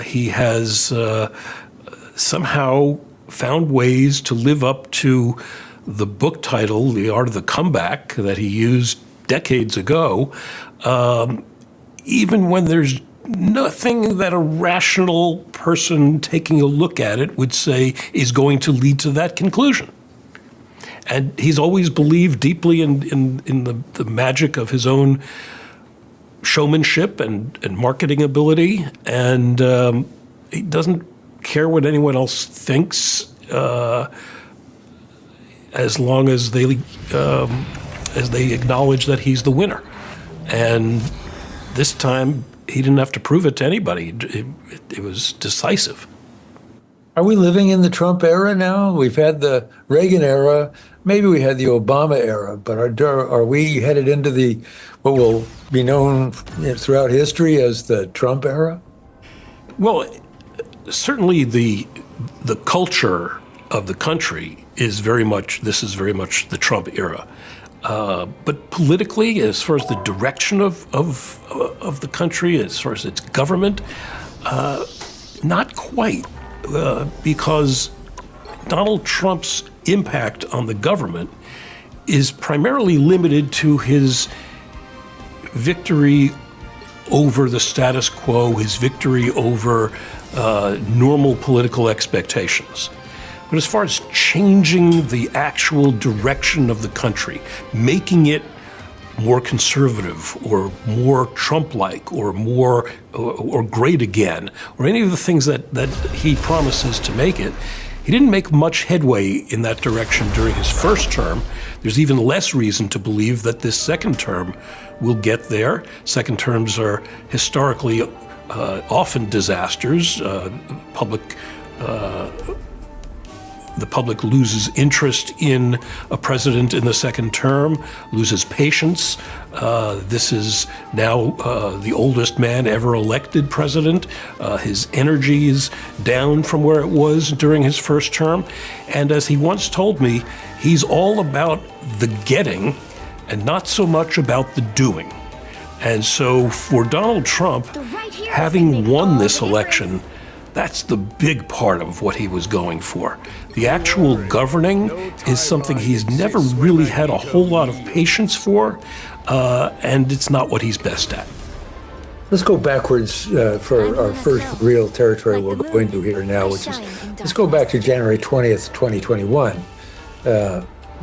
He has somehow found ways to live up to the book title, The Art of the Comeback, that he used decades ago, even when there's nothing that a rational person taking a look at it would say is going to lead to that conclusion. And he's always believed deeply in the magic of his own showmanship and marketing ability, and he doesn't care what anyone else thinks, as long as they acknowledge that he's the winner. And this time, he didn't have to prove it to anybody. It was decisive. Are we living in the Trump era now? We've had the Reagan era, maybe we had the Obama era, but are we headed into what will be known throughout history as the Trump era? Well, certainly the culture of the country is very much the Trump era. But politically, as far as the direction of the country, as far as its government, not quite, because Donald Trump's impact on the government is primarily limited to his victory over the status quo, his victory over normal political expectations. But as far as changing the actual direction of the country, making it more conservative or more Trump-like or more or great again, or any of the things that he promises to make it, he didn't make much headway in that direction during his first term. There's even less reason to believe that this second term will get there. Second terms are historically often disasters. The public loses interest in a president in the second term, loses patience. This is now the oldest man ever elected president. His energy is down from where it was during his first term. And as he once told me, he's all about the getting and not so much about the doing. And so for Donald Trump, having won this election, that's the big part of what he was going for. The actual governing is something he's never really had a whole lot of patience for, and it's not what he's best at. Let's go backwards for our first real territory we're going to here now, which is, let's go back to January 20th, 2021,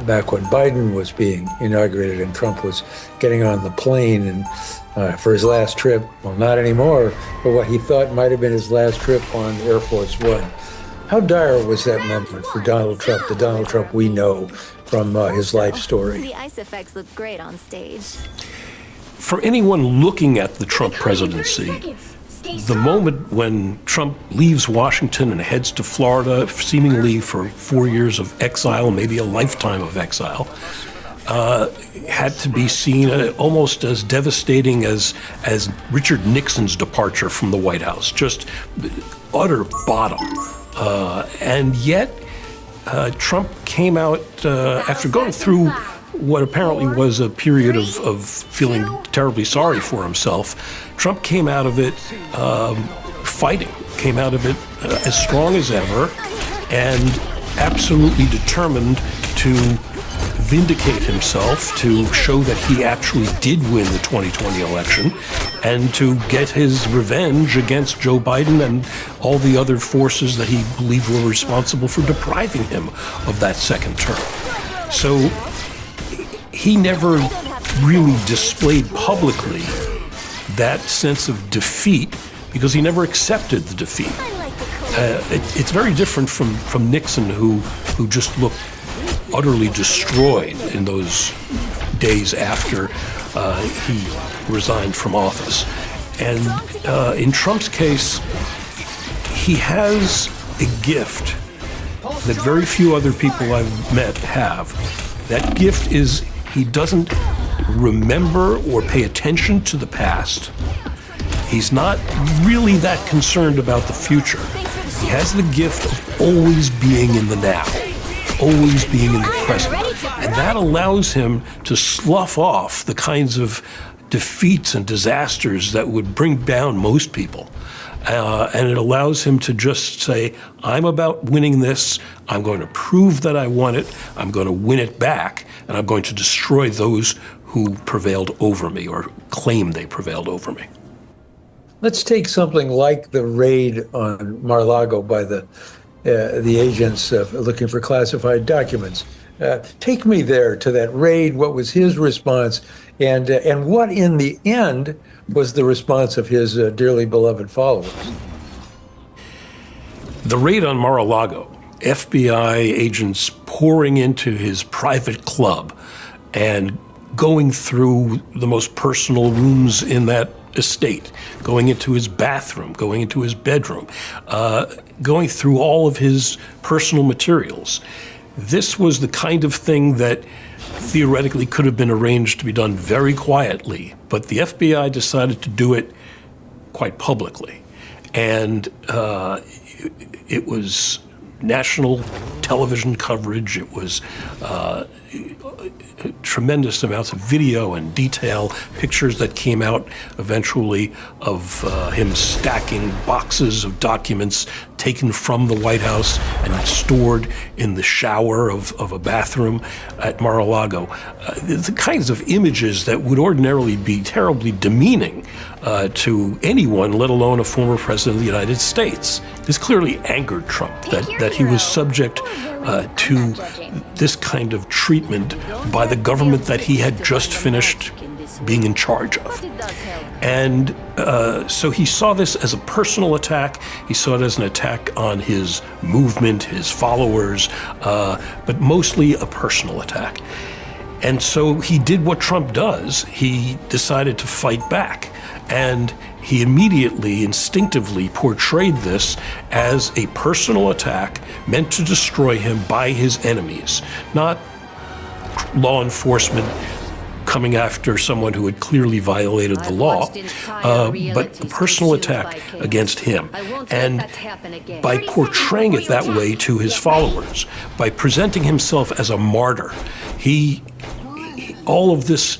back when Biden was being inaugurated and Trump was getting on the plane and for his last trip, well, not anymore, but what he thought might have been his last trip on Air Force One. How dire was that moment for Donald Trump, the Donald Trump we know from his life story? The ice effects look great on stage. For anyone looking at the Trump presidency, the moment when Trump leaves Washington and heads to Florida, seemingly for 4 years of exile, maybe a lifetime of exile, had to be seen almost as devastating as Richard Nixon's departure from the White House, just utter bottom. And yet, Trump came out after going through what apparently was a period of feeling terribly sorry for himself. Trump came out of it fighting, came out of it as strong as ever, and absolutely determined to vindicate himself, to show that he actually did win the 2020 election, and to get his revenge against Joe Biden and all the other forces that he believed were responsible for depriving him of that second term. So he never really displayed publicly that sense of defeat because he never accepted the defeat. It's very different from Nixon, who just looked utterly destroyed in those days after he resigned from office. And in Trump's case, he has a gift that very few other people I've met have. That gift is he doesn't remember or pay attention to the past. He's not really that concerned about the future. He has the gift of always being in the now, always being in the present. And that allows him to slough off the kinds of defeats and disasters that would bring down most people. And it allows him to just say, I'm about winning this. I'm going to prove that I won it. I'm going to win it back. And I'm going to destroy those who prevailed over me or claim they prevailed over me. Let's take something like the raid on Mar-a-Lago by the agents looking for classified documents. Take me there to that raid. What was his response? And what, in the end, was the response of his dearly beloved followers? The raid on Mar-a-Lago, FBI agents pouring into his private club and going through the most personal rooms in that estate, going into his bathroom, going into his bedroom, going through all of his personal materials. This was the kind of thing that theoretically could have been arranged to be done very quietly, but the FBI decided to do it quite publicly. And it was national television coverage. It was tremendous amounts of video and detail, pictures that came out eventually of him stacking boxes of documents taken from the White House and stored in the shower of a bathroom at Mar-a-Lago. The kinds of images that would ordinarily be terribly demeaning to anyone, let alone a former president of the United States. This clearly angered Trump, that he was subject to this kind of treatment by the government that he had just finished being in charge of. And so he saw this as a personal attack. He saw it as an attack on his movement, his followers, but mostly a personal attack. And so he did what Trump does. He decided to fight back. And he immediately, instinctively portrayed this as a personal attack meant to destroy him by his enemies, not law enforcement coming after someone who had clearly violated the law, but a personal attack against him. And by portraying it that way to his followers, by presenting himself as a martyr, all of this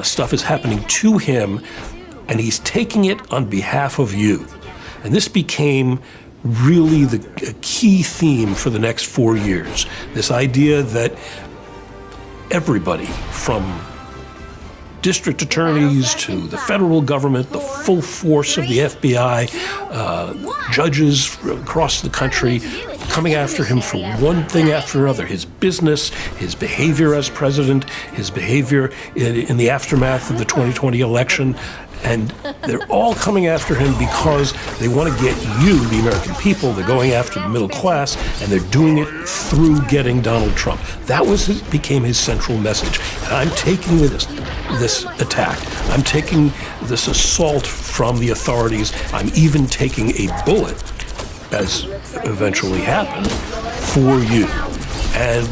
stuff is happening to him, and he's taking it on behalf of you. And this became really the key theme for the next 4 years. This idea that everybody, from district attorneys to the federal government, the full force of the FBI, judges across the country, coming after him for one thing after another: his business, his behavior as president, his behavior in the aftermath of the 2020 election. And they're all coming after him because they want to get you, the American people. They're going after the middle class, and they're doing it through getting Donald Trump. That became his central message. And I'm taking this attack. I'm taking this assault from the authorities. I'm even taking a bullet, as eventually happened, for you. And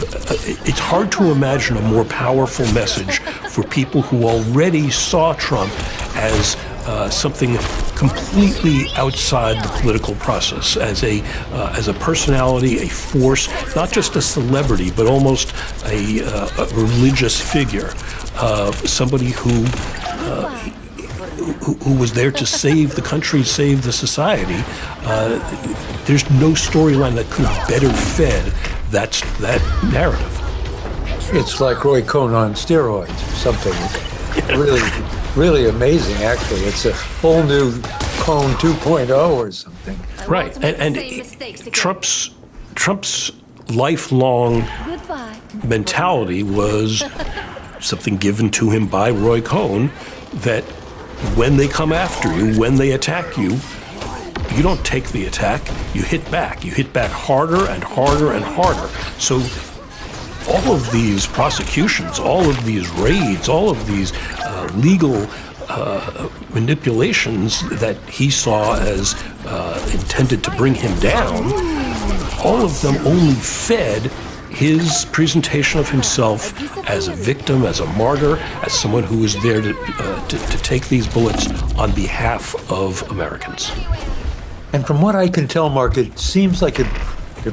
it's hard to imagine a more powerful message for people who already saw Trump as something completely outside the political process, as a personality, a force, not just a celebrity, but almost a religious figure, somebody who was there to save the country, save the society. There's no storyline that could have better fed that narrative. It's like Roy Cohn on steroids or something. Really amazing, actually. It's a whole new Cohn 2.0 or something. Right, and Trump's lifelong mentality was something given to him by Roy Cohn, that when they come after you, when they attack you, you don't take the attack, you hit back. You hit back harder and harder and harder. So all of these prosecutions, all of these raids, all of these legal manipulations that he saw as intended to bring him down, all of them only fed his presentation of himself as a victim, as a martyr, as someone who was there to take these bullets on behalf of Americans. And from what I can tell, Mark, it seems like it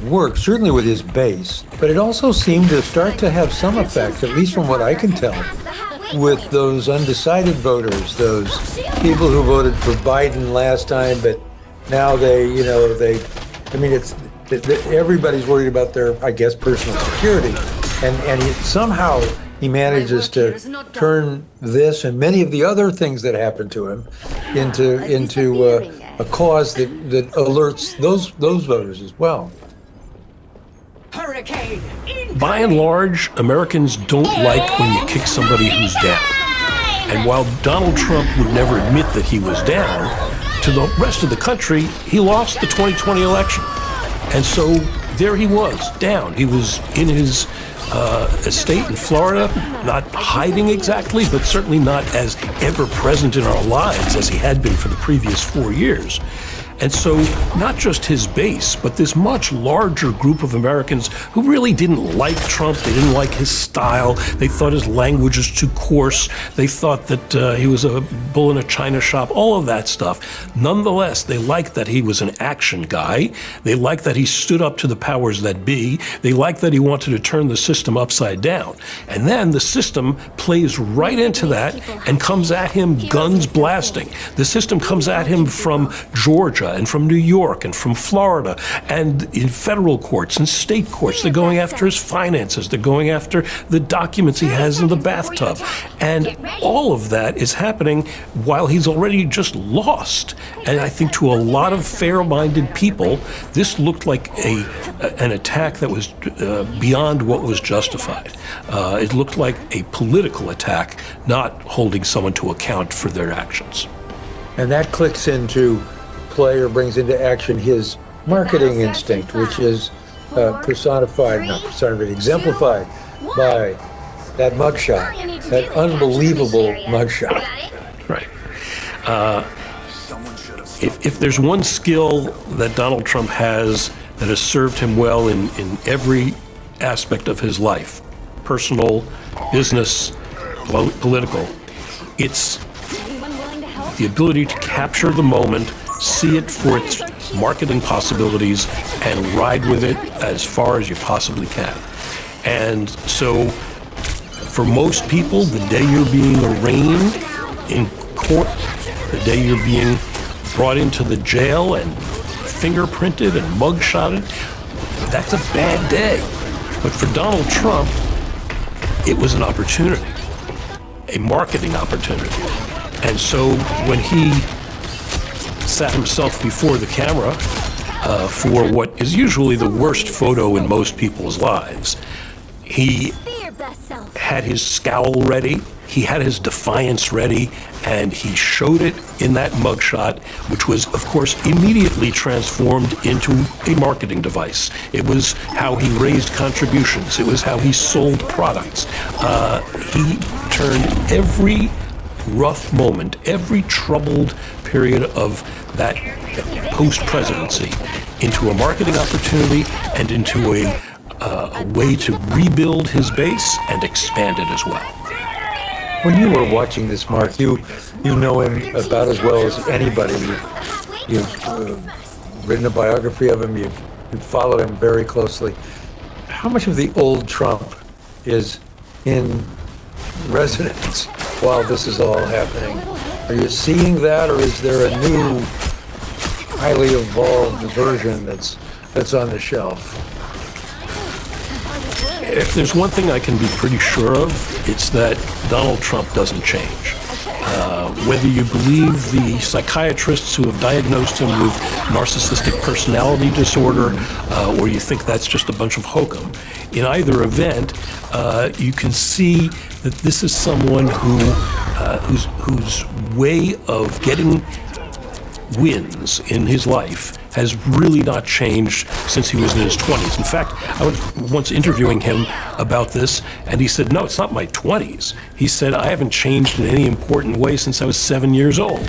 worked, certainly with his base, but it also seemed to start to have some effect, at least from what I can tell, with those undecided voters, those people who voted for Biden last time but Now I mean, everybody's worried about their, I guess, personal security, and somehow he manages to turn this and many of the other things that happened to him into a cause that alerts those voters as well. Hurricane. By and large, Americans don't like when you kick somebody who's down. And while Donald Trump would never admit that he was down, to the rest of the country, he lost the 2020 election. And so there he was, down. He was in his estate in Florida, not hiding exactly, but certainly not as ever present in our lives as he had been for the previous 4 years. And so not just his base, but this much larger group of Americans who really didn't like Trump, they didn't like his style, they thought his language was too coarse, they thought that he was a bull in a china shop, all of that stuff. Nonetheless, they liked that he was an action guy, they liked that he stood up to the powers that be, they liked that he wanted to turn the system upside down. And then the system plays right into that and comes at him guns blasting. The system comes at him from Georgia and from New York and from Florida and in federal courts and state courts. They're going after his finances. They're going after the documents he has in the bathtub. And all of that is happening while he's already just lost. And I think to a lot of fair-minded people, this looked like an attack that was beyond what was justified. It looked like a political attack, not holding someone to account for their actions. And that clicks into play or brings into action his marketing instinct, which is exemplified by that mugshot, that unbelievable mugshot. Right. If there's one skill that Donald Trump has that has served him well in every aspect of his life, personal, business, political, it's the ability to capture the moment, see it for its marketing possibilities, and ride with it as far as you possibly can. And so for most people, the day you're being arraigned in court, the day you're being brought into the jail and fingerprinted and mugshotted, that's a bad day. But for Donald Trump, it was an opportunity, a marketing opportunity. And so when he sat himself before the camera for what is usually the worst photo in most people's lives, he had his scowl ready, he had his defiance ready, and he showed it in that mugshot, which was, of course, immediately transformed into a marketing device. It was how he raised contributions. It was how he sold products. He turned every rough moment, every troubled period of that post-presidency into a marketing opportunity and into a way to rebuild his base and expand it as well. When you were watching this, Mark, you know him about as well as anybody. You've written a biography of him. You've followed him very closely. How much of the old Trump is in residence while this is all happening? Are you seeing that, or is there a new, highly evolved version that's on the shelf? If there's one thing I can be pretty sure of, it's that Donald Trump doesn't change. Whether you believe the psychiatrists who have diagnosed him with narcissistic personality disorder, or you think that's just a bunch of hokum, in either event, you can see that this is someone whose way of getting wins in his life has really not changed since he was in his 20s. In fact, I was once interviewing him about this, and he said, no, it's not my 20s. He said, I haven't changed in any important way since I was 7 years old.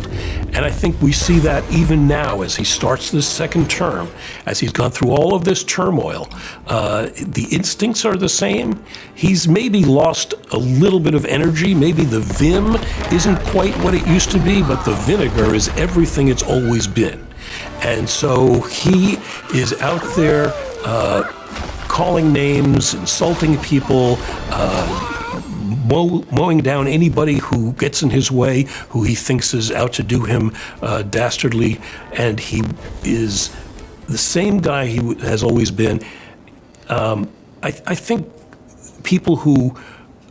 And I think we see that even now as he starts this second term, as he's gone through all of this turmoil. The instincts are the same. He's maybe lost a little bit of energy. Maybe the vim isn't quite what it used to be, but the vinegar is everything it's always been. And so he is out there calling names, insulting people, mowing down anybody who gets in his way, who he thinks is out to do him dastardly, and he is the same guy he has always been. I think people who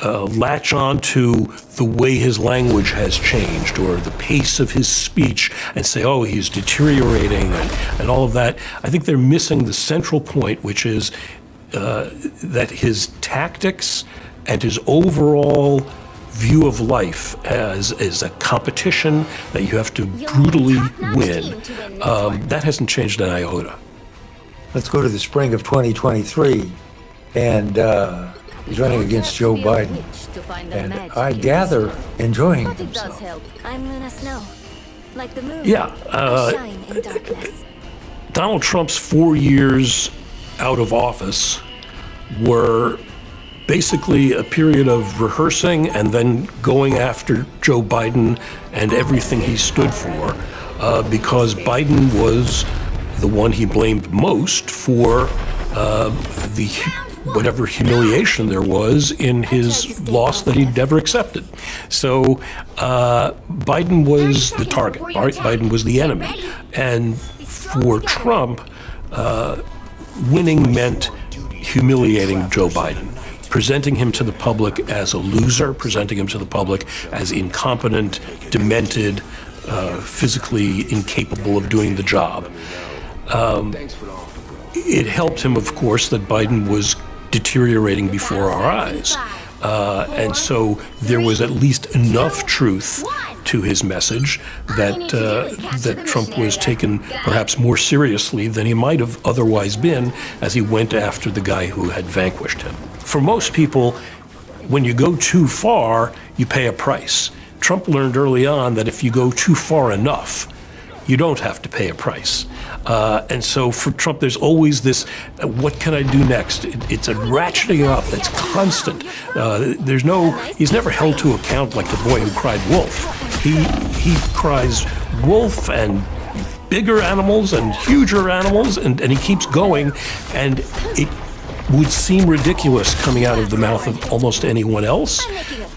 latch on to the way his language has changed or the pace of his speech and say, oh, he's deteriorating and all of that, I think they're missing the central point, which is that his tactics and his overall view of life as a competition that you have to brutally win, that hasn't changed an iota. Let's go to the spring of 2023, and he's running against Joe Biden, and I gather enjoying himself. I'm Luna Snow, like the moon. Yeah, shine in darkness. Donald Trump's 4 years out of office were basically a period of rehearsing and then going after Joe Biden and everything he stood for, because Biden was the one he blamed most for whatever humiliation there was in his loss that he'd never accepted. So Biden was the target. Biden was the enemy. And for Trump, winning meant humiliating Joe Biden, presenting him to the public as a loser, presenting him to the public as incompetent, demented, physically incapable of doing the job. It helped him, of course, that Biden was deteriorating before our eyes. And so there was at least enough truth to his message that Trump was taken perhaps more seriously than he might have otherwise been as he went after the guy who had vanquished him. For most people, when you go too far, you pay a price. Trump learned early on that if you go too far enough, you don't have to pay a price. And so for Trump, there's always this, what can I do next? It's a ratcheting up that's constant. He's never held to account like the boy who cried wolf. He cries wolf and bigger animals and huger animals, and he keeps going, and it would seem ridiculous coming out of the mouth of almost anyone else,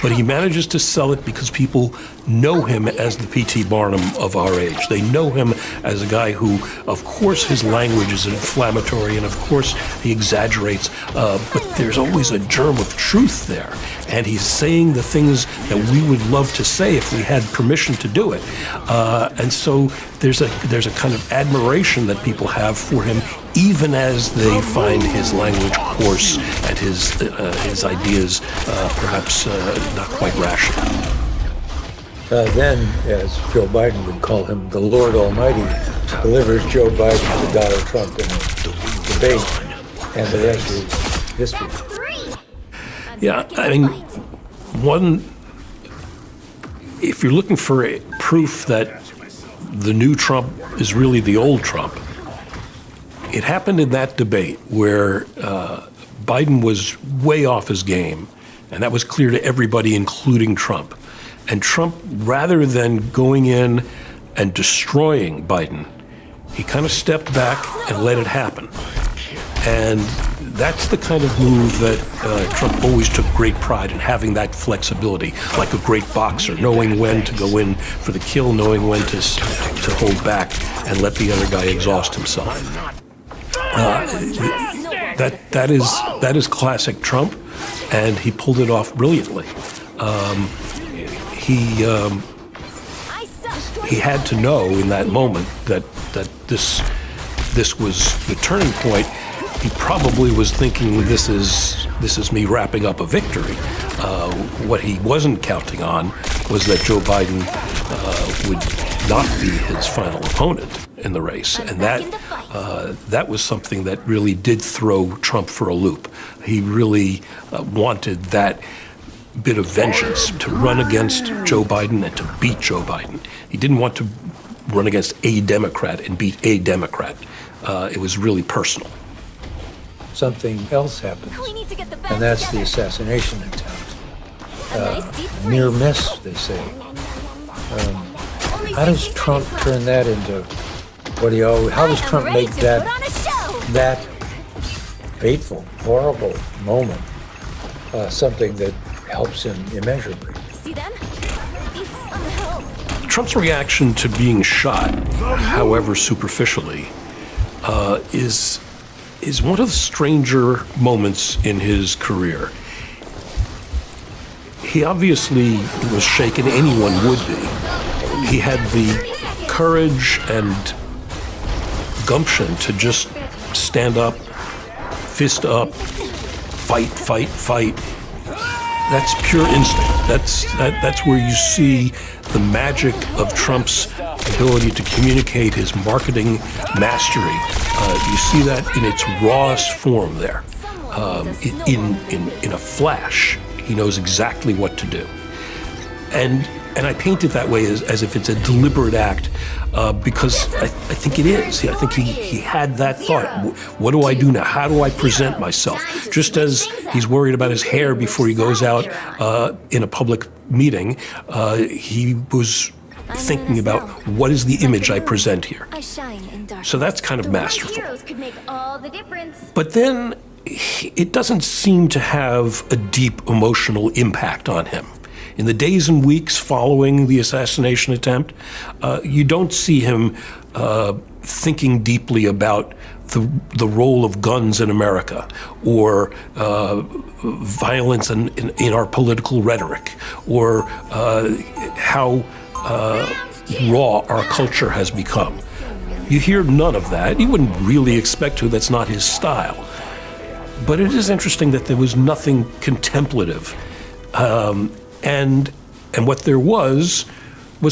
but he manages to sell it because people know him as the P.T. Barnum of our age. They know him as a guy who, of course, his language is inflammatory, and of course, he exaggerates, but there's always a germ of truth there. And he's saying the things that we would love to say if we had permission to do it. And so there's a kind of admiration that people have for him, even as they find his language coarse and his ideas perhaps not quite rational. Then, as Joe Biden would call him, the Lord Almighty delivers Joe Biden to Donald Trump in a debate, and the rest is history. Yeah, I mean, if you're looking for proof that the new Trump is really the old Trump, it happened in that debate where Biden was way off his game, and that was clear to everybody, including Trump. And Trump, rather than going in and destroying Biden, he kind of stepped back and let it happen. And that's the kind of move that Trump always took great pride in, having that flexibility, like a great boxer, knowing when to go in for the kill, knowing when to hold back and let the other guy exhaust himself. That is classic Trump, and he pulled it off brilliantly. He had to know in that moment that this was the turning point. He probably was thinking, this is me wrapping up a victory. What he wasn't counting on was that Joe Biden would not be his final opponent in the race, and that was something that really did throw Trump for a loop. He really wanted that bit of vengeance to run against Joe Biden and to beat Joe Biden. He didn't want to run against a Democrat and beat a Democrat. It was really personal. Something else happens, and that's the assassination attempt. Near miss, they say. How does Trump turn that into how does Trump make that fateful, horrible moment something that helps him immeasurably. See them? It's on the hill. Trump's reaction to being shot, however superficially, is one of the stranger moments in his career. He obviously was shaken. Anyone would be. He had the courage and gumption to just stand up, fist up, fight. That's pure instinct. That's where you see the magic of Trump's ability to communicate his marketing mastery. You see that in its rawest form there. In a flash, he knows exactly what to do. And I paint it that way as if it's a deliberate act, because I think it is. I think he had that thought. What do I do now? How do I present myself? Just as he's worried about his hair before he goes out in a public meeting, he was thinking about what is the image I present here. So that's kind of masterful. But then it doesn't seem to have a deep emotional impact on him. In the days and weeks following the assassination attempt, you don't see him thinking deeply about the role of guns in America or violence in our political rhetoric or how raw our culture has become. You hear none of that. You wouldn't really expect to. That's not his style. But it is interesting that there was nothing contemplative. And what there was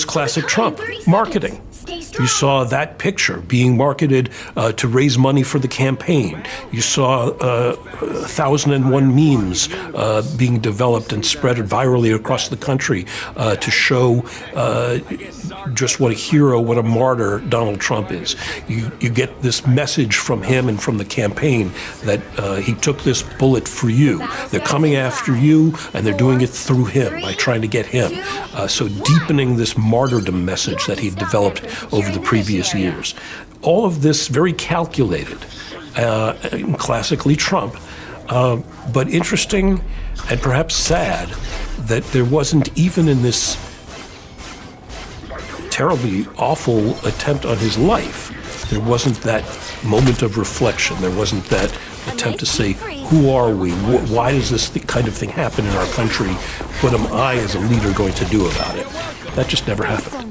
classic Trump marketing. You saw that picture being marketed to raise money for the campaign. You saw 1,001 memes being developed and spread virally across the country to show just what a hero, what a martyr Donald Trump is. You get this message from him and from the campaign that he took this bullet for you. They're coming after you, and they're doing it through him by trying to get him. So deepening this martyrdom message that he developed over the previous years. All of this very calculated, classically Trump, but interesting and perhaps sad that there wasn't, even in this terribly awful attempt on his life, there wasn't that moment of reflection. There wasn't that attempt to say, who are we? Why does this kind of thing happen in our country? What am I as a leader going to do about it? That just never happened.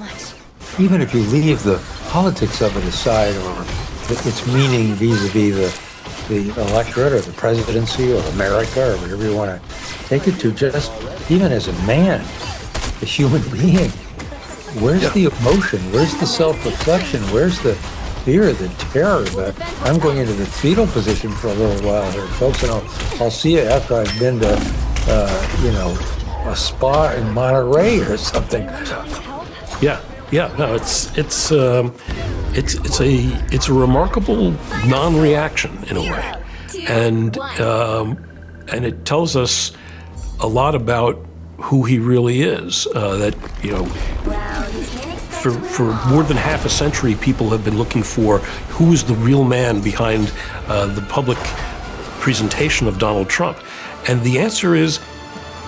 Even if you leave the politics of it aside, or its meaning vis-a-vis the electorate or the presidency or America or whatever you want to take it to, just even as a man, a human being, where's the emotion? Where's the self-reflection? Where's the fear, the terror? I'm going into the fetal position for a little while here, folks, and I'll see you after I've been to, a spa in Monterey or something. No, it's a remarkable non-reaction in a way, and it tells us a lot about who he really is. That for more than half a century, people have been looking for who is the real man behind the public presentation of Donald Trump, and the answer is,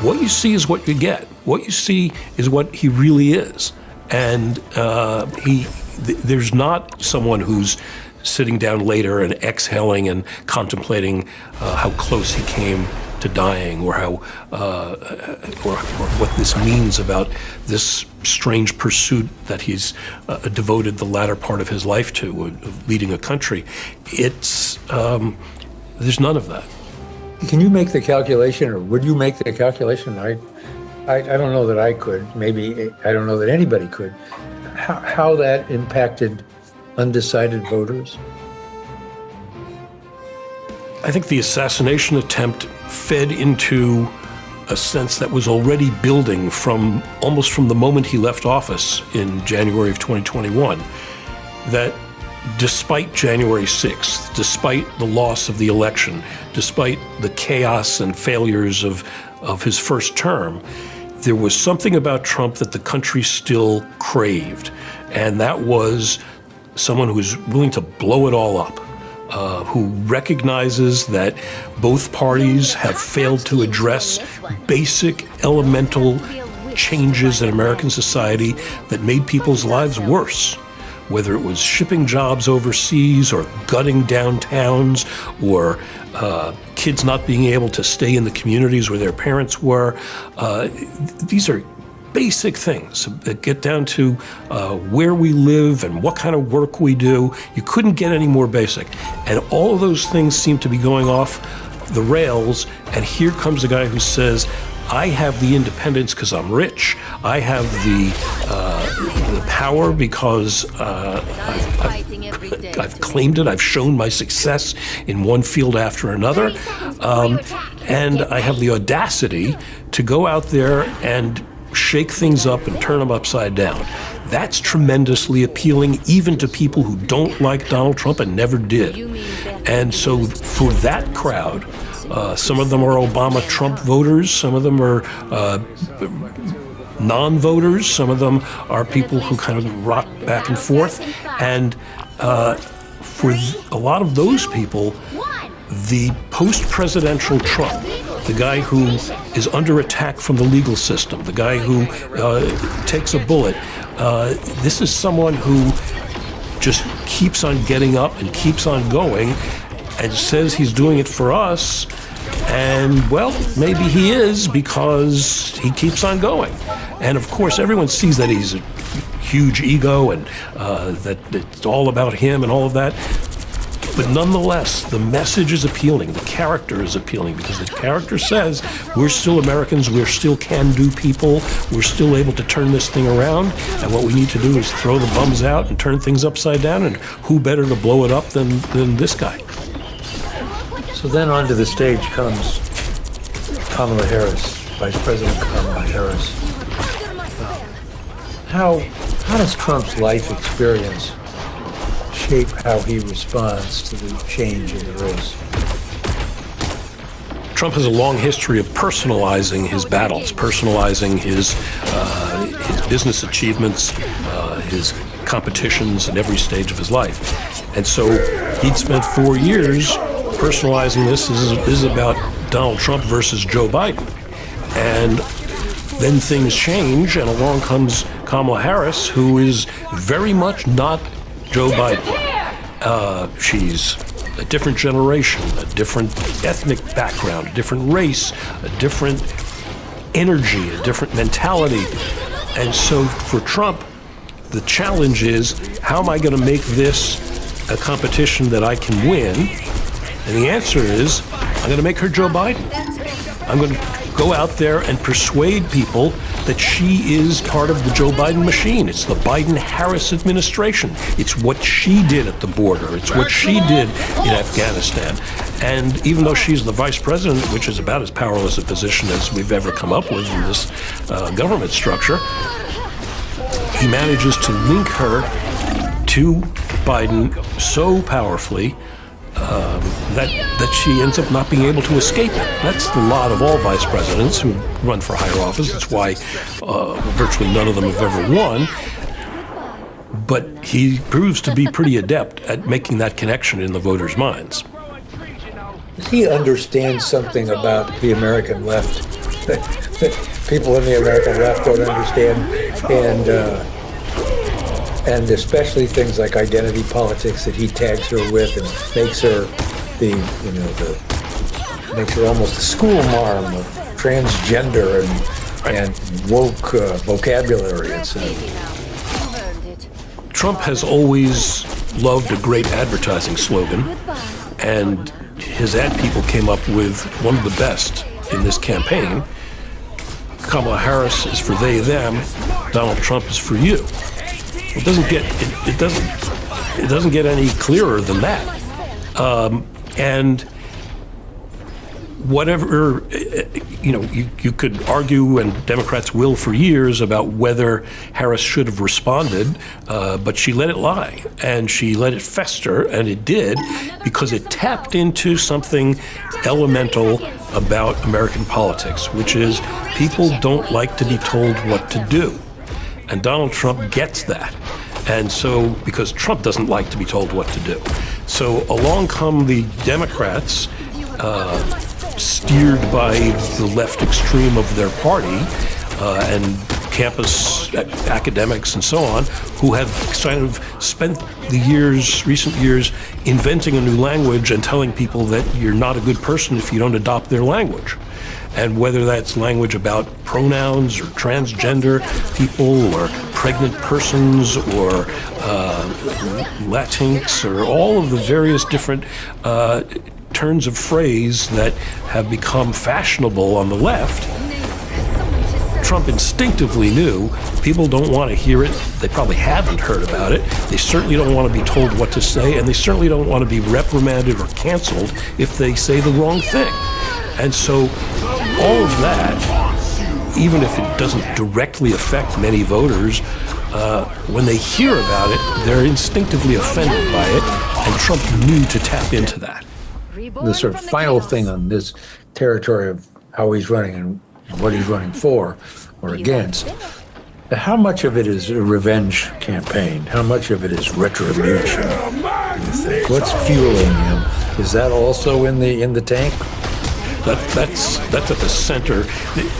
what you see is what you get. What you see is what he really is. And there's not someone who's sitting down later and exhaling and contemplating how close he came to dying, or how or what this means about this strange pursuit that he's devoted the latter part of his life to, of leading a country. It's there's none of that. Can you make the calculation, or would you make the calculation? I don't know that I could. Maybe I don't know that anybody could. How that impacted undecided voters? I think the assassination attempt fed into a sense that was already building almost from the moment he left office in January of 2021, that despite January 6th, despite the loss of the election, despite the chaos and failures of his first term, there was something about Trump that the country still craved, and that was someone who was willing to blow it all up, who recognizes that both parties have failed to address basic elemental changes in American society that made people's lives worse. Whether it was shipping jobs overseas or gutting downtowns or kids not being able to stay in the communities where their parents were. These are basic things that get down to where we live and what kind of work we do. You couldn't get any more basic. And all of those things seem to be going off the rails. And here comes a guy who says, I have the independence because I'm rich. I have the power because I've claimed it. I've shown my success in one field after another. And I have the audacity to go out there and shake things up and turn them upside down. That's tremendously appealing even to people who don't like Donald Trump and never did. And so for that crowd, some of them are Obama-Trump voters, some of them are non-voters, some of them are people who kind of rock back and forth. And for a lot of those people, the post-presidential Trump, the guy who is under attack from the legal system, the guy who takes a bullet, this is someone who just keeps on getting up and keeps on going and says he's doing it for us. And, well, maybe he is because he keeps on going. And, of course, everyone sees that he's a huge ego and that it's all about him and all of that. But nonetheless, the message is appealing. The character is appealing because the character says we're still Americans, we're still can-do people, we're still able to turn this thing around, and what we need to do is throw the bums out and turn things upside down, and who better to blow it up than this guy? So then onto the stage comes Kamala Harris, Vice President Kamala Harris. How does Trump's life experience shape how he responds to the change in the race? Trump has a long history of personalizing his battles, personalizing his business achievements, his competitions at every stage of his life. And so he'd spent 4 years personalizing this. This is about Donald Trump versus Joe Biden. And then things change, and along comes Kamala Harris, who is very much not Joe Biden. She's a different generation, a different ethnic background, a different race, a different energy, a different mentality. And so for Trump, the challenge is, how am I going to make this a competition that I can win? And the answer is, I'm going to make her Joe Biden. I'm going to go out there and persuade people that she is part of the Joe Biden machine. It's the Biden-Harris administration. It's what she did at the border. It's what she did in Afghanistan. And even though she's the vice president, which is about as powerless a position as we've ever come up with in this government structure, he manages to link her to Biden so powerfully that she ends up not being able to escape it. That's the lot of all vice presidents who run for higher office. That's why virtually none of them have ever won. But he proves to be pretty adept at making that connection in the voters' minds. Does he understand something about the American left that people in the American left don't understand? And especially things like identity politics that he tags her with and makes her makes her almost a school marm of transgender and woke vocabulary and so. Trump has always loved a great advertising slogan, and his ad people came up with one of the best in this campaign. Kamala Harris is for they, them. Donald Trump is for you. It doesn't get any clearer than that. And whatever, you could argue, and Democrats will for years, about whether Harris should have responded, but she let it lie, and she let it fester, and it did, because it tapped into something elemental about American politics, which is people don't like to be told what to do. And Donald Trump gets that. And so, because Trump doesn't like to be told what to do. So along come the Democrats, steered by the left extreme of their party, and campus academics and so on, who have kind of spent the recent years, inventing a new language and telling people that you're not a good person if you don't adopt their language. And whether that's language about pronouns or transgender people or pregnant persons or Latinx or all of the various different turns of phrase that have become fashionable on the left, Trump instinctively knew people don't want to hear it. They probably haven't heard about it. They certainly don't want to be told what to say, and they certainly don't want to be reprimanded or canceled if they say the wrong thing. And so all of that, even if it doesn't directly affect many voters, when they hear about it, they're instinctively offended by it, and Trump knew to tap into that. The sort of final thing on this territory of how he's running and what he's running for or against, how much of it is a revenge campaign? How much of it is retribution, do you think? What's fueling him? Is that also in the tank? That's at the center.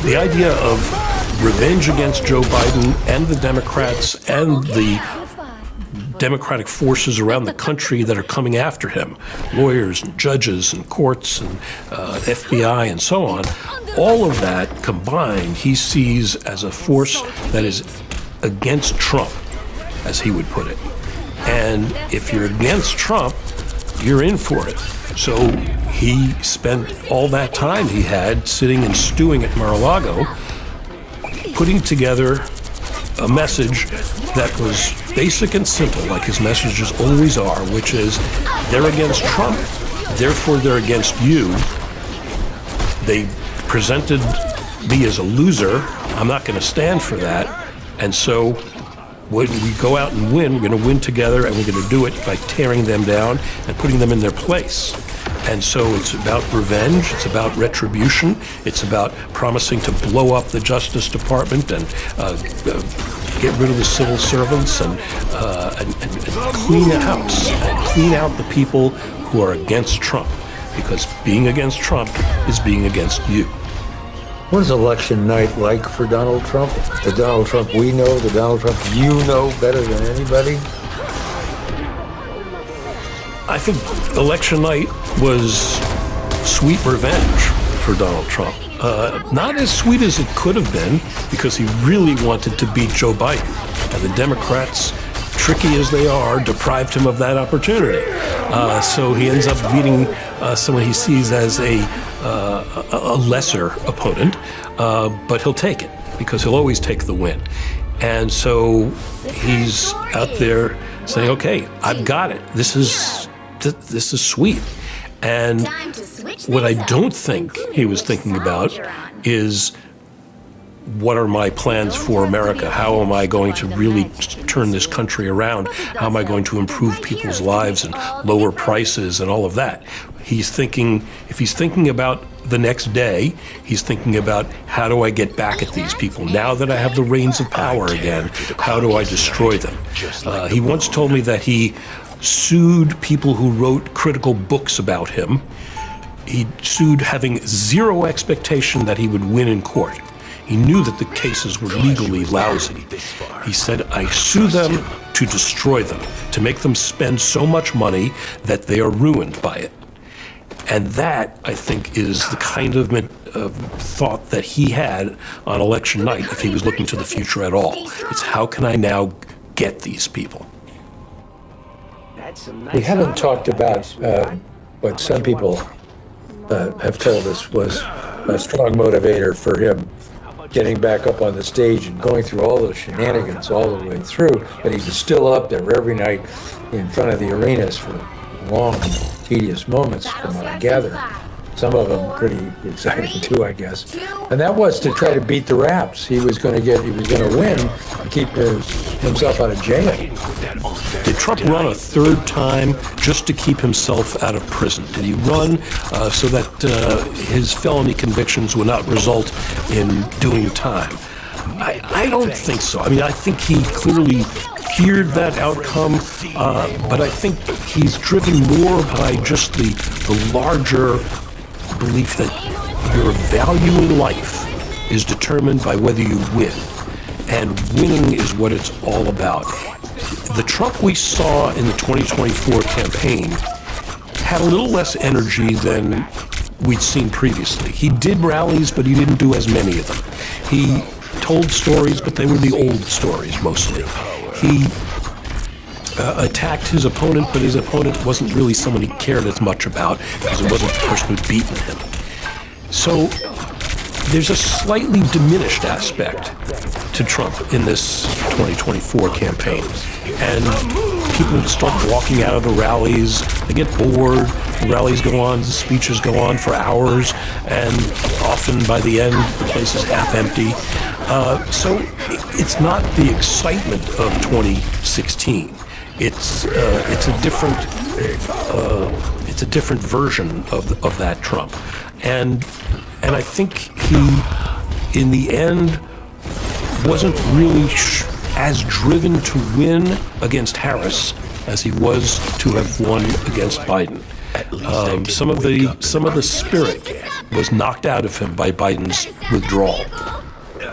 The idea of revenge against Joe Biden and the Democrats and the Democratic forces around the country that are coming after him, lawyers and judges and courts and FBI and so on, all of that combined he sees as a force that is against Trump, as he would put it. And if you're against Trump, you're in for it. So he spent all that time he had sitting and stewing at Mar-a-Lago, putting together a message that was basic and simple, like his messages always are, which is they're against Trump, therefore they're against you. They presented me as a loser. I'm not going to stand for that. And so when we go out and win, we're going to win together, and we're going to do it by tearing them down and putting them in their place. And so it's about revenge, it's about retribution, it's about promising to blow up the Justice Department and get rid of the civil servants and clean the house and clean out the people who are against Trump, because being against Trump is being against you. What is election night like for Donald Trump? The Donald Trump we know, the Donald Trump you know better than anybody? I think election night was sweet revenge for Donald Trump. Not as sweet as it could have been, because he really wanted to beat Joe Biden. And the Democrats, tricky as they are, deprived him of that opportunity. So he ends up beating someone he sees as a lesser opponent, but he'll take it, because he'll always take the win. And so he's out there saying, okay, I've got it. This is sweet. And what I don't think he was thinking about is, what are my plans for America? How am I going to really turn this country around? How am I going to improve people's lives and lower prices and all of that? He's thinking, if he's thinking about the next day, he's thinking about, how do I get back at these people? Now that I have the reins of power again, how do I destroy them? He once told me that he sued people who wrote critical books about him. He sued having zero expectation that he would win in court. He knew that the cases were legally lousy. He said, I sue them to destroy them, to make them spend so much money that they are ruined by it. And that, I think, is the kind of thought that he had on election night, if he was looking to the future at all. It's, how can I now get these people? We haven't talked about what some people have told us was a strong motivator for him getting back up on the stage and going through all those shenanigans all the way through. But he was still up there every night in front of the arenas for long, tedious moments, from what I gather. Some of them pretty exciting too, I guess. And that was to try to beat the raps. He was going to win and keep himself out of jail. Did Trump run a third time just to keep himself out of prison? Did he run so that his felony convictions would not result in doing time? I don't think so. I mean, I think he clearly geared that outcome, but I think he's driven more by just the larger belief that your value in life is determined by whether you win, and winning is what it's all about. The Trump we saw in the 2024 campaign had a little less energy than we'd seen previously. He did rallies, but he didn't do as many of them. He told stories, but they were the old stories mostly. He attacked his opponent, but his opponent wasn't really someone he cared as much about because it wasn't the person who'd beaten him. So there's a slightly diminished aspect to Trump in this 2024 campaign. And people start walking out of the rallies, they get bored, the rallies go on, the speeches go on for hours, and often by the end, the place is half empty. So it's not the excitement of 2016. It's a different version of that Trump, and I think he, in the end, wasn't really as driven to win against Harris as he was to have won against Biden. Some of the spirit was knocked out of him by Biden's withdrawal.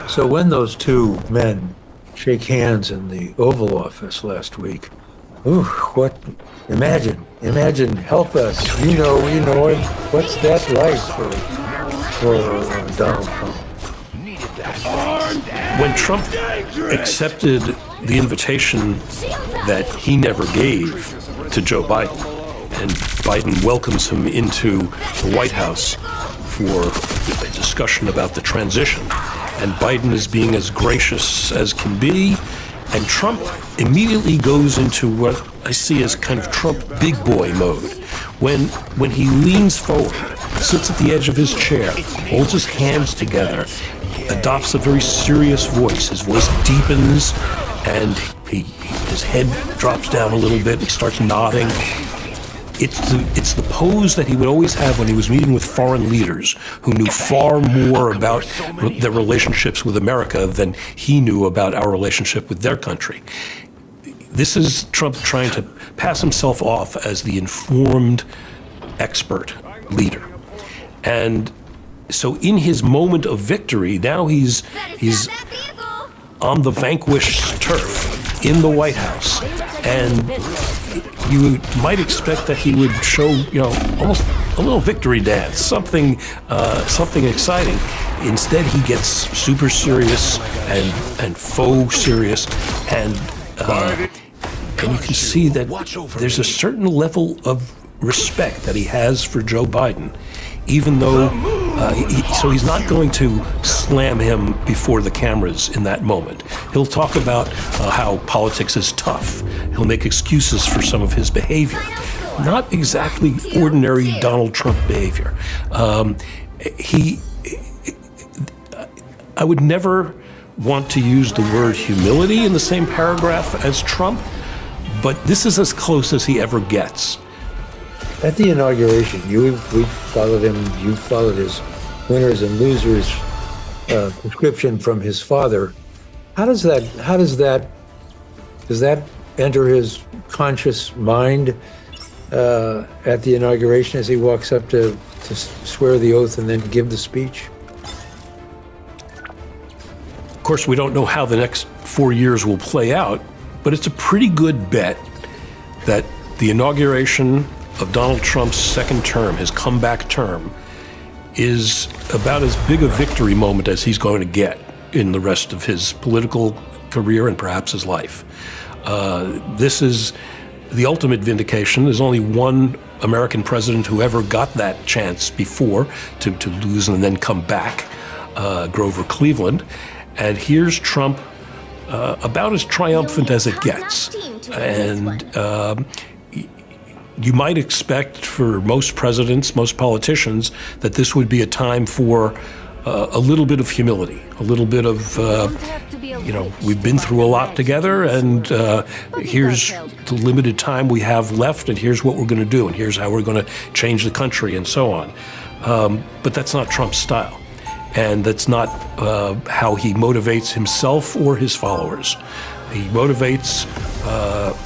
So when those two men shake hands in the Oval Office last week, imagine, help us, we know it. What's that like for Donald Trump? When Trump accepted the invitation that he never gave to Joe Biden, and Biden welcomes him into the White House for a discussion about the transition, and Biden is being as gracious as can be, and Trump immediately goes into what I see as kind of Trump big boy mode. When he leans forward, sits at the edge of his chair, holds his hands together, adopts a very serious voice. His voice deepens, and his head drops down a little bit. He starts nodding. It's the pose that he would always have when he was meeting with foreign leaders who knew far more about their relationships with America than he knew about our relationship with their country. This is Trump trying to pass himself off as the informed, expert leader. And so in his moment of victory, now he's on the vanquished turf in the White House. And you might expect that he would show, almost a little victory dance, something exciting. Instead, he gets super serious and faux serious, and you can see that there's a certain level of respect that he has for Joe Biden, even though so he's not going to slam him before the cameras in that moment. He'll talk about how politics is tough. He'll make excuses for some of his behavior. Not exactly ordinary Donald Trump behavior. I would never want to use the word humility in the same paragraph as Trump, but this is as close as he ever gets. At the inauguration, we've followed him. You followed his winners and losers prescription from his father. Does that enter his conscious mind at the inauguration as he walks up to swear the oath and then give the speech? Of course, we don't know how the next 4 years will play out, but it's a pretty good bet that the inauguration of Donald Trump's second term, his comeback term, is about as big a victory moment as he's going to get in the rest of his political career and perhaps his life. This is the ultimate vindication. There's only one American president who ever got that chance before to lose and then come back, Grover Cleveland. And here's Trump about as triumphant as it gets. And you might expect for most presidents, most politicians, that this would be a time for a little bit of humility, a little bit of, we've been through a lot together, and here's the limited time we have left, and here's what we're going to do, and here's how we're going to change the country, and so on. But that's not Trump's style, and that's not how he motivates himself or his followers. He motivates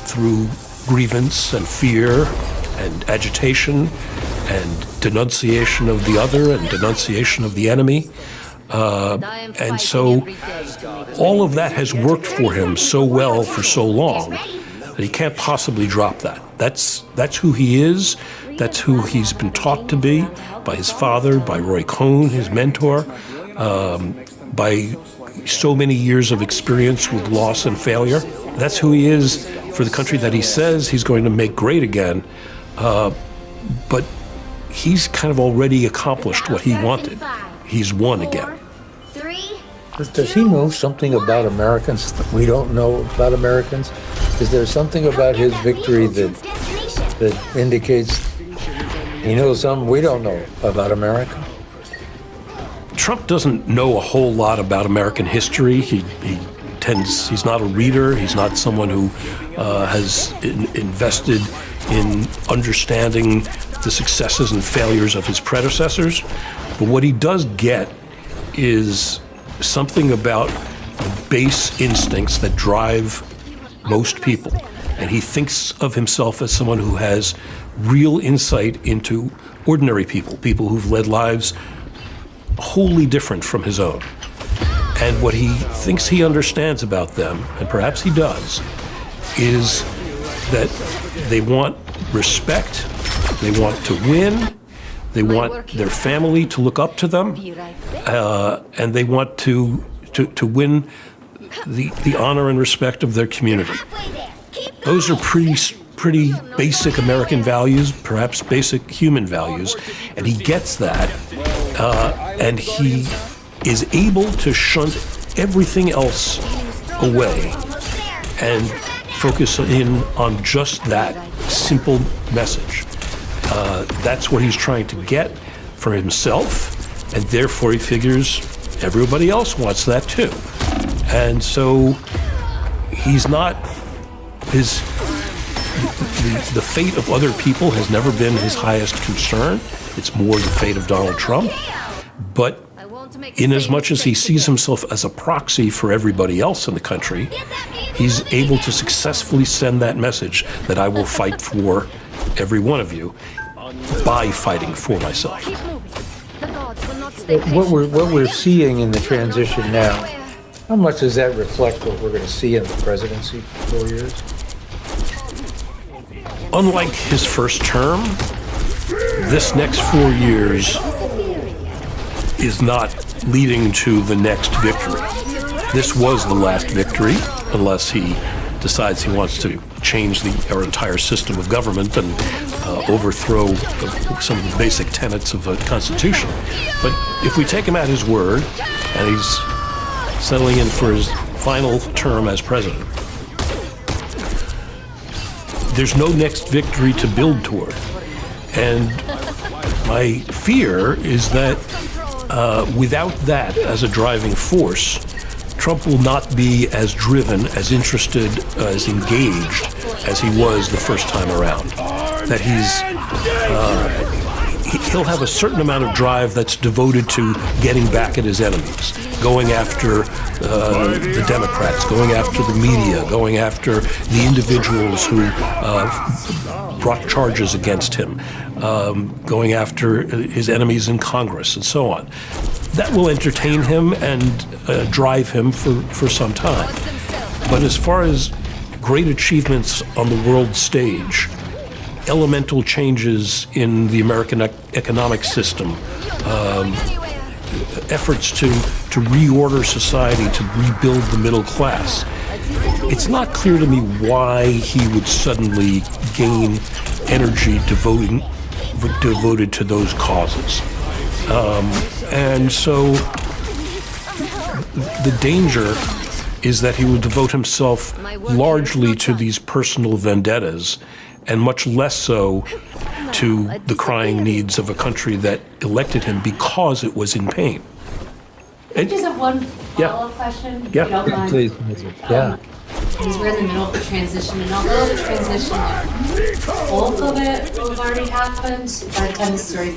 through grievance and fear and agitation and denunciation of the other and denunciation of the enemy. And so all of that has worked for him so well for so long that he can't possibly drop that. That's who he is. That's who he's been taught to be by his father, by Roy Cohn, his mentor, by so many years of experience with loss and failure. That's who he is for the country that he says he's going to make great again. But he's kind of already accomplished what he wanted. He's won again. Does he know something about Americans that we don't know about Americans? Is there something about his victory that indicates he knows something we don't know about America? Trump doesn't know a whole lot about American history. He's not a reader. He's not someone who has invested in understanding the successes and failures of his predecessors. But what he does get is something about the base instincts that drive most people. And he thinks of himself as someone who has real insight into ordinary people, people who've led lives wholly different from his own. And what he thinks he understands about them, and perhaps he does, is that they want respect, they want to win, they want their family to look up to them, and they want to win the honor and respect of their community. Those are pretty basic American values, perhaps basic human values, and he gets that, and he is able to shunt everything else away and focus in on just that simple message. That's what he's trying to get for himself, and therefore he figures everybody else wants that too. And so he's not the fate of other people has never been his highest concern. It's more the fate of Donald Trump. But in as much as he sees himself as a proxy for everybody else in the country, he's able to successfully send that message that I will fight for every one of you by fighting for myself. What we're seeing in the transition now, how much does that reflect what we're going to see in the presidency for 4 years? Unlike his first term, this next 4 years is not leading to the next victory. This was the last victory, unless he decides he wants to change our entire system of government and overthrow some of the basic tenets of the Constitution. But if we take him at his word, and he's settling in for his final term as president, there's no next victory to build toward. And my fear is that without that as a driving force, Trump will not be as driven, as interested, as engaged as he was the first time around. That he'll have a certain amount of drive that's devoted to getting back at his enemies, going after the Democrats, going after the media, going after the individuals who brought charges against him, going after his enemies in Congress, and so on. That will entertain him and drive him for some time. But as far as great achievements on the world stage, elemental changes in the American economic system, efforts to reorder society, to rebuild the middle class, it's not clear to me why he would suddenly gain energy devoted to those causes. And so the danger is that he would devote himself largely to these personal vendettas and much less so to the crying needs of a country that elected him because it was in pain. I just have one follow-up question, if Yeah. you don't mind. Please. Yeah. Because we're in the middle of the transition, and although the transition, the bulk of it will have already happened by the time this story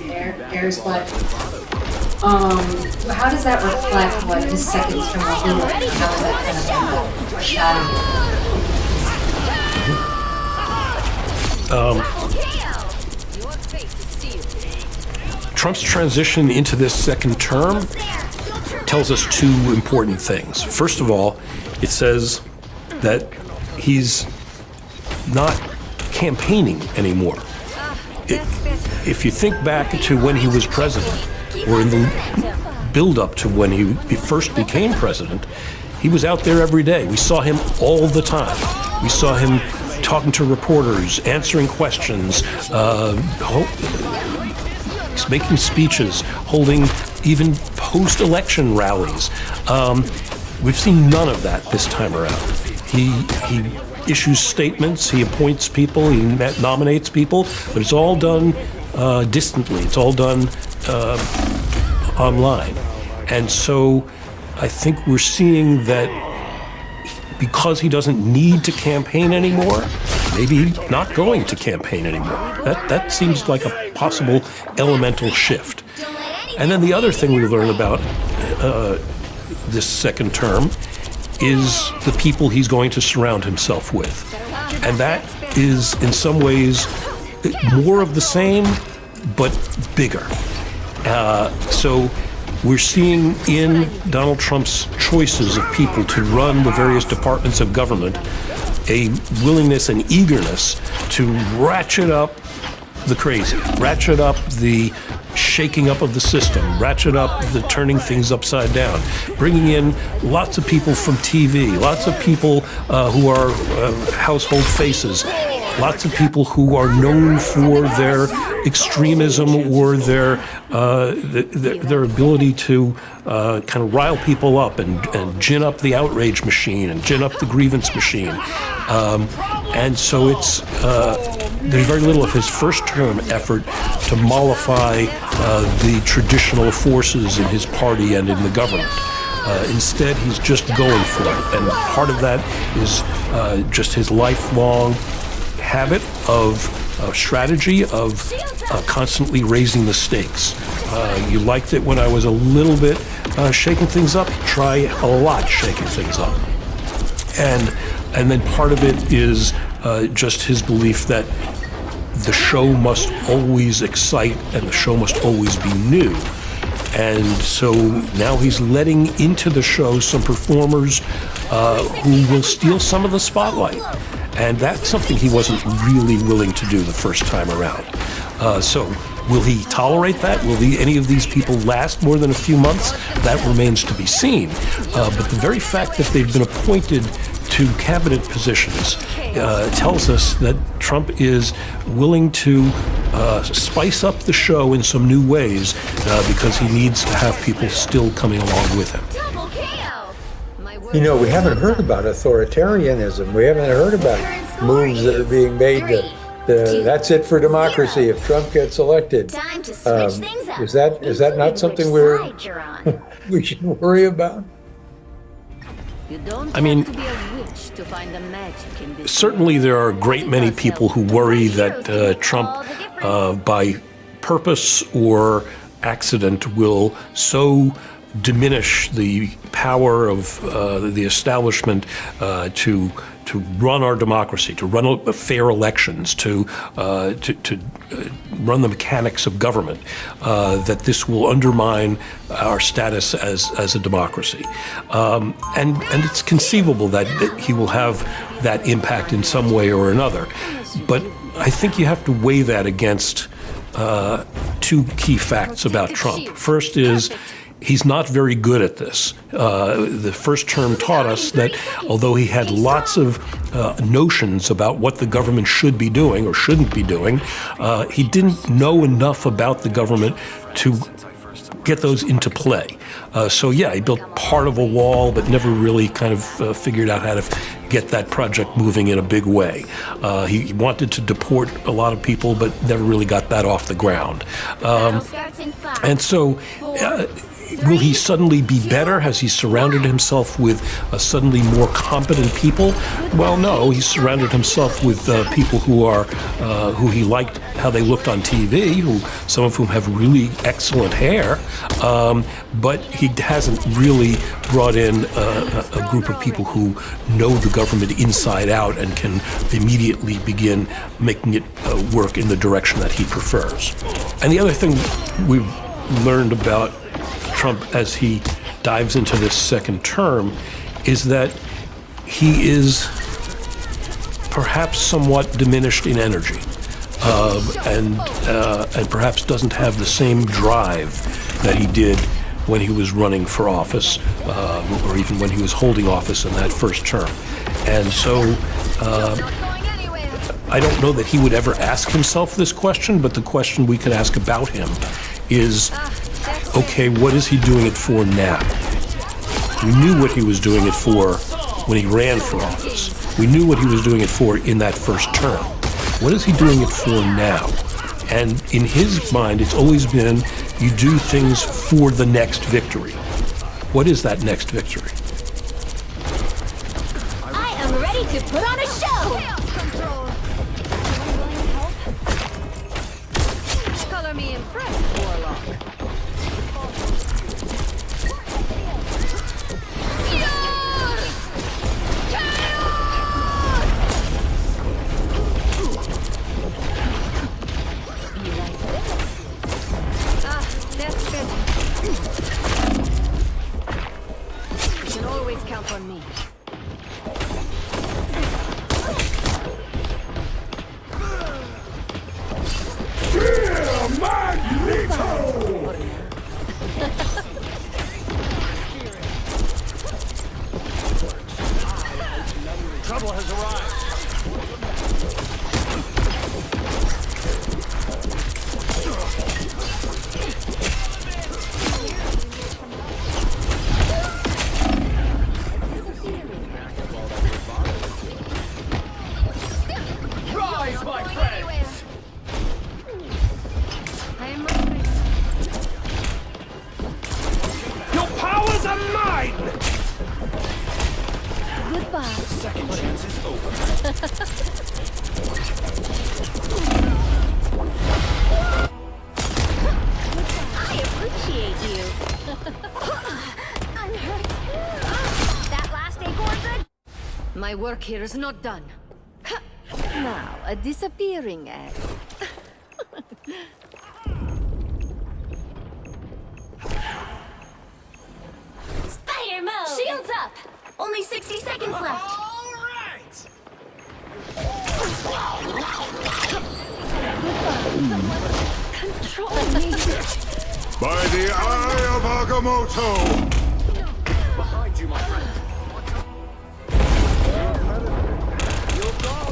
airs, but How does that reflect what his second term will be like? How is that kind of foreshadowing? Trump's transition into this second term tells us two important things. First of all, it says that he's not campaigning anymore. If you think back to when he was president, or in the build-up to when he first became president, he was out there every day. We saw him all the time. We saw him talking to reporters, answering questions, making speeches, holding even post-election rallies. We've seen none of that this time around. He issues statements, he appoints people, he nominates people, but it's all done distantly. It's all done online. And so I think we're seeing that because he doesn't need to campaign anymore, maybe he's not going to campaign anymore. That seems like a possible elemental shift. And then the other thing we learn about this second term is the people he's going to surround himself with. And that is, in some ways, more of the same, but bigger. So we're seeing in Donald Trump's choices of people to run the various departments of government a willingness and eagerness to ratchet up the crazy, ratchet up the shaking up of the system, ratchet up the turning things upside down, bringing in lots of people from TV, lots of people who are household faces, lots of people who are known for their extremism or their ability to kind of rile people up and gin up the outrage machine and gin up the grievance machine. And so it's there's very little of his first term effort to mollify the traditional forces in his party and in the government. Instead, he's just going for it. And part of that is just his lifelong habit of strategy of constantly raising the stakes. You liked it when I was a little bit shaking things up. Try a lot shaking things up. And then part of it is just his belief that the show must always excite and the show must always be new. And so now he's letting into the show some performers who will steal some of the spotlight. And that's something he wasn't really willing to do the first time around. So will he tolerate that? Will any of these people last more than a few months? That remains to be seen. But the very fact that they've been appointed to cabinet positions tells us that Trump is willing to spice up the show in some new ways because he needs to have people still coming along with him. You know, we haven't heard about authoritarianism. We haven't heard about moves that are being made. That's it for democracy if Trump gets elected. Is that not something we should worry about? I mean, certainly there are a great many people who worry that Trump, by purpose or accident, will so diminish the power of the establishment to run our democracy, to run fair elections, to run the mechanics of government, that this will undermine our status as a democracy. And it's conceivable that he will have that impact in some way or another. But I think you have to weigh that against two key facts about Trump. First is he's not very good at this. The first term taught us that although he had lots of notions about what the government should be doing or shouldn't be doing, he didn't know enough about the government to get those into play. So yeah, he built part of a wall, but never really kind of figured out how to get that project moving in a big way. He wanted to deport a lot of people, but never really got that off the ground. And so Will he suddenly be better? Has he surrounded himself with suddenly more competent people? Well, no. He's surrounded himself with people who he liked how they looked on TV, some of whom have really excellent hair, but he hasn't really brought in a group of people who know the government inside out and can immediately begin making it work in the direction that he prefers. And the other thing we've learned about Trump as he dives into this second term is that he is perhaps somewhat diminished in energy, and perhaps doesn't have the same drive that he did when he was running for office, or even when he was holding office in that first term. And so I don't know that he would ever ask himself this question, but the question we could ask about him is, okay, what is he doing it for now? We knew what he was doing it for when he ran for office. We knew what he was doing it for in that first term. What is he doing it for now? And in his mind, it's always been, you do things for the next victory. What is that next victory? I am ready to put on a show! Color me impressed, Warlock. That's good. You can always count on me. Trouble has arrived. Rise, my friends! I am ready. Your powers are mine! Goodbye. Second chance is over. I appreciate you. I'm hurt. That last acorn good? My work here is not done. Now, a disappearing act. Spider mode! Shields up! Only 60 seconds left. All right! Control me. By the eye of Agamotto! Behind you, my friend.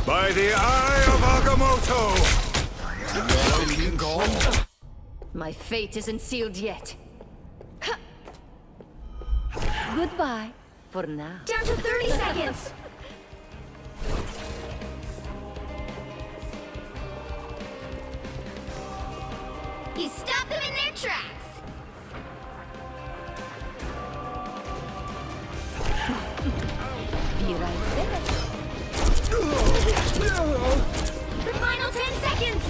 By the eye of Agamotto! My fate isn't sealed yet. Goodbye for now. Down to 30 seconds. He stopped them in their tracks. Be right there. The final 10 seconds.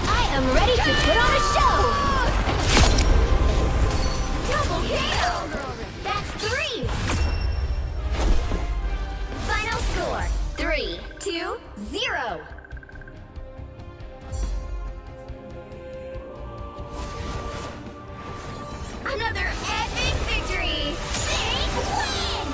I am ready to put on a show. Double kill. That's 3. Final score: 3-2-0. Another epic victory! Big win!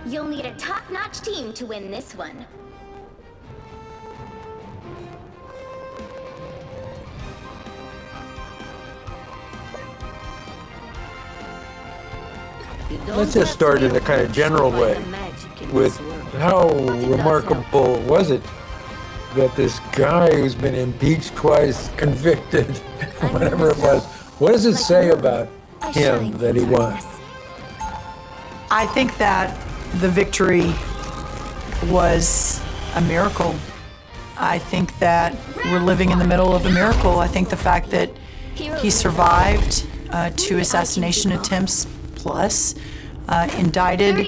You'll need a top-notch team to win this one. Let's just start in a kind of general way with how remarkable was it that this guy who's been impeached twice, convicted, whatever it was, what does it say about him that he won? I think that the victory was a miracle. I think that we're living in the middle of a miracle. I think the fact that he survived 2 assassination attempts plus, indicted,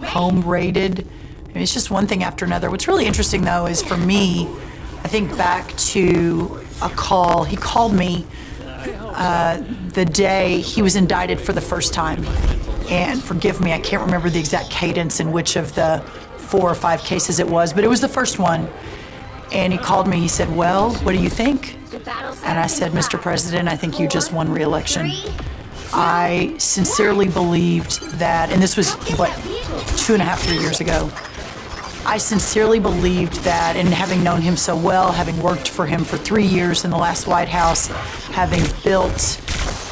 home raided. I mean, it's just one thing after another. What's really interesting, though, is for me, I think back to a call. He called me the day he was indicted for the first time. And forgive me, I can't remember the exact cadence in which of the 4 or 5 cases it was, but it was the first one. And he called me, he said, well, what do you think? And I said, Mr. President, I think you just won re-election. I sincerely believed that, and this was, 2.5, 3 years ago. I sincerely believed that, and having known him so well, having worked for him for 3 years in the last White House, having built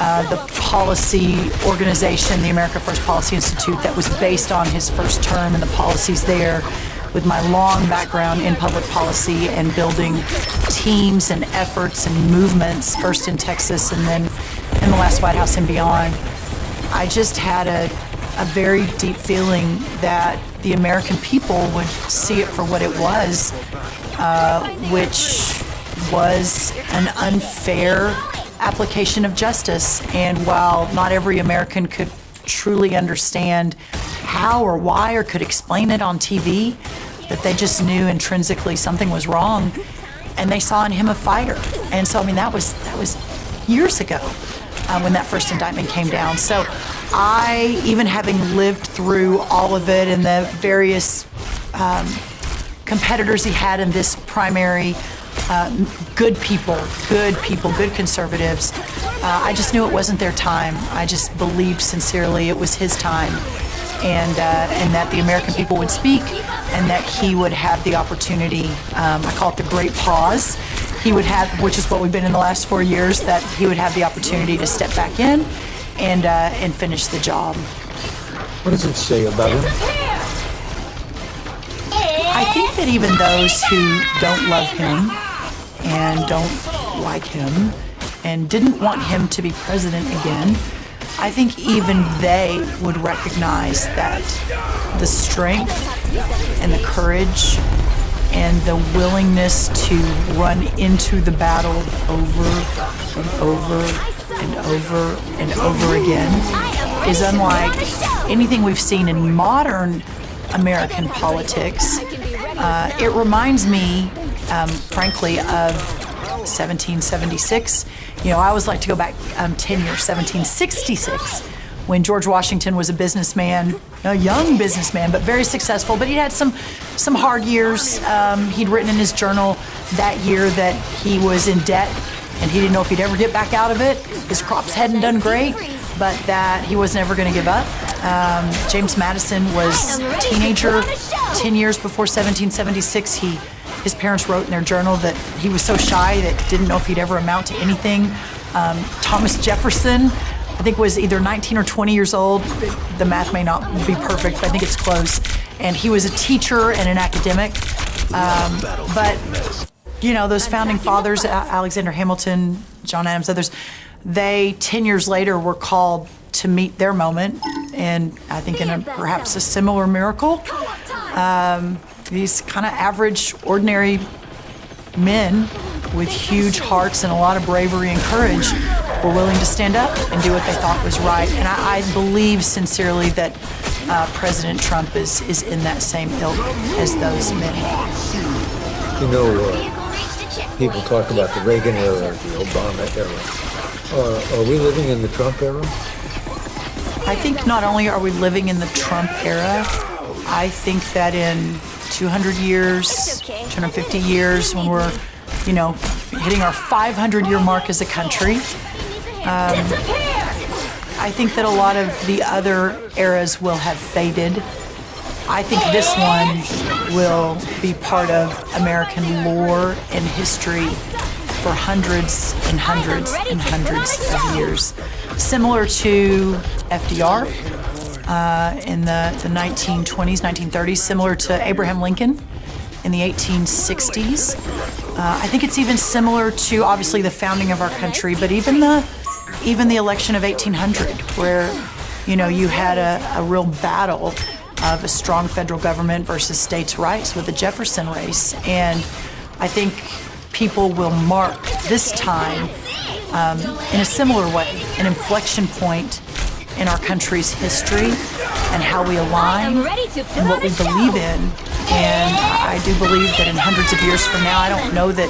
the policy organization, the America First Policy Institute, that was based on his first term and the policies there, with my long background in public policy and building teams and efforts and movements, first in Texas and then in the last White House and beyond. I just had a very deep feeling that the American people would see it for what it was, which was an unfair application of justice. And while not every American could truly understand how or why or could explain it on TV, that they just knew intrinsically something was wrong, and they saw in him a fighter. And so, I mean, that was years ago when that first indictment came down. So I, even having lived through all of it and the various competitors he had in this primary, good people, good conservatives, I just knew it wasn't their time. I just believed sincerely it was his time, and that the American people would speak, and that he would have the opportunity, I call it the great pause, he would have, which is what we've been in the last 4 years, that he would have the opportunity to step back in and finish the job. What does it say about him? I think that even those who don't love him and don't like him and didn't want him to be president again, I think even they would recognize that the strength and the courage and the willingness to run into the battle over and over and over and over again is unlike anything we've seen in modern American politics. It reminds me, frankly, of 1776. You know, I always like to go back 10 years, 1766, when George Washington was a businessman, a young businessman, but very successful. But he had some hard years. He'd written in his journal that year that he was in debt, and he didn't know if he'd ever get back out of it. His crops hadn't done great, but that he was never going to give up. James Madison was a teenager 10 years before 1776. His parents wrote in their journal that he was so shy that didn't know if he'd ever amount to anything. Thomas Jefferson, I think, was either 19 or 20 years old. The math may not be perfect, but I think it's close. And he was a teacher and an academic. But, you know, those founding fathers, Alexander Hamilton, John Adams, others, they 10 years later were called to meet their moment, and I think in perhaps a similar miracle. These kind of average, ordinary men with huge hearts and a lot of bravery and courage were willing to stand up and do what they thought was right. And I believe sincerely that President Trump is in that same ilk as those men. You know, people talk about the Reagan era, the Obama era. Are we living in the Trump era? I think not only are we living in the Trump era, I think that in 200 years, 250 years, when we're, you know, hitting our 500-year mark as a country, I think that a lot of the other eras will have faded. I think this one will be part of American lore and history for hundreds and hundreds and hundreds of years. Similar to FDR in the 1920s, 1930s, similar to Abraham Lincoln in the 1860s. I think it's even similar to, obviously, the founding of our country, but even the election of 1800, where, you had a real battle of a strong federal government versus states' rights with the Jefferson race. And I think people will mark this time in a similar way, an inflection point in our country's history and how we align and what we believe in. And I do believe that in hundreds of years from now, I don't know that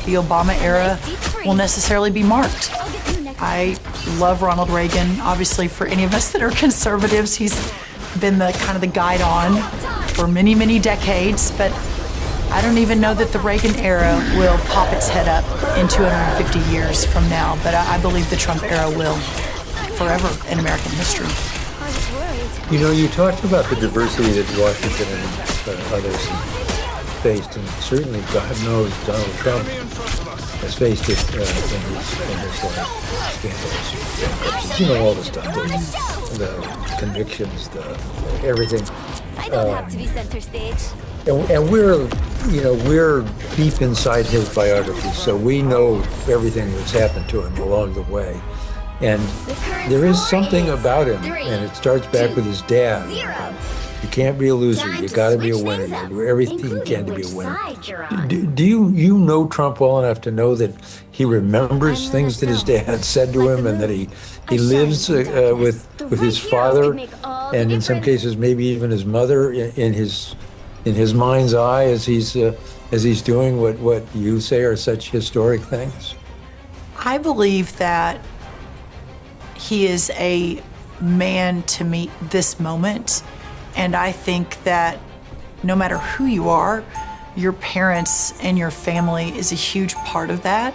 the Obama era will necessarily be marked. I love Ronald Reagan. Obviously, for any of us that are conservatives, he's been the kind of the guide on for many, many decades. But I don't even know that the Reagan era will pop its head up in 250 years from now. But I believe the Trump era will forever in American history. You talked about the diversity that Washington and others faced, and certainly, God knows, Donald Trump has faced it in his life. Scandals, all the stuff, the convictions, the everything. I don't have to be center stage. And we're deep inside his biography, so we know everything that's happened to him along the way. And there is something about him, and it starts back with his dad. You can't be a loser. You got to be a winner. You do everything you can to be a winner. Do you know Trump well enough to know that he remembers things that his dad said to him, and that he lives with his father, and in some cases maybe even his mother in his mind's eye as he's doing what you say are such historic things? I believe that he is a man to meet this moment. And I think that no matter who you are, your parents and your family is a huge part of that.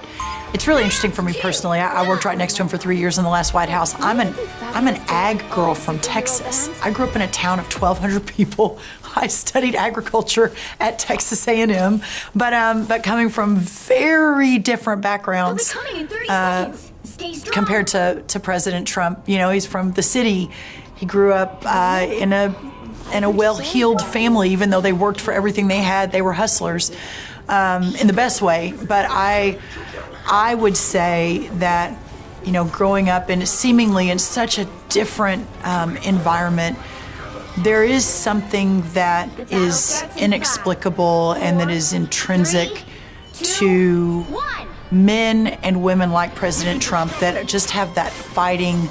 It's really interesting for me personally. I worked right next to him for 3 years in the last White House. I'm an ag girl from Texas. I grew up in a town of 1,200 people. I studied agriculture at Texas A&M, but coming from very different backgrounds compared to President Trump. He's from the city. He grew up in a well-heeled family, even though they worked for everything they had. They were hustlers in the best way. But I would say that, growing up seemingly in such a different environment, there is something that is inexplicable and that is intrinsic to men and women like President Trump that just have that fighting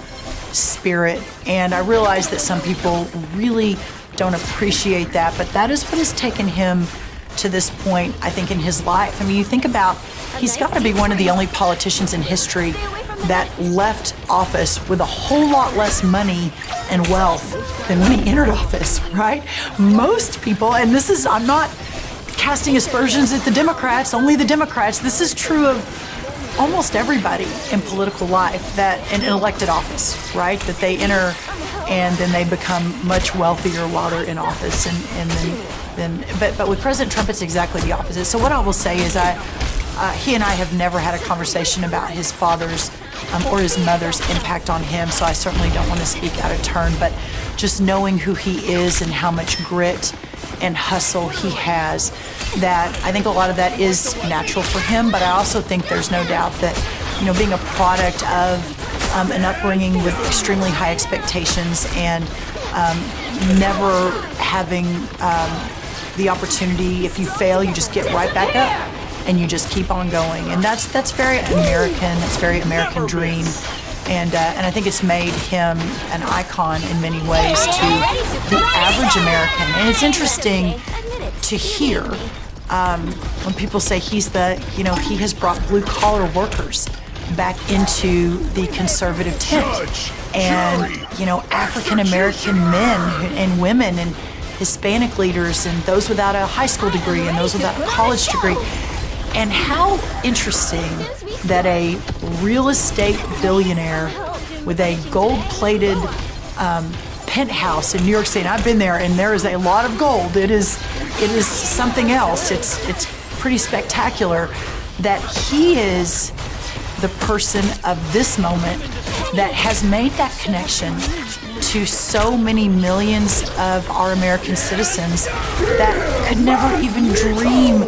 spirit. And I realize that some people really don't appreciate that, but that is what has taken him to this point, I think, in his life. I mean, you think about, he's got to be one of the only politicians in history that left office with a whole lot less money and wealth than when he entered office, right? Most people, and I'm not casting aspersions at the Democrats, only the Democrats. This is true of almost everybody in political life that in elected office, right? That they enter and then they become much wealthier while they're in office, but with President Trump, it's exactly the opposite. So what I will say is he and I have never had a conversation about his father's or his mother's impact on him, so I certainly don't want to speak out of turn, but just knowing who he is and how much grit and hustle he has, that I think a lot of that is natural for him, but I also think there's no doubt that, being a product of an upbringing with extremely high expectations and never having the opportunity, if you fail, you just get right back up and you just keep on going. And that's very American. It's very American dream. And I think it's made him an icon in many ways to the average American. And it's interesting to hear when people say he has brought blue collar workers back into the conservative tent. And, African American men and women and Hispanic leaders and those without a high school degree and those without a college degree. And how interesting that a real estate billionaire with a gold-plated penthouse in New York City. And I've been there, and there is a lot of gold. It is something else. It's pretty spectacular that he is the person of this moment that has made that connection to so many millions of our American citizens that could never even dream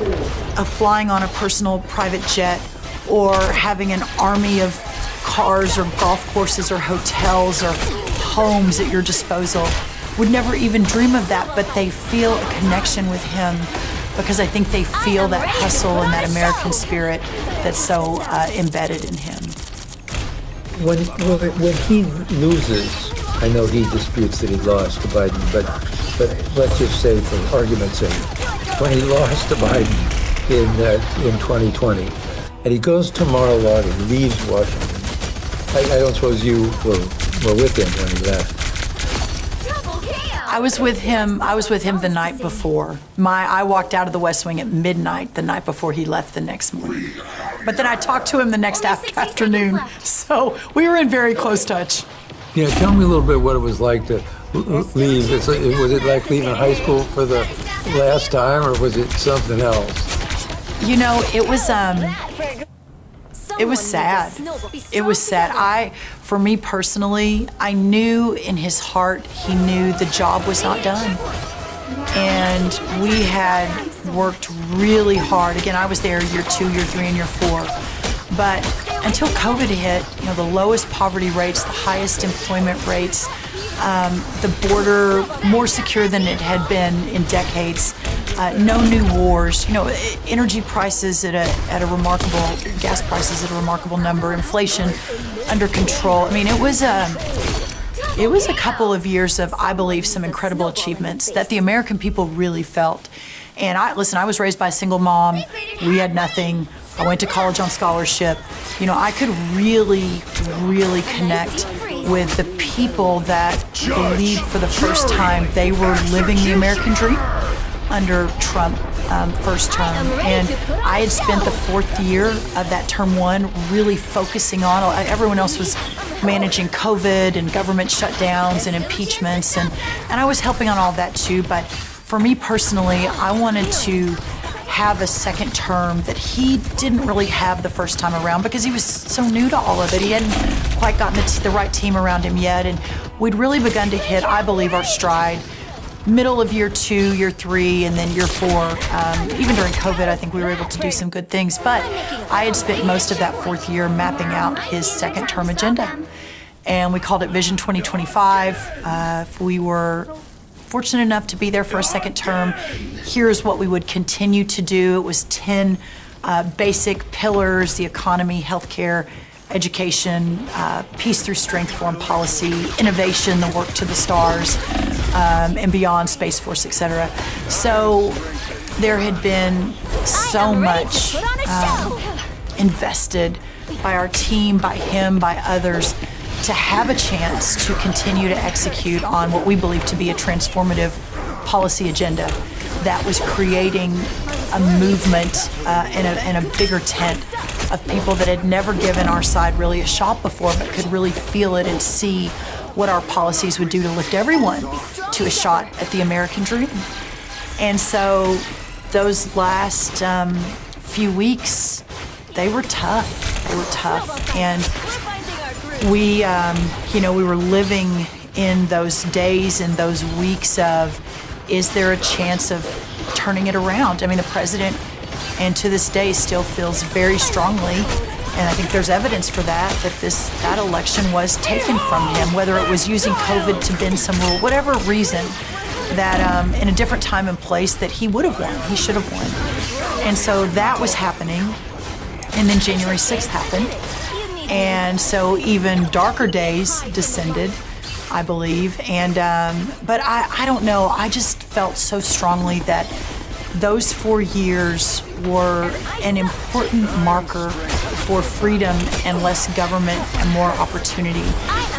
of flying on a personal private jet or having an army of cars or golf courses or hotels or homes at your disposal. Would never even dream of that, but they feel a connection with him because I think they feel that hustle and that American spirit that's so embedded in him. When he loses, I know he disputes that he lost to Biden, but let's just say, for argument's sake, when he lost to Biden in 2020, and he goes to Mar-a-Lago and leaves Washington, I don't suppose you were with him when he left. I was with him the night before. I walked out of the West Wing at midnight the night before he left the next morning. But then I talked to him the next afternoon, so we were in very close touch. Yeah, tell me a little bit what it was like to leave. Was it like leaving high school for the last time, or was it something else? You know, it was sad. It was sad. For me personally, I knew in his heart, he knew the job was not done. And we had worked really hard. Again, I was there year 2, year 3, and year 4. But until COVID hit, the lowest poverty rates, the highest employment rates, the border more secure than it had been in decades, no new wars, energy prices at a remarkable, gas prices at a remarkable number, inflation under control. I mean, it was a couple of years of, I believe, some incredible achievements that the American people really felt. And I was raised by a single mom. We had nothing. I went to college on scholarship. I could really, really connect with the people that believed for the first time they were living the American dream under Trump first term. And I had spent the 4th year of that term 1 really focusing on, everyone else was managing COVID and government shutdowns and impeachments, and I was helping on all that too. But for me personally, I wanted to have a second term that he didn't really have the first time around because he was so new to all of it. He hadn't quite gotten the right team around him yet, and we'd really begun to hit, I believe, our stride middle of year 2, year 3, and then year 4. Even during COVID, I think we were able to do some good things, but I had spent most of that 4th year mapping out his second term agenda, and we called it Vision 2025. We were fortunate enough to be there for a second term. Here's what we would continue to do. It was 10 basic pillars: the economy, healthcare, education, peace through strength, foreign policy, innovation, the work to the stars, and beyond, Space Force, etc. So there had been so much invested by our team, by him, by others, to have a chance to continue to execute on what we believe to be a transformative policy agenda that was creating a movement and a bigger tent of people that had never given our side really a shot before, but could really feel it and see what our policies would do to lift everyone to a shot at the American dream. And so those last few weeks, they were tough. And we were living in those days and those weeks of, is there a chance of turning it around? I mean, the president, and to this day, still feels very strongly, and I think there's evidence for that election was taken from him, whether it was using COVID to bend some rule, whatever reason, that in a different time and place that he would have won, he should have won. And so that was happening, and then January 6th happened. And so even darker days descended, I believe. And but I don't know. I just felt so strongly that those 4 years were an important marker for freedom and less government and more opportunity.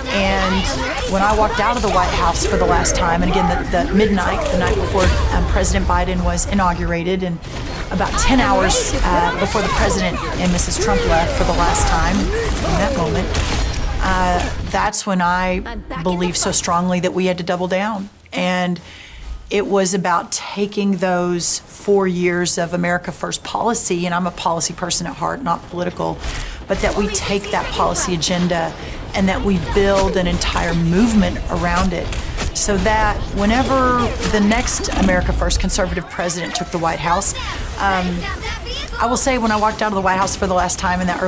And when I walked out of the White House for the last time, and again, the midnight, the night before President Biden was inaugurated, and about 10 hours before the president and Mrs. Trump left for the last time in that moment, that's when I believed so strongly that we had to double down. And it was about taking those 4 years of America First policy, and I'm a policy person at heart, not political, but that we take that policy agenda and that we build an entire movement around it, so that whenever the next America First conservative president took the White House, I will say when I walked out of the White House for the last time in that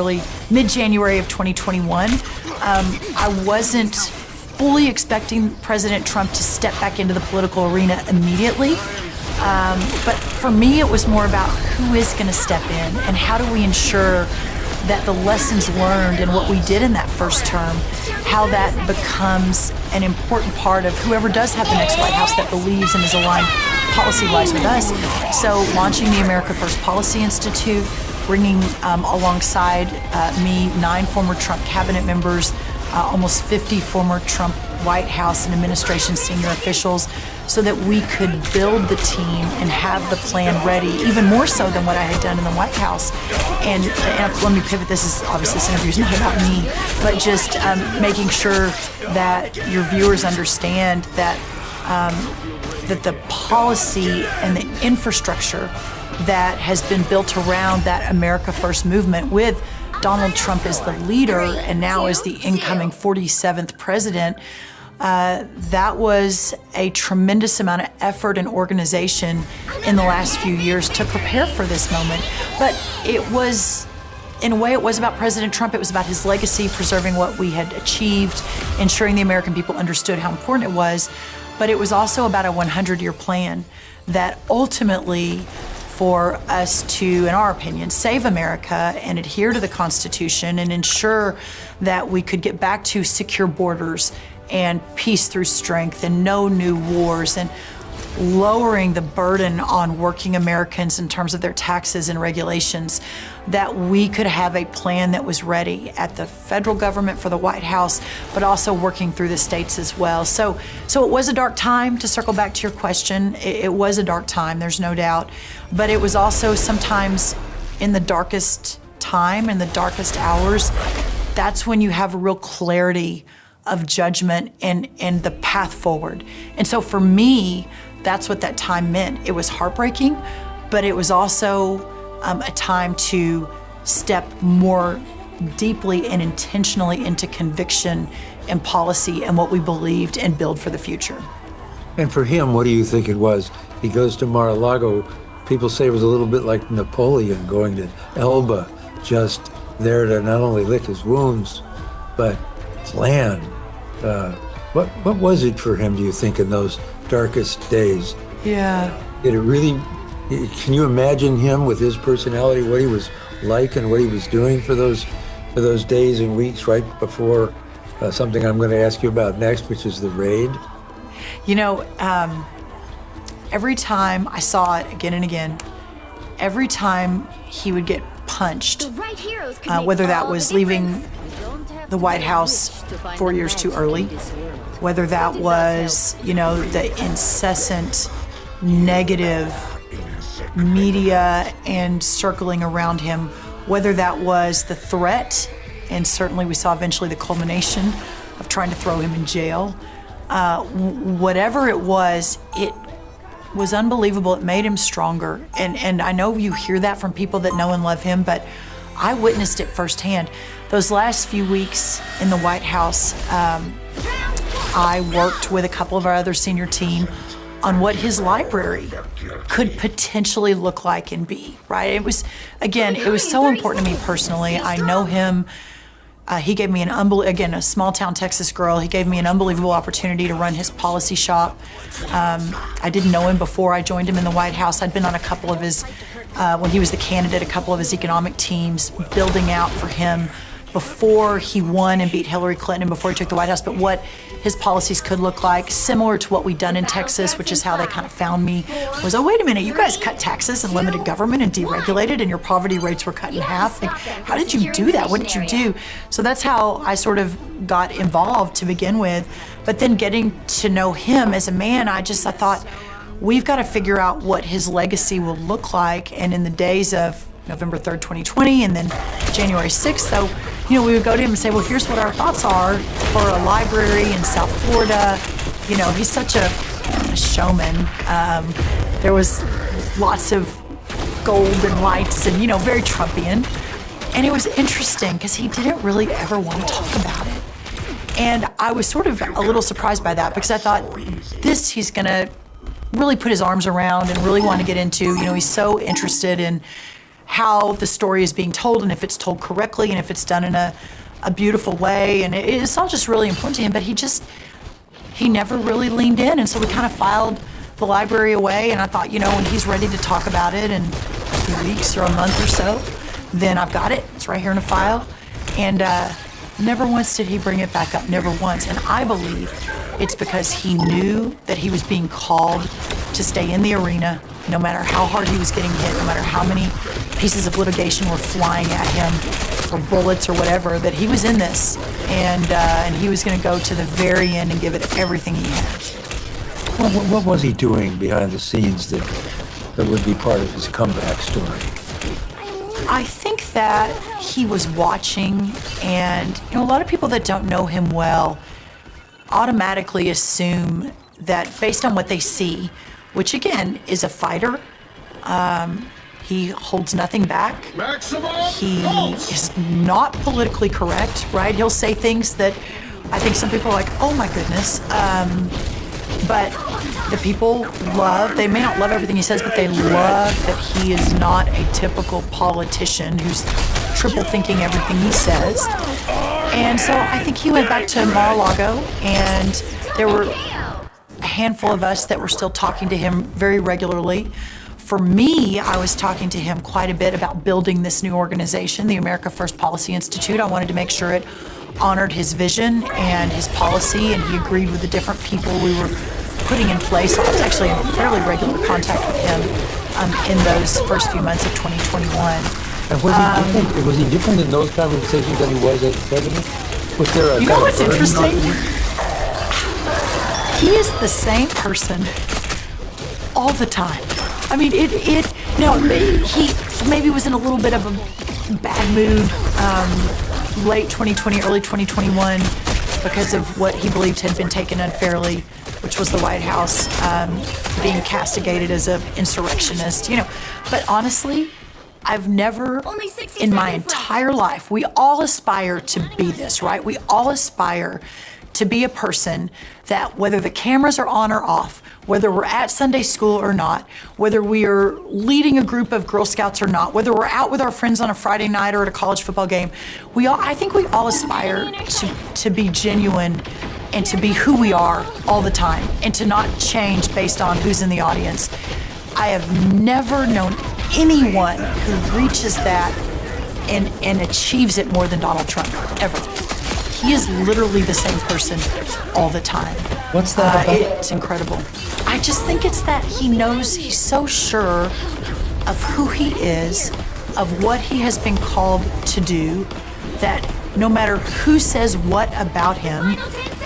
mid-January of 2021, I wasn't fully expecting President Trump to step back into the political arena immediately. But for me, it was more about who is going to step in and how do we ensure that the lessons learned and what we did in that first term, how that becomes an important part of whoever does have the next White House that believes and is aligned policy-wise with us. So launching the America First Policy Institute, bringing alongside me 9 former Trump cabinet members, almost 50 former Trump White House and administration senior officials, so that we could build the team and have the plan ready, even more so than what I had done in the White House. And let me pivot, this interview is not about me, but just making sure that your viewers understand that that the policy and the infrastructure that has been built around that America First movement, with Donald Trump as the leader and now as the incoming 47th president, that was a tremendous amount of effort and organization in the last few years to prepare for this moment. But it was, in a way, it was about President Trump. It was about his legacy, preserving what we had achieved, ensuring the American people understood how important it was. But it was also about a 100-year plan that ultimately, for us to, in our opinion, save America and adhere to the Constitution and ensure that we could get back to secure borders and peace through strength and no new wars, and lowering the burden on working Americans in terms of their taxes and regulations, that we could have a plan that was ready at the federal government for the White House, but also working through the states as well. So it was a dark time, to circle back to your question. It was a dark time, there's no doubt. But it was also sometimes in the darkest time, in the darkest hours, that's when you have real clarity of judgment and the path forward. And so for me, that's what that time meant. It was heartbreaking, but it was also a time to step more deeply and intentionally into conviction and policy and what we believed, and build for the future. And for him, what do you think it was? He goes to Mar-a-Lago. People say it was a little bit like Napoleon going to Elba, just there to not only lick his wounds, but plan. What was it for him, do you think, in those darkest days? Yeah. Did it really, can you imagine him with his personality, what he was like and what he was doing for those days and weeks right before something I'm going to ask you about next, which is the raid? You know, every time I saw it again and again, every time he would get punched, whether that was leaving the White House 4 years too early, whether that was, the incessant negative media and circling around him, whether that was the threat, and certainly we saw eventually the culmination of trying to throw him in jail. Whatever it was unbelievable. It made him stronger. And I know you hear that from people that know and love him, but I witnessed it firsthand. Those last few weeks in the White House, I worked with a couple of our other senior team on what his library could potentially look like and be, right? It was so important to me personally. I know him. He gave me a small town Texas girl, he gave me an unbelievable opportunity to run his policy shop. I didn't know him before I joined him in the White House. I'd been on a couple of his, when he was the candidate, a couple of his economic teams, building out for him before he won and beat Hillary Clinton and before he took the White House, but what his policies could look like, similar to what we'd done in Texas, which is how they kind of found me, was, oh, wait a minute, you guys cut taxes and limited government and deregulated and your poverty rates were cut in half. Like, how did you do that? What did you do? So that's how I sort of got involved to begin with. But then getting to know him as a man, I thought, we've got to figure out what his legacy will look like. And in the days of November 3rd, 2020, and then January 6th, though, we would go to him and say, well, here's what our thoughts are for a library in South Florida. He's such a showman. There was lots of gold and lights and, very Trumpian. And it was interesting because he didn't really ever want to talk about it. And I was sort of a little surprised by that because I thought he's going to really put his arms around and really want to get into. He's so interested in how the story is being told and if it's told correctly and if it's done in a beautiful way. And it's all just really important to him, but he never really leaned in. And so we kind of filed the library away. And I thought, when he's ready to talk about it in a few weeks or a month or so, then I've got it. It's right here in a file. And never once did he bring it back up, never once. And I believe it's because he knew that he was being called to stay in the arena, no matter how hard he was getting hit, no matter how many pieces of litigation were flying at him, or bullets or whatever, that he was in this. And he was going to go to the very end and give it everything he had. What was he doing behind the scenes that would be part of his comeback story? I think that he was watching, and a lot of people that don't know him well automatically assume that based on what they see, which again is a fighter, he holds nothing back. He is not politically correct, right? He'll say things that I think some people are like, oh my goodness. But the people they may not love everything he says, but they love that he is not a typical politician who's triple thinking everything he says. And so I think he went back to Mar-a-Lago, and there were a handful of us that were still talking to him very regularly. For me, I was talking to him quite a bit about building this new organization, the America First Policy Institute. I wanted to make sure it honored his vision and his policy, and he agreed with the different people we were putting in place. So I was actually in fairly regular contact with him in those first few months of 2021. And was he different in those conversations than he was as president? Was there a what's interesting? He is the same person all the time. I mean, he maybe was in a little bit of a bad mood late 2020, early 2021 because of what he believed had been taken unfairly, which was the White House being castigated as an insurrectionist, But honestly, I've never, in my entire life, we all aspire to be this, right? We all aspire to be a person that, whether the cameras are on or off, whether we're at Sunday school or not, whether we are leading a group of Girl Scouts or not, whether we're out with our friends on a Friday night or at a college football game, I think we all aspire to be genuine and to be who we are all the time and to not change based on who's in the audience. I have never known anyone who reaches that and achieves it more than Donald Trump, ever. He is literally the same person all the time. What's that about? It's incredible. I just think it's that he knows, he's so sure of who he is, of what he has been called to do, that no matter who says what about him,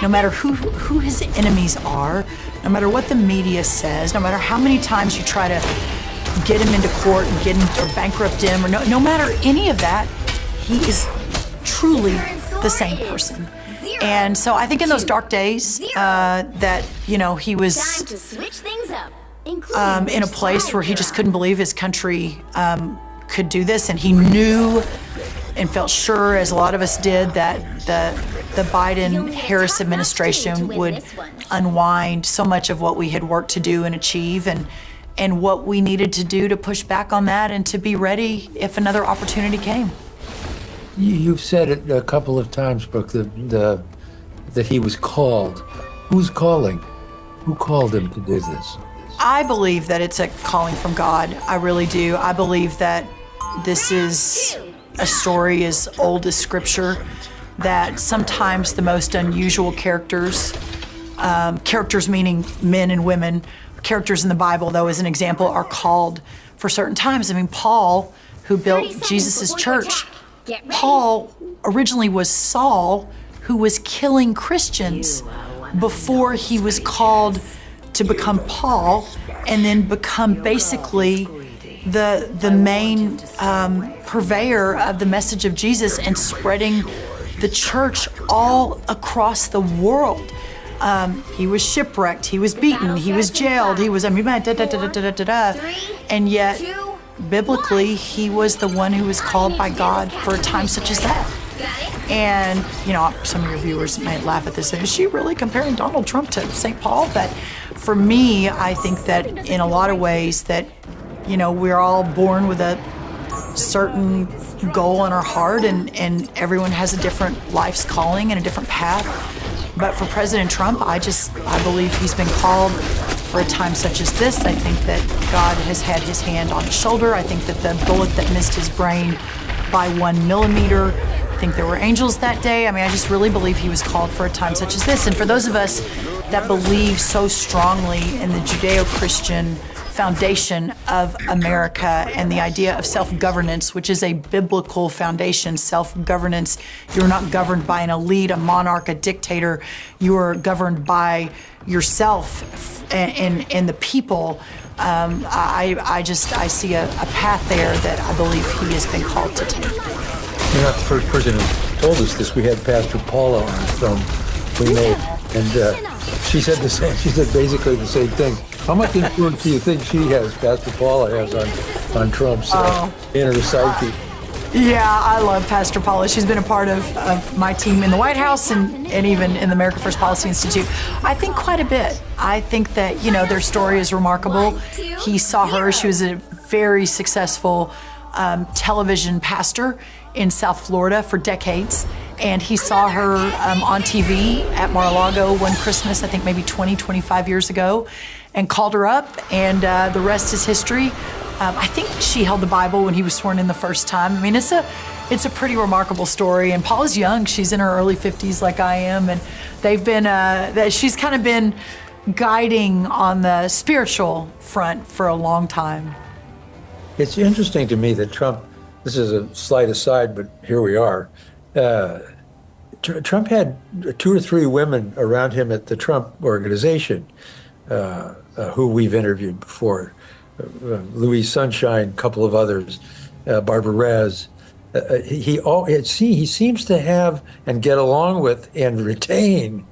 no matter who his enemies are, no matter what the media says, no matter how many times you try to get him into court and get him or bankrupt him, or no matter any of that, he is truly the same person. And so I think in those dark days that, he was in a place where he just couldn't believe his country could do this, and he knew and felt sure, as a lot of us did, that the Biden-Harris administration would unwind so much of what we had worked to do and achieve, and what we needed to do to push back on that and to be ready if another opportunity came. You've said it a couple of times, Brooke, that he was called. Who's calling? Who called him to do this? I believe that it's a calling from God. I really do. I believe that this is a story as old as Scripture, that sometimes the most unusual characters meaning men and women, characters in the Bible, though, as an example, are called for certain times. I mean, Paul, who built Jesus' church, Paul originally was Saul, who was killing Christians before he was called to become Paul, and then become basically the main purveyor of the message of Jesus and spreading the church all across the world. He was shipwrecked, he was beaten, he was jailed, he was, and yet, biblically, he was the one who was called by God for a time such as that. And, some of your viewers might laugh at this. Is she really comparing Donald Trump to St. Paul? But for me, I think that in a lot of ways that, we're all born with a certain goal in our heart, and everyone has a different life's calling and a different path. But for President Trump, I believe he's been called for a time such as this. I think that God has had his hand on his shoulder. I think that the bullet that missed his brain by 1 millimeter, I think there were angels that day. I just really believe he was called for a time such as this. And for those of us that believe so strongly in the Judeo-Christian foundation of America and the idea of self-governance, which is a biblical foundation. Self-governance, you're not governed by an elite, a monarch, a dictator. You are governed by yourself and the people. I see a path there that I believe he has been called to take. You're not the first person who told us this. We had Pastor Paula on from we made, and she said the same. She said basically the same thing. How much influence do you think she has, Pastor Paula has on Trump's inner psyche? Yeah, I love Pastor Paula. She's been a part of my team in the White House and even in the America First Policy Institute. I think quite a bit. I think that, their story is remarkable. He saw her. She was a very successful television pastor in South Florida for decades. And he saw her on TV at Mar-a-Lago one Christmas, I think maybe 25 years ago, and called her up, and the rest is history. I think she held the Bible when he was sworn in the first time. It's a pretty remarkable story. And Paula's young; she's in her early 50s, like I am, and they've been. She's kind of been guiding on the spiritual front for a long time. It's interesting to me that Trump. This is a slight aside, but here we are. Trump had 2 or 3 women around him at the Trump Organization. Who we've interviewed before, Louise Sunshine, a couple of others, Barbara Rez. He seems to have and get along with and retain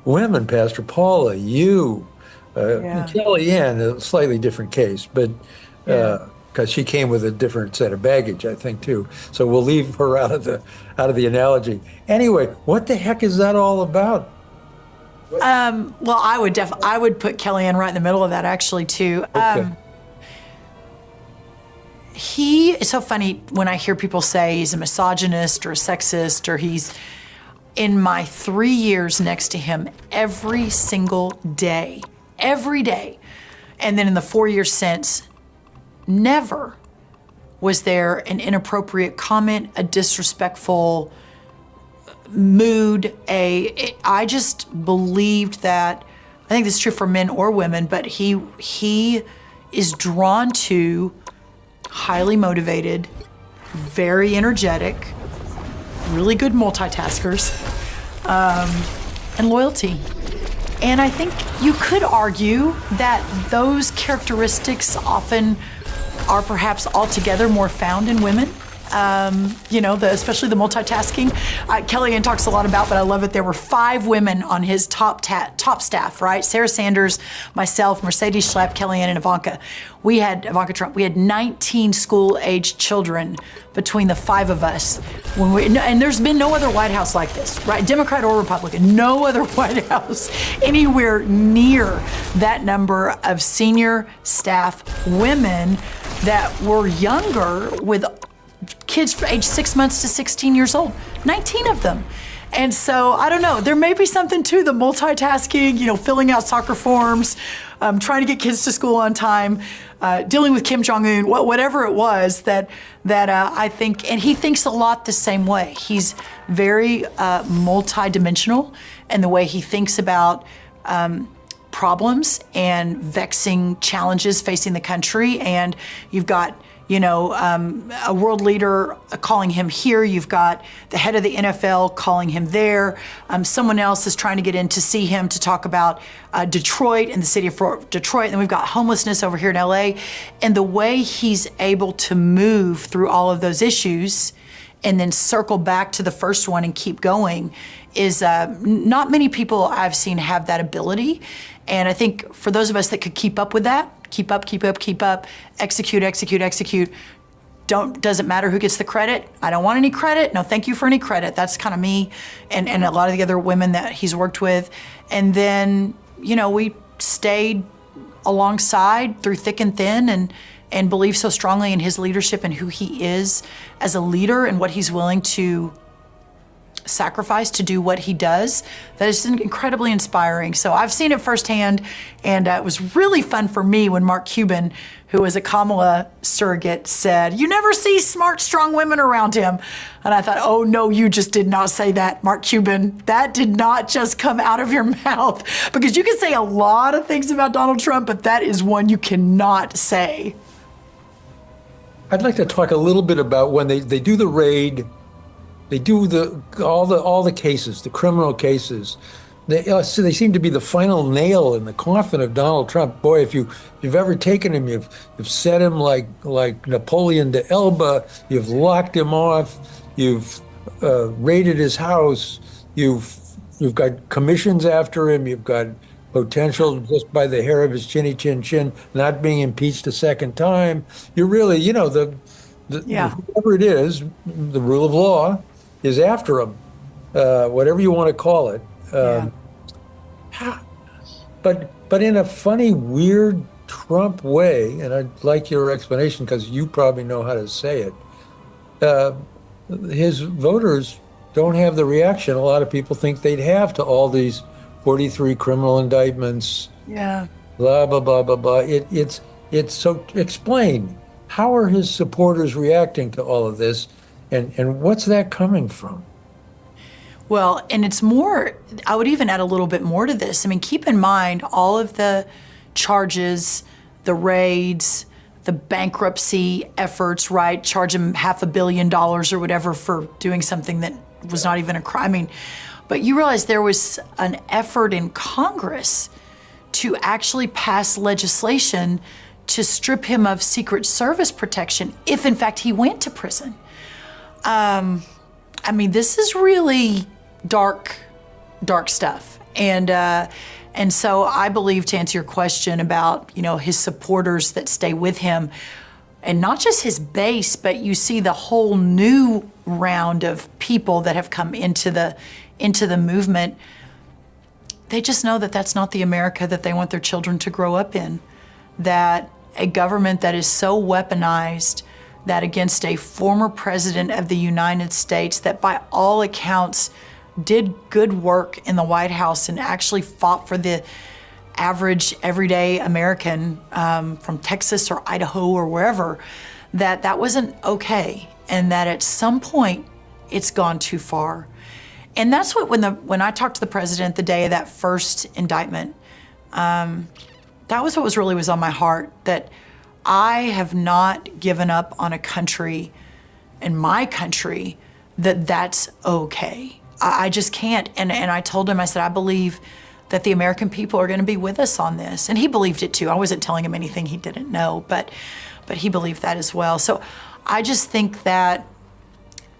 women. Pastor Paula, you, Kellyanne, a slightly different case, but because she came with a different set of baggage, I think too. So we'll leave her out of the analogy. Anyway, what the heck is that all about? Well, I would put Kellyanne right in the middle of that, actually, too. Okay. It's so funny when I hear people say he's a misogynist or a sexist, or he's, in my 3 years next to him, every single day, and then in the 4 years since, never was there an inappropriate comment, a disrespectful mood. I just believed that, I think this is true for men or women, but he is drawn to highly motivated, very energetic, really good multitaskers, and loyalty. And I think you could argue that those characteristics often are perhaps altogether more found in women. Especially the multitasking. Kellyanne talks a lot about, but I love it. There were 5 women on his top staff, right? Sarah Sanders, myself, Mercedes Schlapp, Kellyanne, and Ivanka Trump. We had 19 school-aged children between the 5 of us. And there's been no other White House like this, right? Democrat or Republican, no other White House anywhere near that number of senior staff women that were younger, with kids from age 6 months to 16 years old, 19 of them. And so, I don't know, there may be something to the multitasking, filling out soccer forms, trying to get kids to school on time, dealing with Kim Jong-un, whatever it was that I think, and he thinks a lot the same way. He's very multidimensional in the way he thinks about problems and vexing challenges facing the country. And you've got a world leader calling him here. You've got the head of the NFL calling him there. Someone else is trying to get in to see him to talk about Detroit and the city of Detroit. And then we've got homelessness over here in LA. And the way he's able to move through all of those issues and then circle back to the first one and keep going is not many people I've seen have that ability. And I think for those of us that could keep up with that, keep up, execute. Doesn't matter who gets the credit. I don't want any credit. No, thank you for any credit. That's kind of me and a lot of the other women that he's worked with. And then, we stayed alongside through thick and thin and believe so strongly in his leadership and who he is as a leader and what he's willing to sacrifice to do what he does. That is incredibly inspiring. So I've seen it firsthand, and it was really fun for me when Mark Cuban, who was a Kamala surrogate, said, "You never see smart, strong women around him." And I thought, oh no, you just did not say that, Mark Cuban. That did not just come out of your mouth, because you can say a lot of things about Donald Trump, but that is one you cannot say. I'd like to talk a little bit about when they do the raid. They do all the cases, the criminal cases. They seem to be the final nail in the coffin of Donald Trump. Boy, if you've ever taken him, you've set him like Napoleon to Elba. You've locked him off. You've raided his house. You've got commissions after him. You've got potential just by the hair of his chinny chin chin not being impeached a second time. You're really, whoever it is, the rule of law is after him, whatever you want to call it. But in a funny, weird Trump way, and I'd like your explanation because you probably know how to say it, his voters don't have the reaction a lot of people think they'd have to all these 43 criminal indictments, blah, blah, blah, blah, blah. It's so, explain, how are his supporters reacting to all of this, and what's that coming from? Well, and it's more, I would even add a little bit more to this. I mean, keep in mind all of the charges, the raids, the bankruptcy efforts, right? Charge him $500 million or whatever for doing something that was not even a crime. I mean, but you realize there was an effort in Congress to actually pass legislation to strip him of Secret Service protection if, in fact, he went to prison. I mean, this is really dark stuff. And so I believe, to answer your question about, his supporters that stay with him, and not just his base, but you see the whole new round of people that have come into the movement. They just know that that's not the America that they want their children to grow up in. That a government that is so weaponized, that against a former president of the United States that by all accounts did good work in the White House and actually fought for the average everyday American from Texas or Idaho or wherever, that wasn't okay, and that at some point it's gone too far. And that's what, when I talked to the president the day of that first indictment, that was what was on my heart, that I have not given up on a country, in my country, that's okay. I just can't. And I told him, I said, I believe that the American people are going to be with us on this. And he believed it too. I wasn't telling him anything he didn't know, but he believed that as well. So I just think that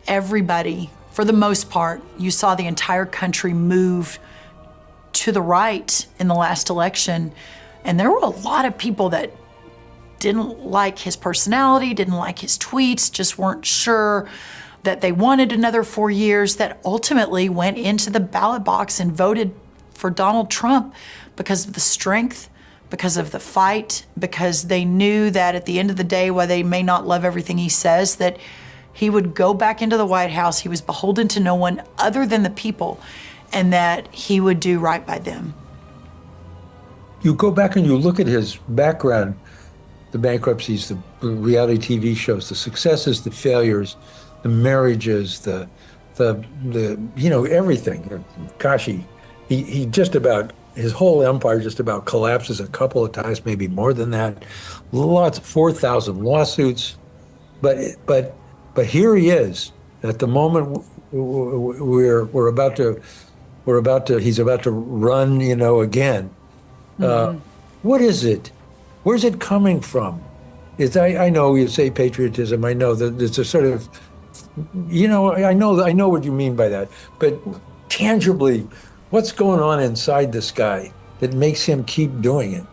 everybody, for the most part, you saw the entire country move to the right in the last election. And there were a lot of people that didn't like his personality, didn't like his tweets, just weren't sure that they wanted another 4 years, that ultimately went into the ballot box and voted for Donald Trump because of the strength, because of the fight, because they knew that at the end of the day, while they may not love everything he says, that he would go back into the White House, he was beholden to no one other than the people, and that he would do right by them. You go back and you look at his background, the bankruptcies, the reality TV shows, the successes, the failures, the marriages, the everything. Gosh, he just about, his whole empire just about collapses a couple of times, maybe more than that. 4,000 lawsuits. but here he is at the moment we're about to he's about to run, again. What is it? Where's it coming from? I know you say patriotism. I know that it's a sort of, I know what you mean by that. But tangibly, what's going on inside this guy that makes him keep doing it?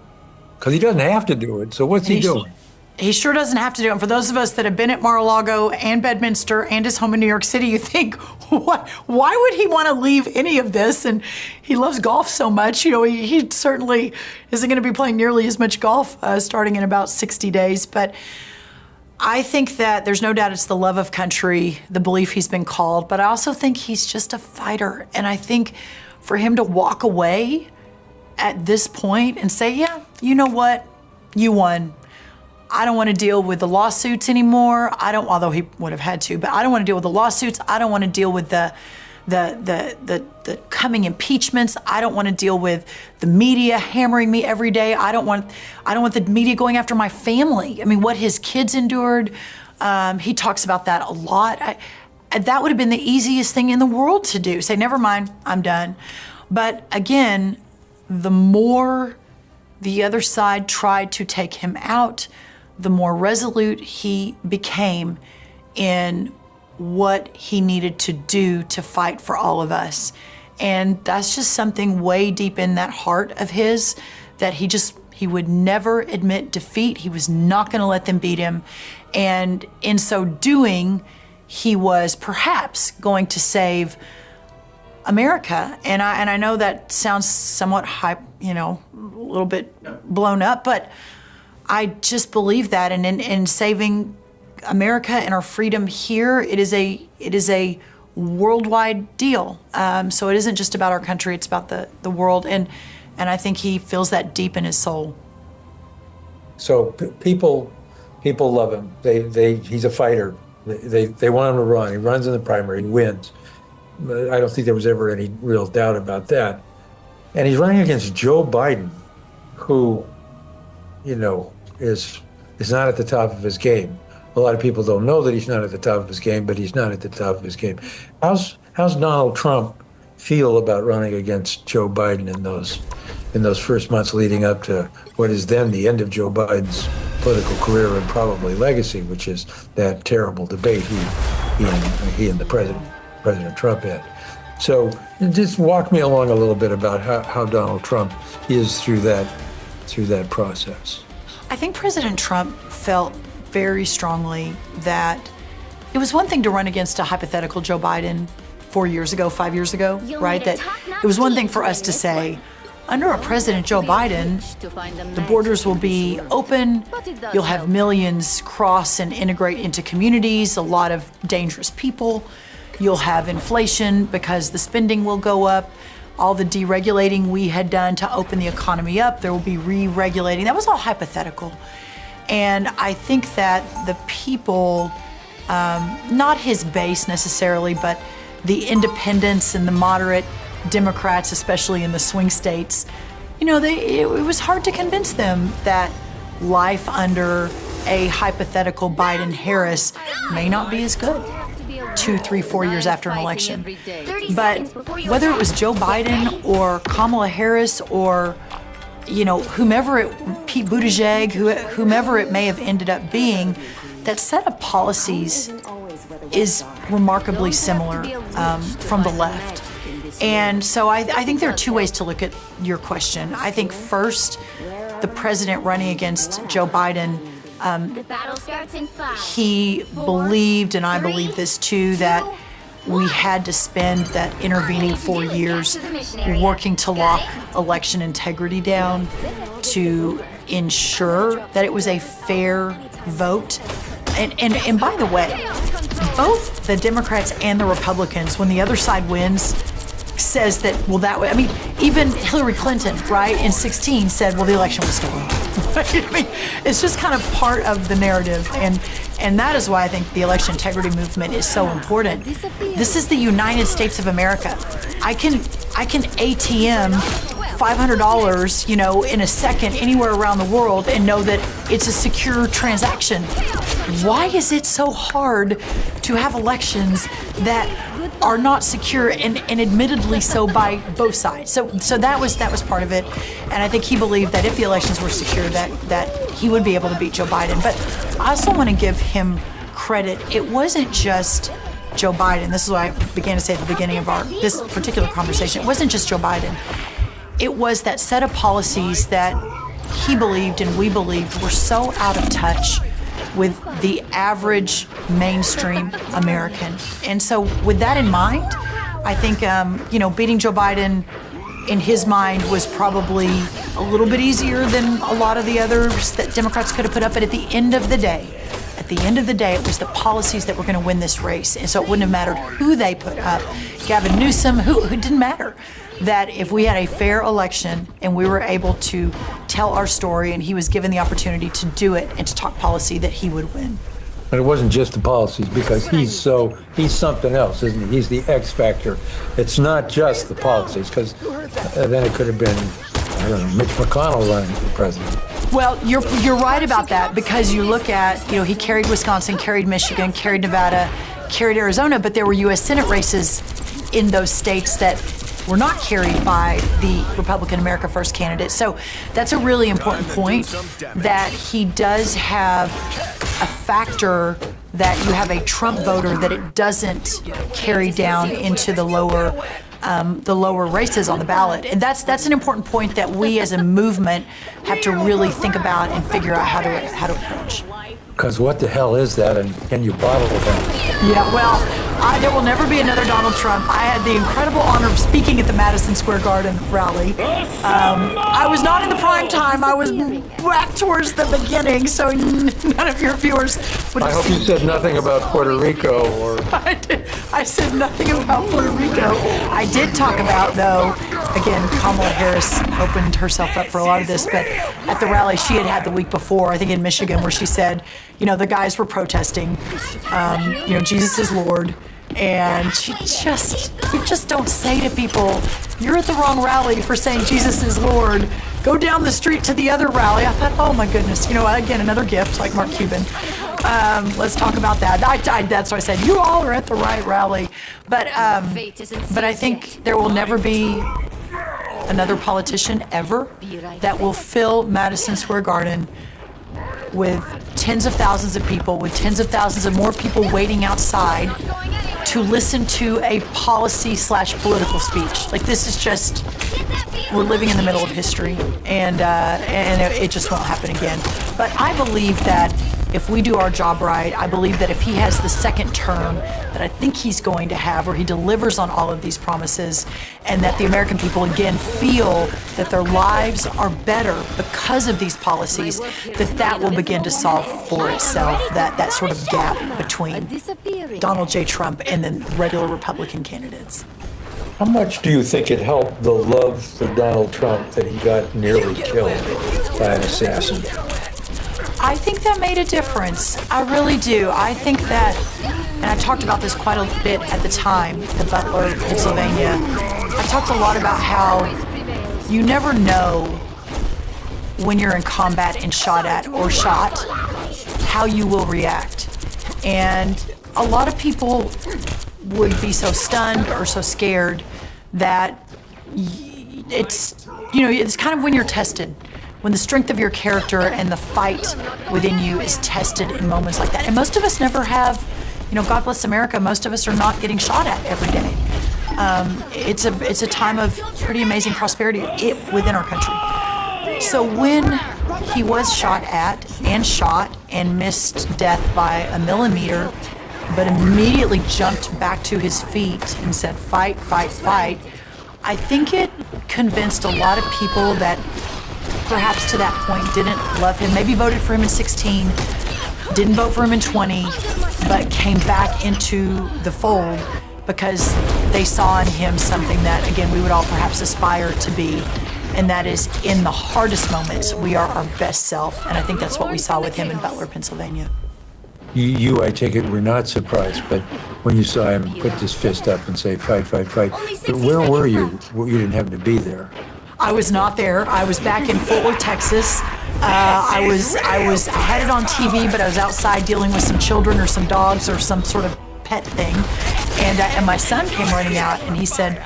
Because he doesn't have to do it. So what's he doing? He sure doesn't have to do it. And for those of us that have been at Mar-a-Lago and Bedminster and his home in New York City, you think, why would he want to leave any of this? And he loves golf so much. He certainly isn't going to be playing nearly as much golf starting in about 60 days. But I think that there's no doubt it's the love of country, the belief he's been called. But I also think he's just a fighter. And I think for him to walk away at this point and say, yeah, you know what? You won. I don't want to deal with the lawsuits anymore. Although he would have had to, but I don't want to deal with the lawsuits. I don't want to deal with the coming impeachments. I don't want to deal with the media hammering me every day. I don't want the media going after my family. I mean, what his kids endured. He talks about that a lot. That would have been the easiest thing in the world to do. Say, never mind, I'm done. But again, the more the other side tried to take him out, the more resolute he became in what he needed to do to fight for all of us. And that's just something way deep in that heart of his that he would never admit defeat. He was not going to let them beat him. And in so doing, he was perhaps going to save America. And I know that sounds somewhat hype, a little bit blown up, but I just believe that, and in saving America and our freedom here, it is a worldwide deal. So it isn't just about our country; it's about the world, and I think he feels that deep in his soul. So people love him. He's a fighter. They want him to run. He runs in the primary. He wins. I don't think there was ever any real doubt about that. And he's running against Joe Biden, who, is not at the top of his game. A lot of people don't know that he's not at the top of his game, but he's not at the top of his game. How's Donald Trump feel about running against Joe Biden in those first months leading up to what is then the end of Joe Biden's political career and probably legacy, which is that terrible debate he and the President Trump had? So just walk me along a little bit about how Donald Trump is through that process. I think President Trump felt very strongly that it was one thing to run against a hypothetical Joe Biden 5 years ago, right? That it was one thing for us to say, under a President Joe Biden, the borders will be open, you'll have millions cross and integrate into communities, a lot of dangerous people, you'll have inflation because the spending will go up, all the deregulating we had done to open the economy up, there will be re-regulating. That was all hypothetical. And I think that the people, not his base necessarily, but the independents and the moderate Democrats, especially in the swing states, it was hard to convince them that life under a hypothetical Biden-Harris may not be as good 2, 3, 4 years after an election. But whether it was Joe Biden or Kamala Harris or, whomever Pete Buttigieg, whomever it may have ended up being, that set of policies is remarkably similar from the left. And so I think there are two ways to look at your question. I think first, the president running against Joe Biden, he believed, and I believe this too, that we had to spend that intervening 4 years working to lock election integrity down to ensure that it was a fair vote. And by the way, both the Democrats and the Republicans, when the other side wins, says that, well, that way, even Hillary Clinton, right, in 2016 said, well, the election was stolen. It's just kind of part of the narrative. And that is why I think the election integrity movement is so important. This is the United States of America. I can ATM $500, in a second anywhere around the world and know that it's a secure transaction. Why is it so hard to have elections that are not secure and admittedly so by both sides? So that was part of it, and I think he believed that if the elections were secure, that he would be able to beat Joe Biden. But I also want to give him credit. It wasn't just Joe Biden. This is what I began to say at the beginning of this particular conversation. It wasn't just Joe Biden. It was that set of policies that he believed and we believed were so out of touch with the average mainstream American. And so with that in mind, I think, beating Joe Biden in his mind was probably a little bit easier than a lot of the others that Democrats could have put up. But at the end of the day, it was the policies that were going to win this race. And so it wouldn't have mattered who they put up. Gavin Newsom, who didn't matter. That if we had a fair election and we were able to tell our story and he was given the opportunity to do it and to talk policy, that he would win. But it wasn't just the policies, because he's something else, isn't he? He's the X factor. It's not just the policies, because then it could have been, I don't know, Mitch McConnell running for president. Well, you're right about that, because you look at, he carried Wisconsin, carried Michigan, carried Nevada, carried Arizona, but there were U.S. Senate races in those states that were not carried by the Republican America First candidate. So that's a really important point, that he does have a factor that you have a Trump voter that it doesn't carry down into the lower races on the ballot. And that's an important point that we as a movement have to really think about and figure out how to approach. Because what the hell is that, and can you bottle that? Yeah, well, there will never be another Donald Trump. I had the incredible honor of speaking at the Madison Square Garden rally. I was not in the prime time. I was back towards the beginning, so none of your viewers would have I hope you said nothing about Puerto Rico or... I said nothing about Puerto Rico. I did talk about, though, again, Kamala Harris opened herself up for a lot of this, but at the rally she had the week before, I think in Michigan, where she said, the guys were protesting, Jesus is Lord. And you just don't say to people, you're at the wrong rally for saying Jesus is Lord. Go down the street to the other rally. I thought, oh my goodness, again, another gift like Mark Cuban. Let's talk about that. That's why I said, you all are at the right rally. But I think there will never be another politician ever that will fill Madison Square Garden with tens of thousands of people, with tens of thousands of more people waiting outside to listen to a policy/political speech. Like, this is just, we're living in the middle of history, and it just won't happen again. But I believe that if we do our job right, I believe that if he has the second term that I think he's going to have, where he delivers on all of these promises, and that the American people again feel that their lives are better because of these policies, that will begin to solve for itself that sort of gap between Donald J. Trump and the regular Republican candidates. How much do you think it helped the love for Donald Trump that he got nearly killed by an assassin? I think that made a difference. I really do. I think that, and I talked about this quite a bit at the time, the Butler, Pennsylvania. I talked a lot about how you never know when you're in combat and shot at or shot, how you will react. And a lot of people would be so stunned or so scared that it's kind of when you're tested, when the strength of your character and the fight within you is tested in moments like that. And most of us never have, God bless America, most of us are not getting shot at every day. It's a time of pretty amazing prosperity within our country. So when he was shot at and shot and missed death by a millimeter, but immediately jumped back to his feet and said, fight, fight, fight, I think it convinced a lot of people that perhaps to that point didn't love him, maybe voted for him in 16, didn't vote for him in 20, but came back into the fold because they saw in him something that, again, we would all perhaps aspire to be, and that is, in the hardest moments, we are our best self. And I think that's what we saw with him in Butler, Pennsylvania. You, I take it, were not surprised, but when you saw him put his fist up and say, fight, fight, fight, but where were you? You didn't happen to be there. I was not there. I was back in Fort Worth, Texas. I had it on TV, but I was outside dealing with some children or some dogs or some sort of pet thing. And my son came running out, and he said,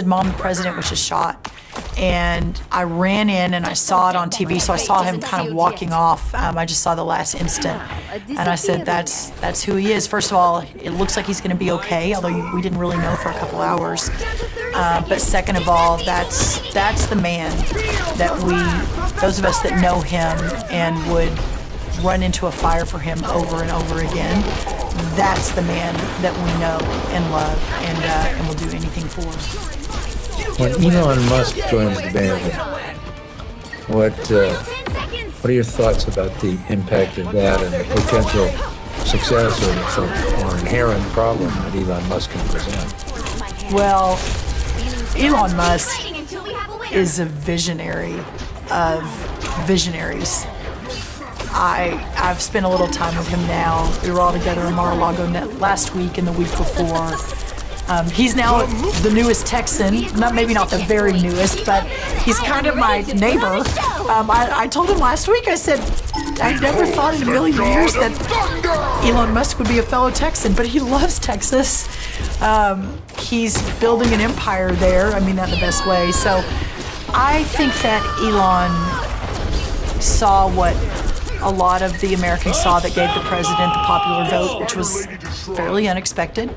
Mom, the president was just shot. And I ran in and I saw it on TV, so I saw him kind of walking off. I just saw the last instant. And I said, that's who he is. First of all, it looks like he's going to be okay, although we didn't really know for a couple hours. But second of all, that's the man that those of us that know him and would run into a fire for him over and over again, that's the man that we know and love and will do anything for. When Elon Musk joins the band, what are your thoughts about the impact of that and the potential success or inherent problem that Elon Musk can present? Well, Elon Musk is a visionary of visionaries. I've spent a little time with him now. We were all together in Mar-a-Lago last week and the week before. He's now the newest Texan, maybe not the very newest, but he's kind of my neighbor. I told him last week, I said, I never thought in a million years that Elon Musk would be a fellow Texan, but he loves Texas. He's building an empire there, I mean that in the best way. So I think that Elon saw what a lot of the Americans saw that gave the president the popular vote, which was fairly unexpected.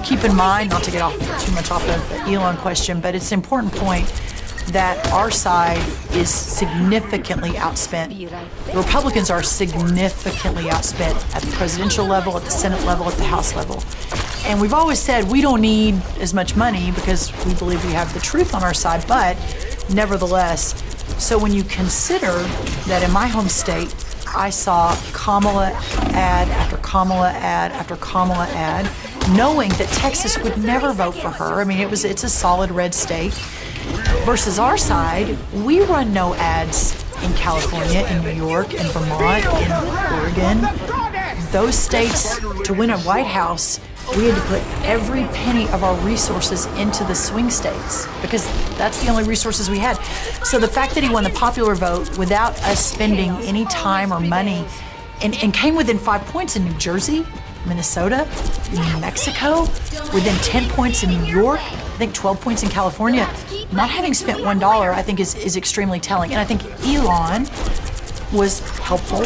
Keep in mind, not to get too much off of the Elon question, but it's an important point that our side is significantly outspent. The Republicans are significantly outspent at the presidential level, at the Senate level, at the House level. And we've always said we don't need as much money because we believe we have the truth on our side, but nevertheless, so when you consider that in my home state, I saw Kamala ad after Kamala ad after Kamala ad, knowing that Texas would never vote for her. I mean, it's a solid red state. Versus our side, we run no ads in California, in New York, in Vermont, in Oregon. Those states, to win a White House, we had to put every penny of our resources into the swing states because that's the only resources we had. So the fact that he won the popular vote without us spending any time or money and came within 5 points in New Jersey, Minnesota, New Mexico, within 10 points in New York, I think 12 points in California, not having spent $1, I think is extremely telling. And I think Elon was helpful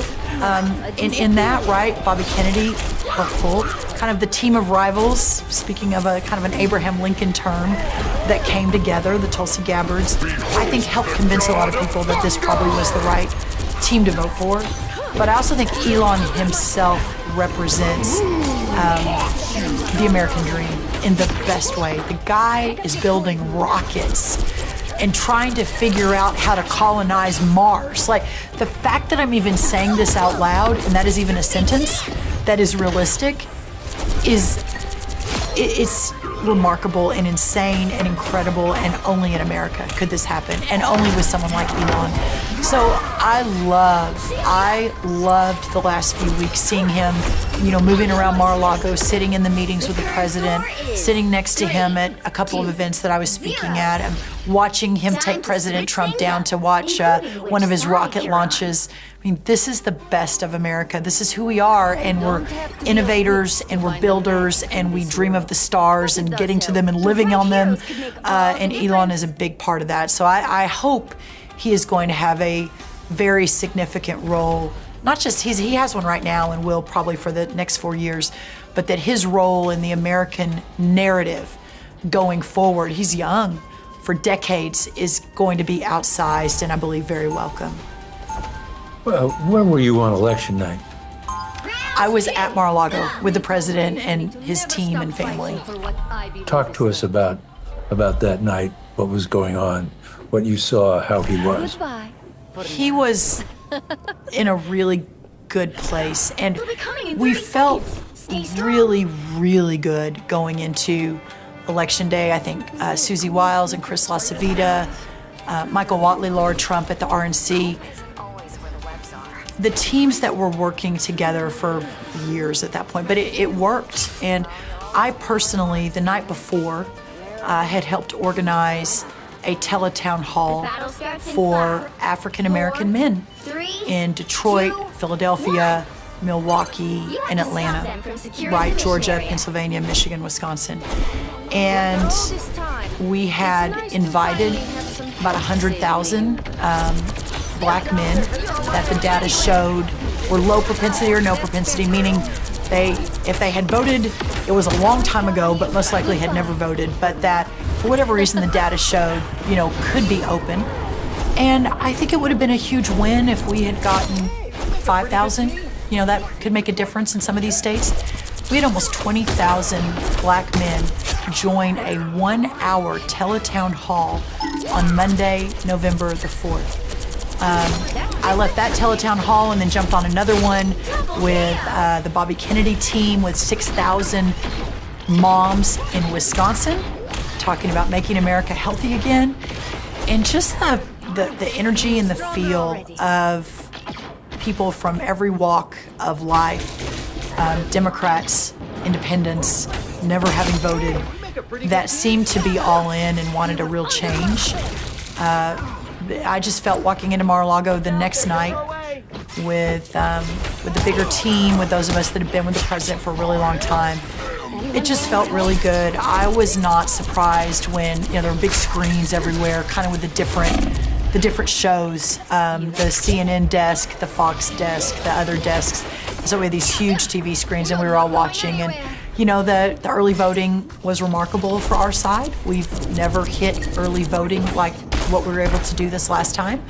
in that, right? Bobby Kennedy, helpful. Kind of the team of rivals, speaking of a kind of an Abraham Lincoln term, that came together, the Tulsi Gabbards, I think helped convince a lot of people that this probably was the right team to vote for. But I also think Elon himself represents the American dream in the best way. The guy is building rockets and trying to figure out how to colonize Mars. Like, the fact that I'm even saying this out loud, and that is even a sentence that is realistic, it's remarkable and insane and incredible, and only in America could this happen, and only with someone like Elon. So I loved the last few weeks seeing him, moving around Mar-a-Lago, sitting in the meetings with the president, sitting next to him at a couple of events that I was speaking at, and watching him take President Trump down to watch one of his rocket launches. I mean, this is the best of America. This is who we are, and we're innovators, and we're builders, and we dream of the stars and getting to them and living on them, and Elon is a big part of that. So I hope he is going to have a very significant role, not just he has one right now and will probably for the next 4 years, but that his role in the American narrative going forward, he's young, for decades, is going to be outsized and I believe very welcome. Well, where were you on election night? I was at Mar-a-Lago with the president and his team and family. Talk to us about that night, what was going on, what you saw, how he was. He was in a really good place, and we felt really, really good going into Election Day. I think Susie Wiles and Chris LaCivita, Michael Whatley, Laura Trump at the RNC, the teams that were working together for years at that point, but it worked. And I personally, the night before, had helped organize a teletown hall for African American men in Detroit, Philadelphia, Milwaukee, and Atlanta, right? Georgia, Pennsylvania, Michigan, Wisconsin. And we had invited about 100,000 black men that the data showed were low propensity or no propensity, meaning if they had voted, it was a long time ago, but most likely had never voted, but that for whatever reason the data showed, could be open. And I think it would have been a huge win if we had gotten 5,000. That could make a difference in some of these states. We had almost 20,000 black men join a 1-hour teletown hall on Monday, November the 4th. I left that teletown hall and then jumped on another one with the Bobby Kennedy team with 6,000 moms in Wisconsin, talking about making America healthy again. And just the energy and the feel of people from every walk of life, Democrats, independents, never having voted, that seemed to be all in and wanted a real change. I just felt walking into Mar-a-Lago the next night with the bigger team, with those of us that have been with the president for a really long time. It just felt really good. I was not surprised when there were big screens everywhere, kind of with the different shows, the CNN desk, the Fox desk, the other desks. So we had these huge TV screens and we were all watching. And the early voting was remarkable for our side. We've never hit early voting like what we were able to do this last time.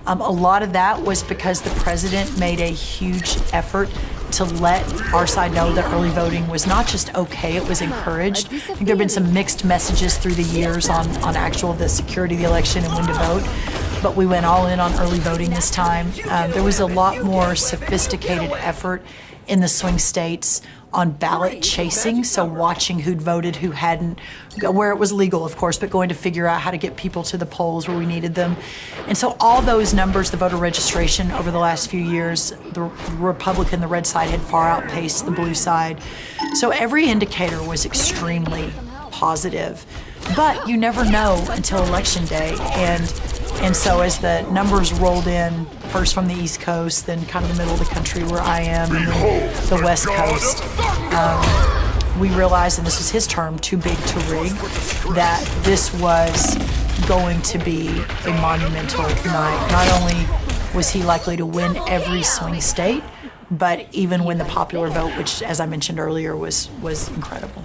A lot of that was because the president made a huge effort to let our side know that early voting was not just okay, it was encouraged. I think there have been some mixed messages through the years on the security of the election and when to vote, but we went all in on early voting this time. There was a lot more sophisticated effort in the swing states on ballot chasing, so watching who'd voted, who hadn't, where it was legal, of course, but going to figure out how to get people to the polls where we needed them. And so all those numbers, the voter registration over the last few years, the Republican, the red side had far outpaced the blue side. So every indicator was extremely positive. But you never know until Election Day. And so as the numbers rolled in, first from the East Coast, then kind of the middle of the country where I am, and then the West Coast, we realized, and this was his term, too big to rig, that this was going to be a monumental night. Not only was he likely to win every swing state, but even win the popular vote, which, as I mentioned earlier, was incredible.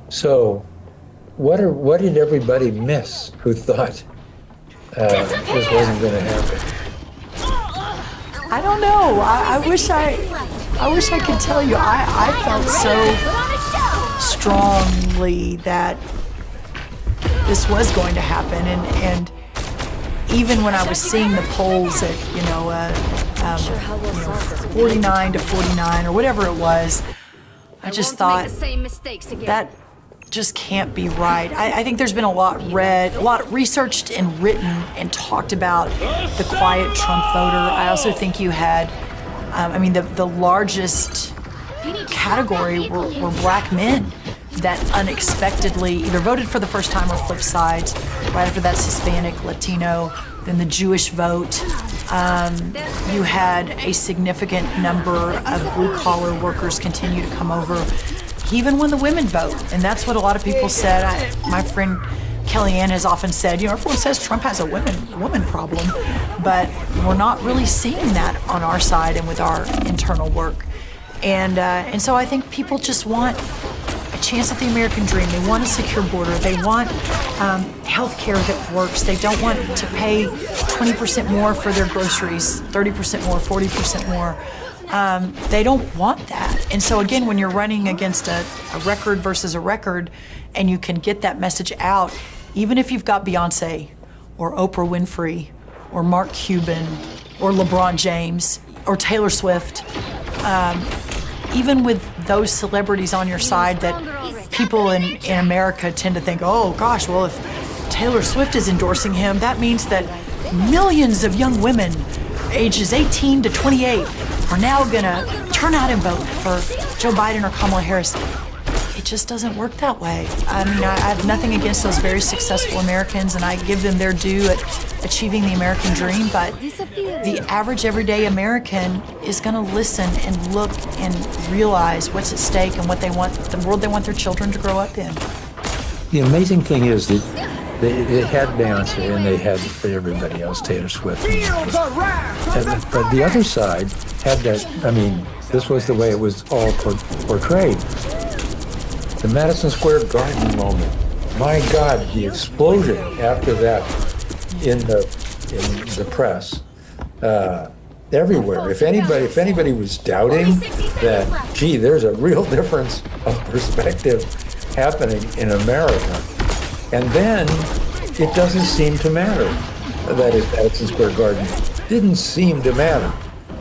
So, what did everybody miss who thought this wasn't going to happen? I don't know. I wish I could tell you. I felt so strongly that this was going to happen, and even when I was seeing the polls at 49 to 49 or whatever it was, I just thought that just can't be right. I think there's been a lot read, a lot researched and written and talked about the quiet Trump voter. I also think you had, the largest category were black men that unexpectedly either voted for the first time or flipped sides. Right after that's Hispanic, Latino, then the Jewish vote. You had a significant number of blue-collar workers continue to come over, even when the women vote. And that's what a lot of people said. My friend Kellyanne has often said, everyone says Trump has a woman problem, but we're not really seeing that on our side and with our internal work. And so I think people just want a chance at the American dream. They want a secure border. They want health care that works. They don't want to pay 20% more for their groceries, 30% more, 40% more. They don't want that. And so again, when you're running against a record versus a record and you can get that message out, even if you've got Beyonce or Oprah Winfrey or Mark Cuban or LeBron James or Taylor Swift, even with those celebrities on your side that people in America tend to think, oh gosh, well, if Taylor Swift is endorsing him, that means that millions of young women ages 18 to 28 are now gonna turn out and vote for Joe Biden or Kamala Harris. it just doesn't work that way. I mean, I have nothing against those very successful Americans, and I give them their due at achieving the American dream, but the average everyday American is gonna listen and look and realize what's at stake and what they want, the world they want their children to grow up in. The amazing thing is that they had Beyonce and they had everybody else, Taylor Swift. But the other side had that, I mean, this was the way it was all portrayed. The Madison Square Garden moment. My God, the explosion after that in the press, everywhere. If anybody was doubting that, gee, there's a real difference of perspective happening in America, and then it doesn't seem to matter. That is, Madison Square Garden didn't seem to matter.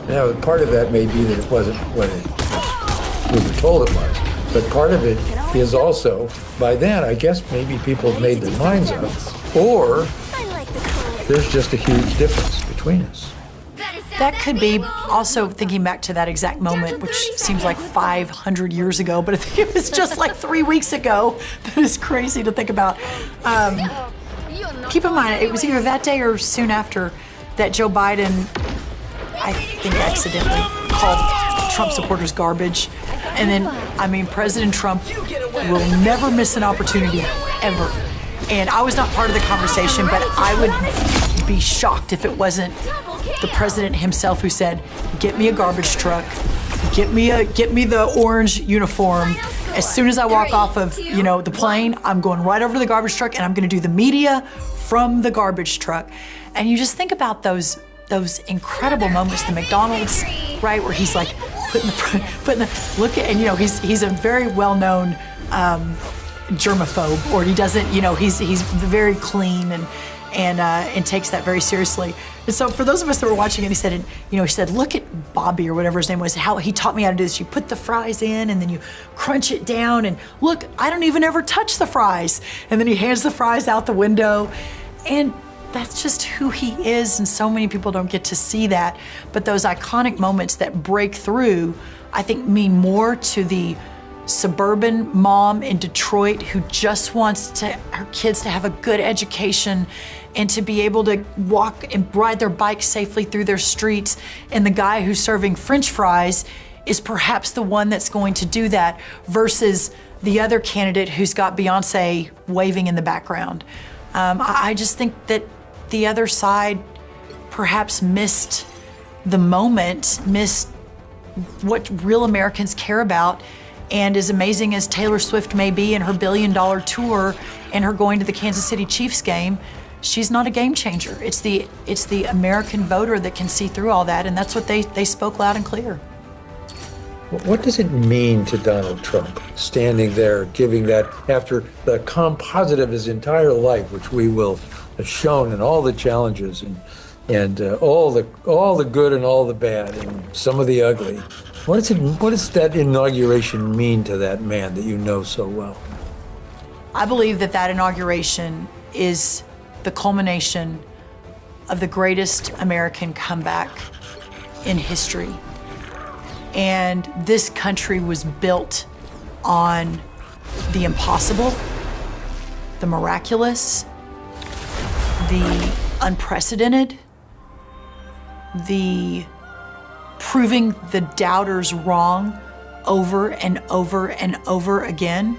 Now, part of that may be that it wasn't what we were told it was, but part of it is also, by then, I guess maybe people have made their minds up, or there's just a huge difference between us. That could be also thinking back to that exact moment, which seems like 500 years ago, but I think it was just like 3 weeks ago. That is crazy to think about. Keep in mind, it was either that day or soon after that Joe Biden, I think, accidentally called Trump supporters garbage. And then, I mean, President Trump will never miss an opportunity, ever. And I was not part of the conversation, but I would be shocked if it wasn't the president himself who said, "Get me a garbage truck, get me the orange uniform. As soon as I walk off of, the plane, I'm going right over to the garbage truck and I'm going to do the media from the garbage truck." And you just think about those incredible moments, the McDonald's, right, where he's like look at, and he's a very well-known germaphobe, or he doesn't, he's very clean and takes that very seriously. And so for those of us that were watching it, he said, "Look at Bobby," or whatever his name was, how he taught me how to do this. You put the fries in and then you crunch it down, and look, I don't even ever touch the fries. And then he hands the fries out the window. And that's just who he is, and so many people don't get to see that. But those iconic moments that break through, I think, mean more to the suburban mom in Detroit who just wants her kids to have a good education and to be able to walk and ride their bike safely through their streets. And the guy who's serving French fries is perhaps the one that's going to do that, versus the other candidate who's got Beyonce waving in the background. I just think that the other side perhaps missed the moment, missed what real Americans care about. And as amazing as Taylor Swift may be in her billion-dollar tour and her going to the Kansas City Chiefs game, she's not a game changer. It's the American voter that can see through all that, and that's what they spoke loud and clear. What does it mean to Donald Trump standing there, giving that after the composite of his entire life, which we will have shown, and all the challenges and all the good and all the bad and some of the ugly? What does that inauguration mean to that man that you know so well? I believe that inauguration is the culmination of the greatest American comeback in history. And this country was built on the impossible, the miraculous, the unprecedented, the proving the doubters wrong over and over and over again.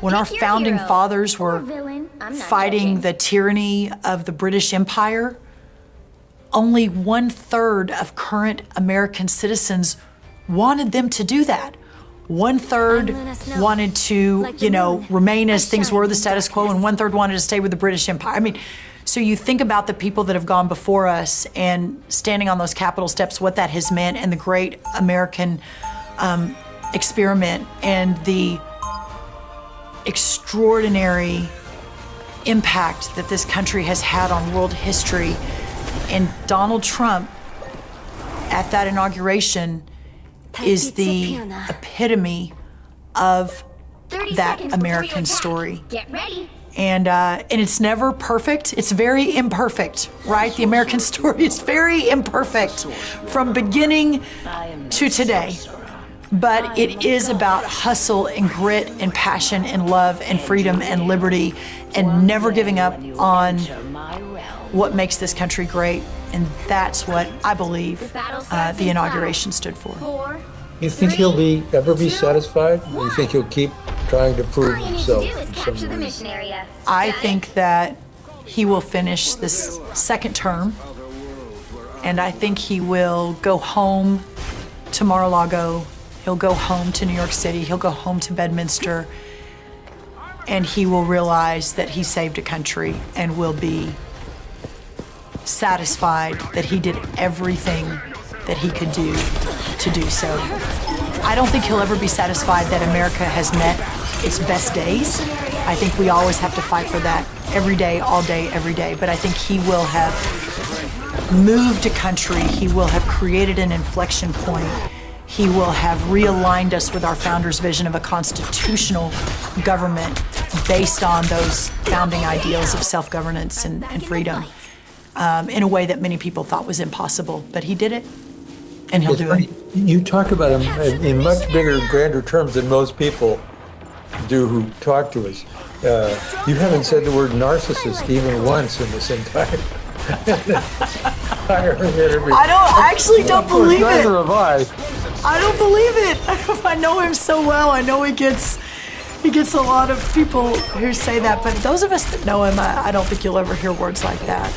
When our founding fathers were fighting the tyranny of the British Empire, only 1/3 of current American citizens wanted them to do that. 1/3 wanted to, remain as things were, the status quo, and 1/3 wanted to stay with the British Empire. I mean, so you think about the people that have gone before us and standing on those Capitol steps, what that has meant, and the great American experiment, and the extraordinary impact that this country has had on world history. And Donald Trump, at that inauguration, is the epitome of that American story. Get ready. And it's never perfect. It's very imperfect, right? The American story is very imperfect from beginning to today. But it is about hustle and grit and passion and love and freedom and liberty and never giving up on what makes this country great. And that's what I believe the inauguration stood for. You think he'll ever be satisfied? Or you think he'll keep trying to prove himself in some way? I think that he will finish this second term, and I think he will go home to Mar-a-Lago. He'll go home to New York City. He'll go home to Bedminster, and he will realize that he saved a country and will be satisfied that he did everything that he could do to do so. I don't think he'll ever be satisfied that America has met its best days. I think we always have to fight for that every day, all day, every day. But I think he will have moved a country. He will have created an inflection point. He will have realigned us with our founders' vision of a constitutional government based on those founding ideals of self-governance and freedom in a way that many people thought was impossible. But he did it, and he'll do it. You talk about him in much bigger, grander terms than most people do who talk to us. You haven't said the word narcissist even once in this entire interview. I actually don't believe it. Neither have I. I don't believe it. I know him so well. I know he gets a lot of people who say that, but those of us that know him, I don't think you'll ever hear words like that.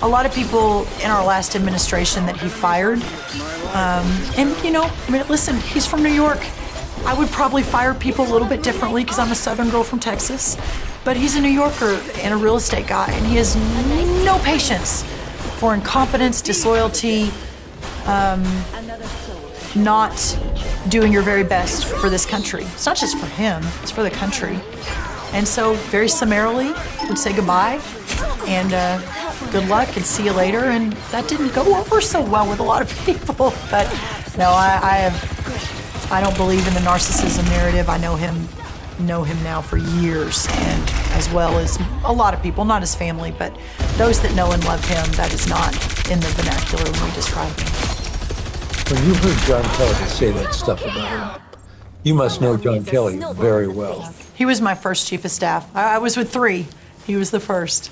A lot of people in our last administration that he fired, and you know, I mean, listen, he's from New York. I would probably fire people a little bit differently because I'm a Southern girl from Texas, but he's a New Yorker and a real estate guy, and he has no patience for incompetence, disloyalty, not doing your very best for this country. It's not just for him, it's for the country. And so very summarily would say goodbye and good luck and see you later. And that didn't go over so well with a lot of people. But no, I don't believe in the narcissism narrative. I know him now for years, and as well as a lot of people, not his family, but those that know and love him, that is not in the vernacular when we describe him. When you heard John Kelly say that stuff about him, you must know John Kelly very well. He was my first chief of staff. I was with 3. He was the first.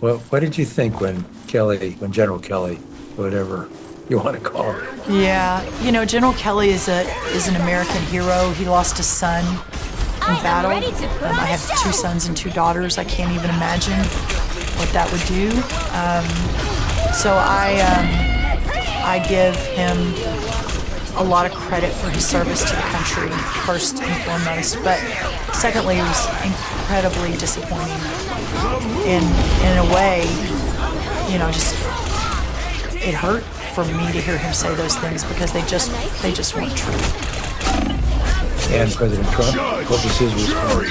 Well, what did you think when General Kelly, whatever you want to call him? Yeah, you know, General Kelly is an American hero. He lost a son in battle. I have 2 sons and 2 daughters. I can't even imagine what that would do. So I give him a lot of credit for his service to the country, first and foremost. But secondly, it was incredibly disappointing. In a way, you know, just it hurt for me to hear him say those things because they just weren't true. And President Trump, what was his response?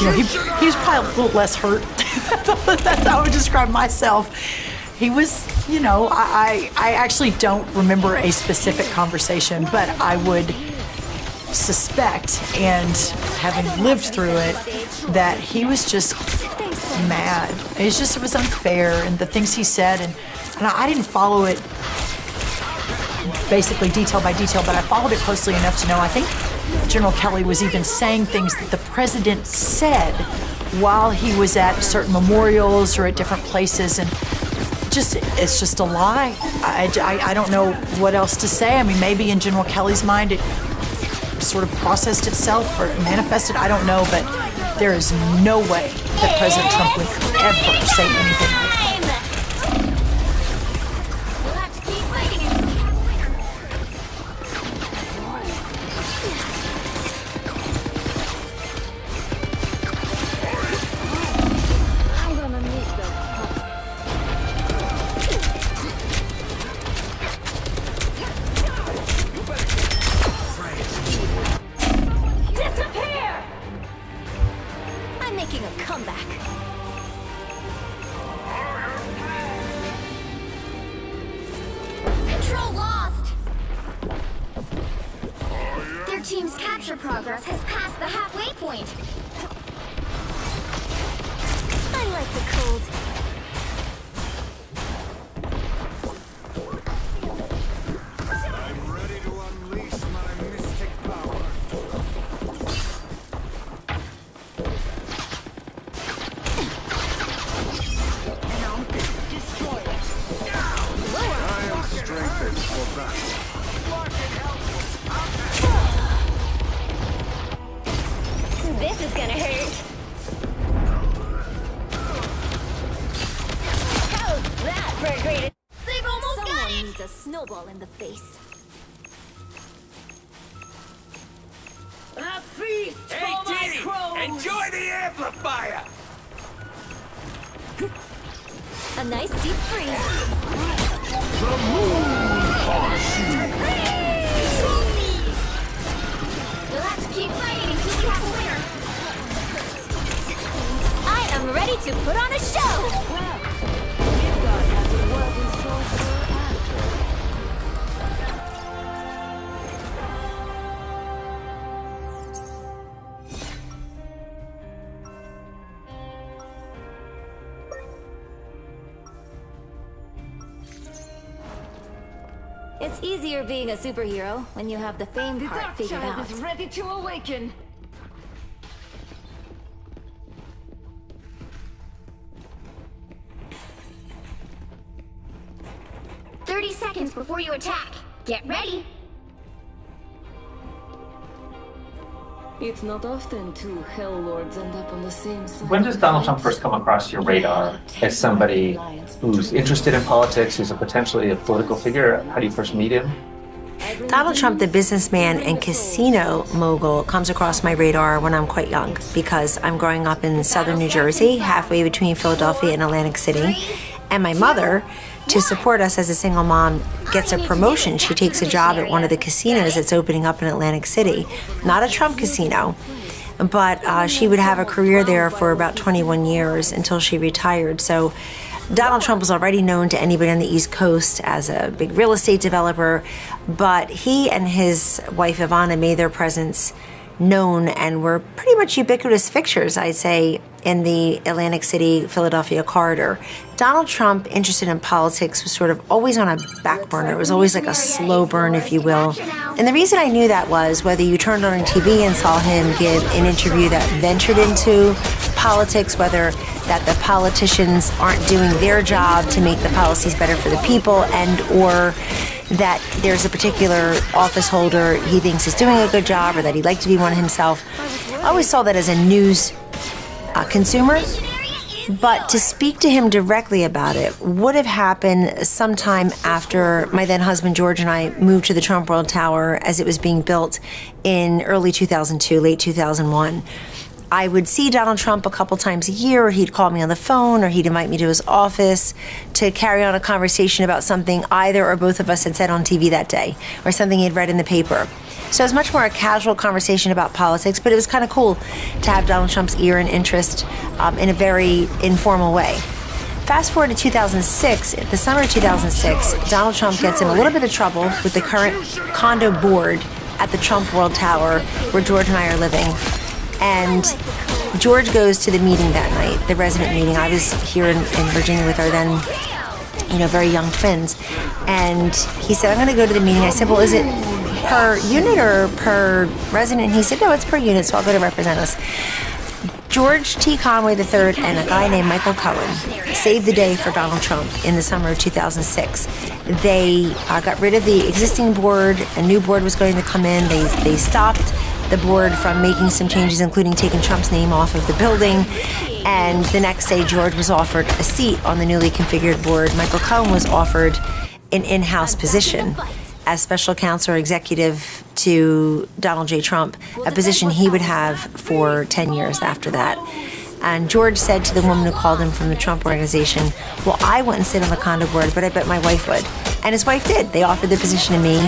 You know, he was probably a little less hurt. That's how I would describe myself. He was, you know, I actually don't remember a specific conversation, but I would suspect, and having lived through it, that he was just mad. It was unfair, and the things he said, and I didn't follow it basically detail by detail, but I followed it closely enough to know, I think General Kelly was even saying things that the president said while he was at certain memorials or at different places, and it's just a lie. I don't know what else to say. I mean, maybe in General Kelly's mind it sort of processed itself or manifested. I don't know, but there is no way that President Trump would ever say anything like that. Progress has passed the halfway point. I like the cold. I'm ready to unleash my gonna hurt. How's that for a great... They've almost got it! Someone needs a snowball in the face. A feast for my crows! Enjoy the amplifier! A nice deep freeze. The moon haunts you. You'll have to keep fighting until we have a winner. I am ready to put on a show! It's easier being a superhero when you have the fame part figured out. Is ready to awaken. Seconds before you attack. Get ready. It's not often two Hell Lords end up on the same side. When does Donald Trump first come across your radar as somebody who's interested in politics, who's potentially a political figure? How do you first meet him? Donald Trump, the businessman and casino mogul, comes across my radar when I'm quite young because I'm growing up in southern New Jersey, halfway between Philadelphia and Atlantic City. And my mother, to support us as a single mom, gets a promotion. She takes a job at one of the casinos that's opening up in Atlantic City. Not a Trump casino, but she would have a career there for about 21 years until she retired. So Donald Trump was already known to anybody on the East Coast as a big real estate developer, but he and his wife Ivana made their presence known and were pretty much ubiquitous fixtures, I'd say, in the Atlantic City, Philadelphia corridor. Donald Trump, interested in politics, was sort of always on a back burner. It was always like a slow burn, if you will. And the reason I knew that was whether you turned on TV and saw him give an interview that ventured into politics, whether that the politicians aren't doing their job to make the policies better for the people, and or that there's a particular office holder he thinks is doing a good job or that he'd like to be one himself. I always saw that as a news consumer, but to speak to him directly about it would have happened sometime after my then husband George and I moved to the Trump World Tower as it was being built in early 2002, late 2001. I would see Donald Trump a couple times a year, or he'd call me on the phone, or he'd invite me to his office to carry on a conversation about something either or both of us had said on TV that day, or something he'd read in the paper. So it was much more a casual conversation about politics, but it was kind of cool to have Donald Trump's ear and interest in a very informal way. Fast forward to 2006, the summer of 2006, Donald Trump gets in a little bit of trouble with the current condo board at the Trump World Tower, where George and I are living. And George goes to the meeting that night, the resident meeting. I was here in Virginia with our then, very young twins. And he said, I'm going to go to the meeting. I said, well, is it per unit or per resident? And he said, no, it's per unit, so I'll go to represent us. George T. Conway III and a guy named Michael Cohen saved the day for Donald Trump in the summer of 2006. They got rid of the existing board. A new board was going to come in. They stopped the board from making some changes, including taking Trump's name off of the building. And the next day, George was offered a seat on the newly configured board. Michael Cohen was offered an in-house position as special counsel or executive to Donald J. Trump, a position he would have for 10 years after that. And George said to the woman who called him from the Trump organization, well, I wouldn't sit on the condo board, but I bet my wife would. And his wife did. They offered the position to me,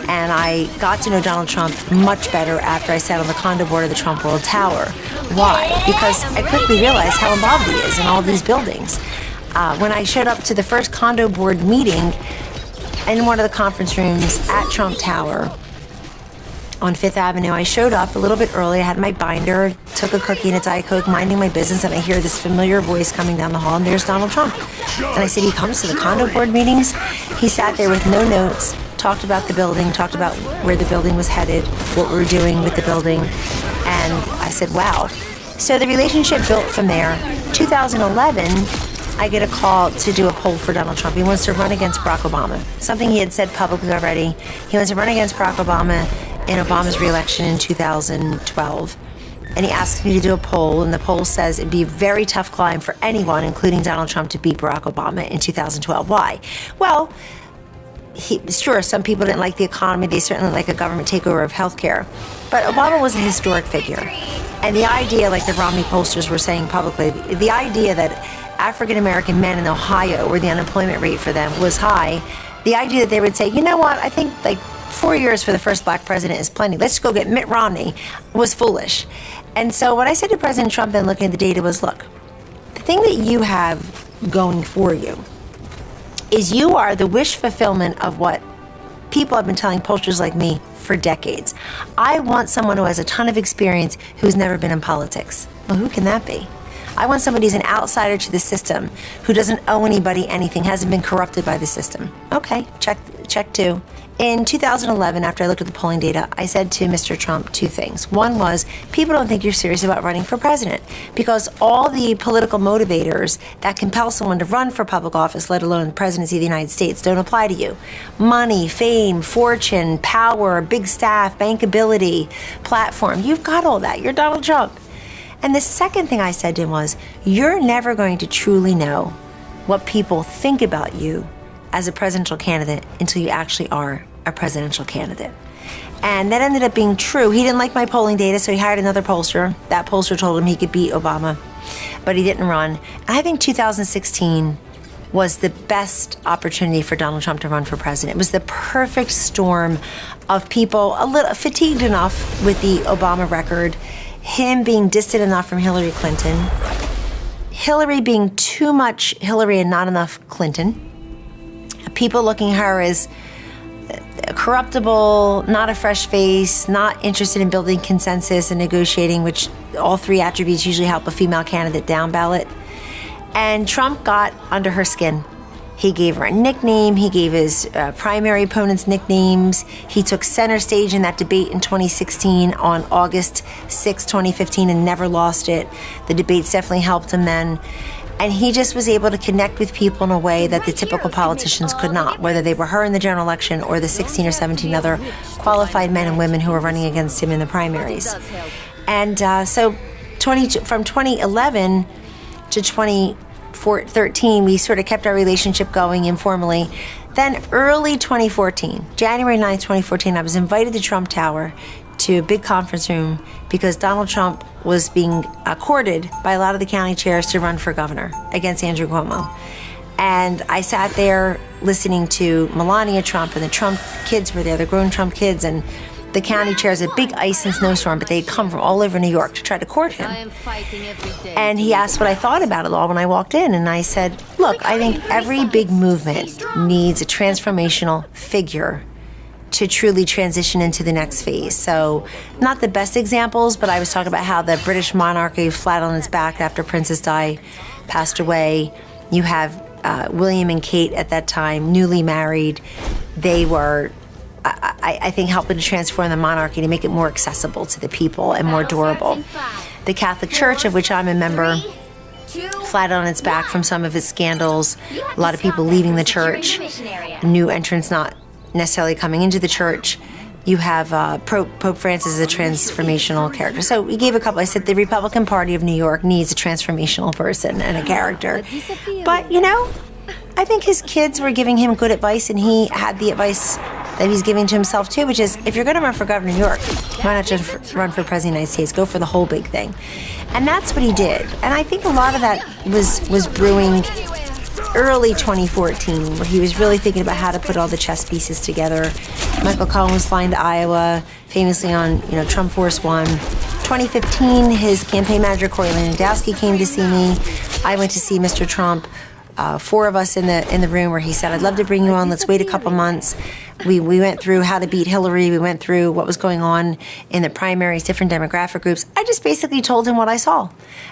and I got to know Donald Trump much better after I sat on the condo board of the Trump World Tower. Why? Because I quickly realized how involved he is in all these buildings. When I showed up to the first condo board meeting in one of the conference rooms at Trump Tower on Fifth Avenue, I showed up a little bit early. I had my binder, took a cookie and a Diet Coke, minding my business, and I hear this familiar voice coming down the hall, and there's Donald Trump. And I said, he comes to the condo board meetings? He sat there with no notes, talked about the building, talked about where the building was headed, what we were doing with the building, and I said, wow. So the relationship built from there. 2011, I get a call to do a poll for Donald Trump. He wants to run against Barack Obama, something he had said publicly already. He wants to run against Barack Obama in Obama's re-election in 2012. and he asked me to do a poll, and the poll says it'd be a very tough climb for anyone, including Donald Trump, to beat Barack Obama in 2012. Why? Well, sure, some people didn't like the economy. They certainly like a government takeover of healthcare. But Obama was a historic figure. And the idea, like the Romney pollsters were saying publicly, the idea that African-American men in Ohio, where the unemployment rate for them was high, the idea that they would say, you know what, I think like 4 years for the first black president is plenty. Let's go get Mitt Romney, was foolish. And so what I said to President Trump and looking at the data was, look, the thing that you have going for you is you are the wish fulfillment of what people have been telling pollsters like me for decades. I want someone who has a ton of experience who's never been in politics. Well, who can that be? I want somebody who's an outsider to the system, who doesn't owe anybody anything, hasn't been corrupted by the system. Okay, check two. In 2011, after I looked at the polling data, I said to Mr. Trump two things. One was, people don't think you're serious about running for president because all the political motivators that compel someone to run for public office, let alone the presidency of the United States, don't apply to you. Money, fame, fortune, power, big staff, bankability, platform. You've got all that. You're Donald Trump. And the second thing I said to him was, you're never going to truly know what people think about you as a presidential candidate until you actually are a presidential candidate. And that ended up being true. He didn't like my polling data, so he hired another pollster. That pollster told him he could beat Obama, but he didn't run. And I think 2016 was the best opportunity for Donald Trump to run for president. It was the perfect storm of people a little fatigued enough with the Obama record, him being distant enough from Hillary Clinton, Hillary being too much Hillary and not enough Clinton, people looking at her as corruptible, not a fresh face, not interested in building consensus and negotiating, which all three attributes usually help a female candidate down ballot. And Trump got under her skin. He gave her a nickname. He gave his primary opponents nicknames. He took center stage in that debate in 2016 on August 6, 2015, and never lost it. The debates definitely helped him then. And he just was able to connect with people in a way that the typical politicians could not, whether they were her in the general election or the 16 or 17 other qualified men and women who were running against him in the primaries. And so from 2011 to 2013, we sort of kept our relationship going informally. Then early 2014, January 9th, 2014, I was invited to Trump Tower to a big conference room because Donald Trump was being courted by a lot of the county chairs to run for governor against Andrew Cuomo. And I sat there listening to Melania Trump, and the Trump kids were there, the grown Trump kids, and the county chairs, a big ice and snowstorm, but they'd come from all over New York to try to court him. And he asked what I thought about it all when I walked in, and I said, look, I think every big movement needs a transformational figure to truly transition into the next phase. So not the best examples, but I was talking about how the British monarchy flat on its back after Princess Di passed away. You have William and Kate at that time, newly married. They were, I think, helping to transform the monarchy to make it more accessible to the people and more durable. The Catholic Church, of which I'm a member, flat on its back from some of its scandals. A lot of people leaving the church, new entrants not necessarily coming into the church. You have Pope Francis as a transformational character. So we gave a couple. I said the Republican Party of New York needs a transformational person and a character. But, you know, I think his kids were giving him good advice, and he had the advice that he's giving to himself too, which is, if you're going to run for governor of New York, why not just run for president of the United States? Go for the whole big thing. And that's what he did. And I think a lot of that was brewing early 2014, where he was really thinking about how to put all the chess pieces together. Michael Cohen was flying to Iowa, famously on, Trump Force One. 2015, his campaign manager, Corey Lewandowski, came to see me. I went to see Mr. Trump. 4 of us in the room, where he said, I'd love to bring you on. Let's wait a couple months. We went through how to beat Hillary. We went through what was going on in the primaries, different demographic groups. I just basically told him what I saw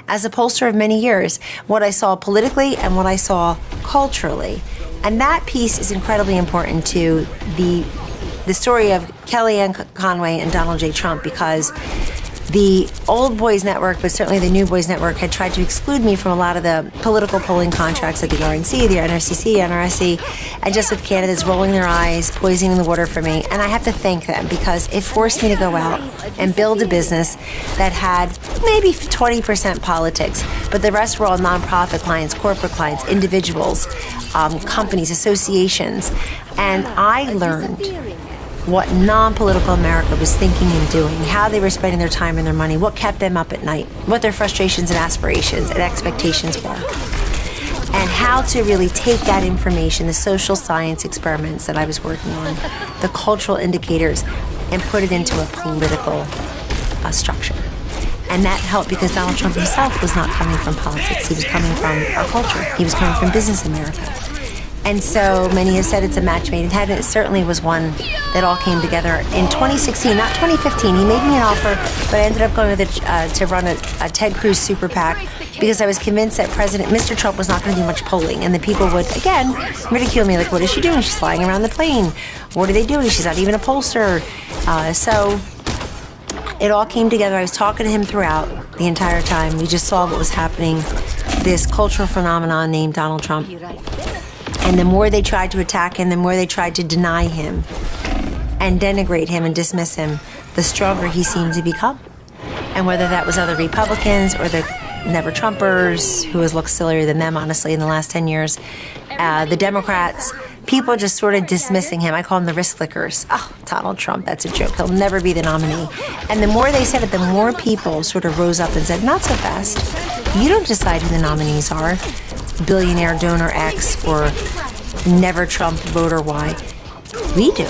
as a pollster of many years, what I saw politically and what I saw culturally. And that piece is incredibly important to the story of Kellyanne Conway and Donald J. Trump, because the old boys network, but certainly the new boys network, had tried to exclude me from a lot of the political polling contracts at the RNC, the NRCC, NRSC, and just with candidates rolling their eyes, poisoning the water for me. And I have to thank them, because it forced me to go out and build a business that had maybe 20% politics, but the rest were all nonprofit clients, corporate clients, individuals, companies, associations. And I learned what non-political America was thinking and doing, how they were spending their time and their money, what kept them up at night, what their frustrations and aspirations and expectations were, and how to really take that information, the social science experiments that I was working on, the cultural indicators, and put it into a political structure. And that helped, because Donald Trump himself was not coming from politics. He was coming from our culture. He was coming from business America. And so many have said it's a match made in heaven. It certainly was one that all came together in 2016, not 2015. He made me an offer, but I ended up going with to run a Ted Cruz super PAC, because I was convinced that Mr. Trump was not going to do much polling, and the people would, again, ridicule me, like, what is she doing? She's flying around the plane. What are they doing? She's not even a pollster. So it all came together. I was talking to him throughout the entire time. We just saw what was happening, this cultural phenomenon named Donald Trump. And the more they tried to attack him, the more they tried to deny him and denigrate him and dismiss him, the stronger he seemed to become. And whether that was other Republicans or the Never Trumpers, who has looked sillier than them, honestly, in the last 10 years, the Democrats, people just sort of dismissing him. I call them the wrist flickers. Oh, Donald Trump, that's a joke. He'll never be the nominee. And the more they said it, the more people sort of rose up and said, not so fast. You don't decide who the nominees are. Billionaire donor X or Never Trump voter Y. We do.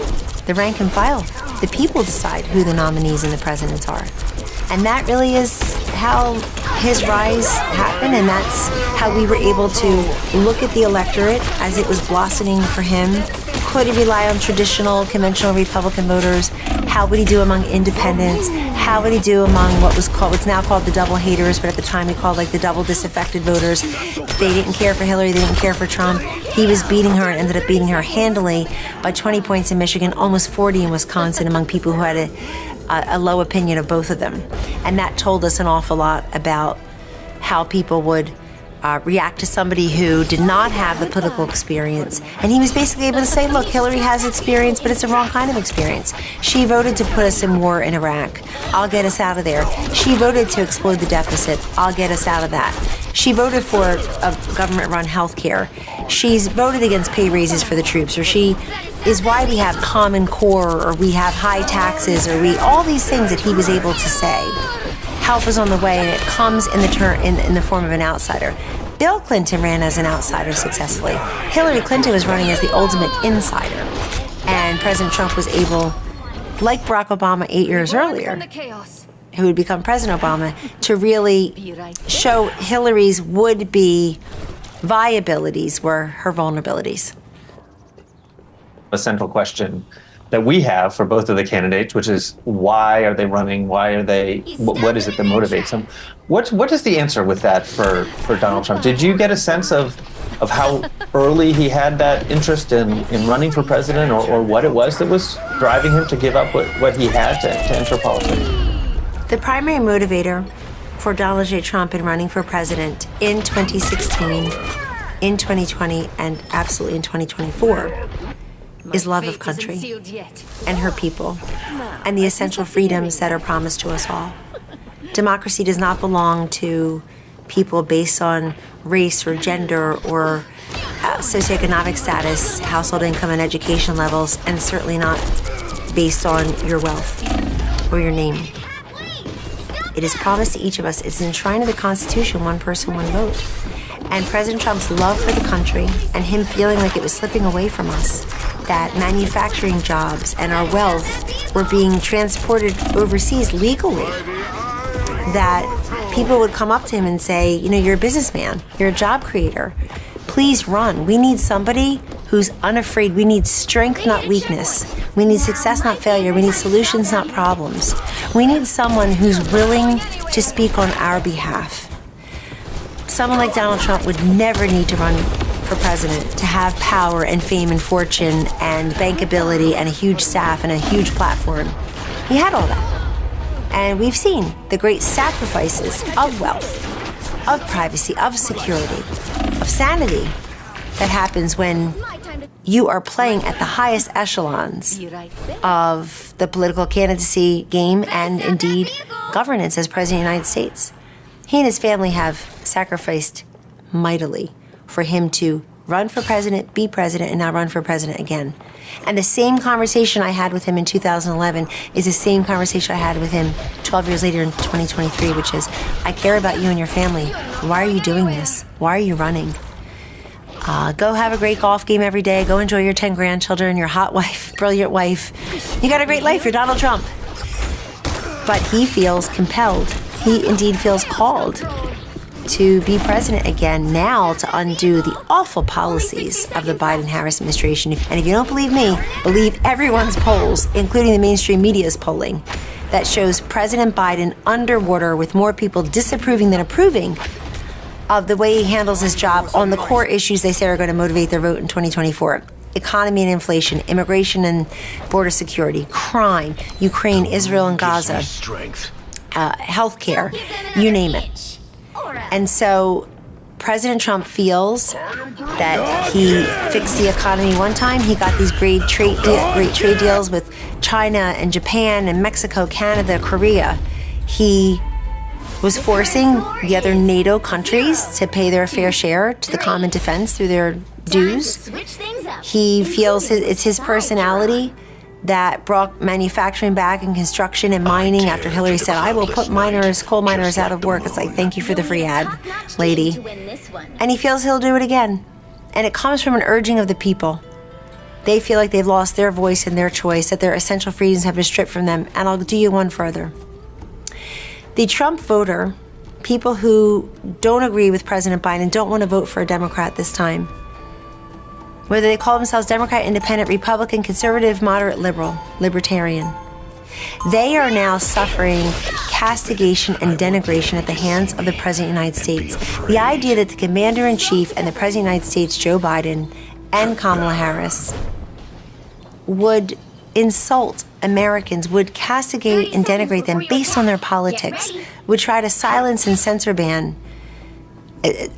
The rank and file. The people decide who the nominees and the presidents are. And that really is how his rise happened, and that's how we were able to look at the electorate as it was blossoming for him. Could he rely on traditional, conventional Republican voters? How would he do among independents? How would he do among what's now called the double haters, but at the time we called like the double disaffected voters? They didn't care for Hillary, they didn't care for Trump. He was beating her and ended up beating her handily by 20 points in Michigan, almost 40 in Wisconsin, among people who had a low opinion of both of them. And that told us an awful lot about how people would react to somebody who did not have the political experience. And he was basically able to say, look, Hillary has experience, but it's the wrong kind of experience. She voted to put us in war in Iraq. I'll get us out of there. She voted to explode the deficit. I'll get us out of that. She voted for a government-run health care. She's voted against pay raises for the troops, or she is why we have Common Core, or we have high taxes, or all these things that he was able to say. Help is on the way, and it comes in the form of an outsider. Bill Clinton ran as an outsider successfully. Hillary Clinton was running as the ultimate insider. And President Trump was able, like Barack Obama 8 years earlier, who would become President Obama, to really show Hillary's would-be viabilities were her vulnerabilities. A central question that we have for both of the candidates, which is why are they running? Why are they? What is it that motivates them? What is the answer with that for Donald Trump? Did you get a sense of how early he had that interest in running for president, or what it was that was driving him to give up what he had to enter politics? The primary motivator for Donald J. Trump in running for president in 2016, in 2020, and absolutely in 2024 is love of country and her people and the essential freedoms that are promised to us all. Democracy does not belong to people based on race or gender or socioeconomic status, household income and education levels, and certainly not based on your wealth or your name. It is promised to each of us. It's enshrined in the Constitution, one person, one vote. And President Trump's love for the country and him feeling like it was slipping away from us, that manufacturing jobs and our wealth were being transported overseas legally, that people would come up to him and say, you're a businessman, you're a job creator, please run. We need somebody who's unafraid. We need strength, not weakness. We need success, not failure. We need solutions, not problems. We need someone who's willing to speak on our behalf. Someone like Donald Trump would never need to run for president to have power and fame and fortune and bankability and a huge staff and a huge platform. He had all that. And we've seen the great sacrifices of wealth, of privacy, of security, of sanity that happens when you are playing at the highest echelons of the political candidacy game and indeed governance as President of the United States. He and his family have sacrificed mightily for him to run for president, be president, and now run for president again. And the same conversation I had with him in 2011 is the same conversation I had with him 12 years later in 2023, which is, I care about you and your family. Why are you doing this? Why are you running? Go have a great golf game every day. Go enjoy your 10 grandchildren, your hot wife, brilliant wife. You got a great life. You're Donald Trump. But he feels compelled. He indeed feels called to be president again now to undo the awful policies of the Biden-Harris administration. And if you don't believe me, believe everyone's polls, including the mainstream media's polling, that shows President Biden underwater with more people disapproving than approving of the way he handles his job on the core issues they say are going to motivate their vote in 2024. Economy and inflation, immigration and border security, crime, Ukraine, Israel and Gaza, healthcare, you name it. And so President Trump feels that he fixed the economy one time. He got these great trade deals with China and Japan and Mexico, Canada, Korea. He was forcing the other NATO countries to pay their fair share to the common defense through their dues. He feels it's his personality that brought manufacturing back and construction and mining after Hillary said, I will put coal miners out of work. It's like, thank you for the free ad, lady. And he feels he'll do it again. And it comes from an urging of the people. They feel like they've lost their voice and their choice, that their essential freedoms have been stripped from them. And I'll do you one further. The Trump voter, people who don't agree with President Biden, don't want to vote for a Democrat this time. Whether they call themselves Democrat, Independent, Republican, Conservative, Moderate, Liberal, Libertarian. They are now suffering castigation and denigration at the hands of the President of the United States. The idea that the Commander-in-Chief and the President of the United States, Joe Biden, and Kamala Harris, would insult Americans, would castigate and denigrate them based on their politics, would try to silence and censor ban,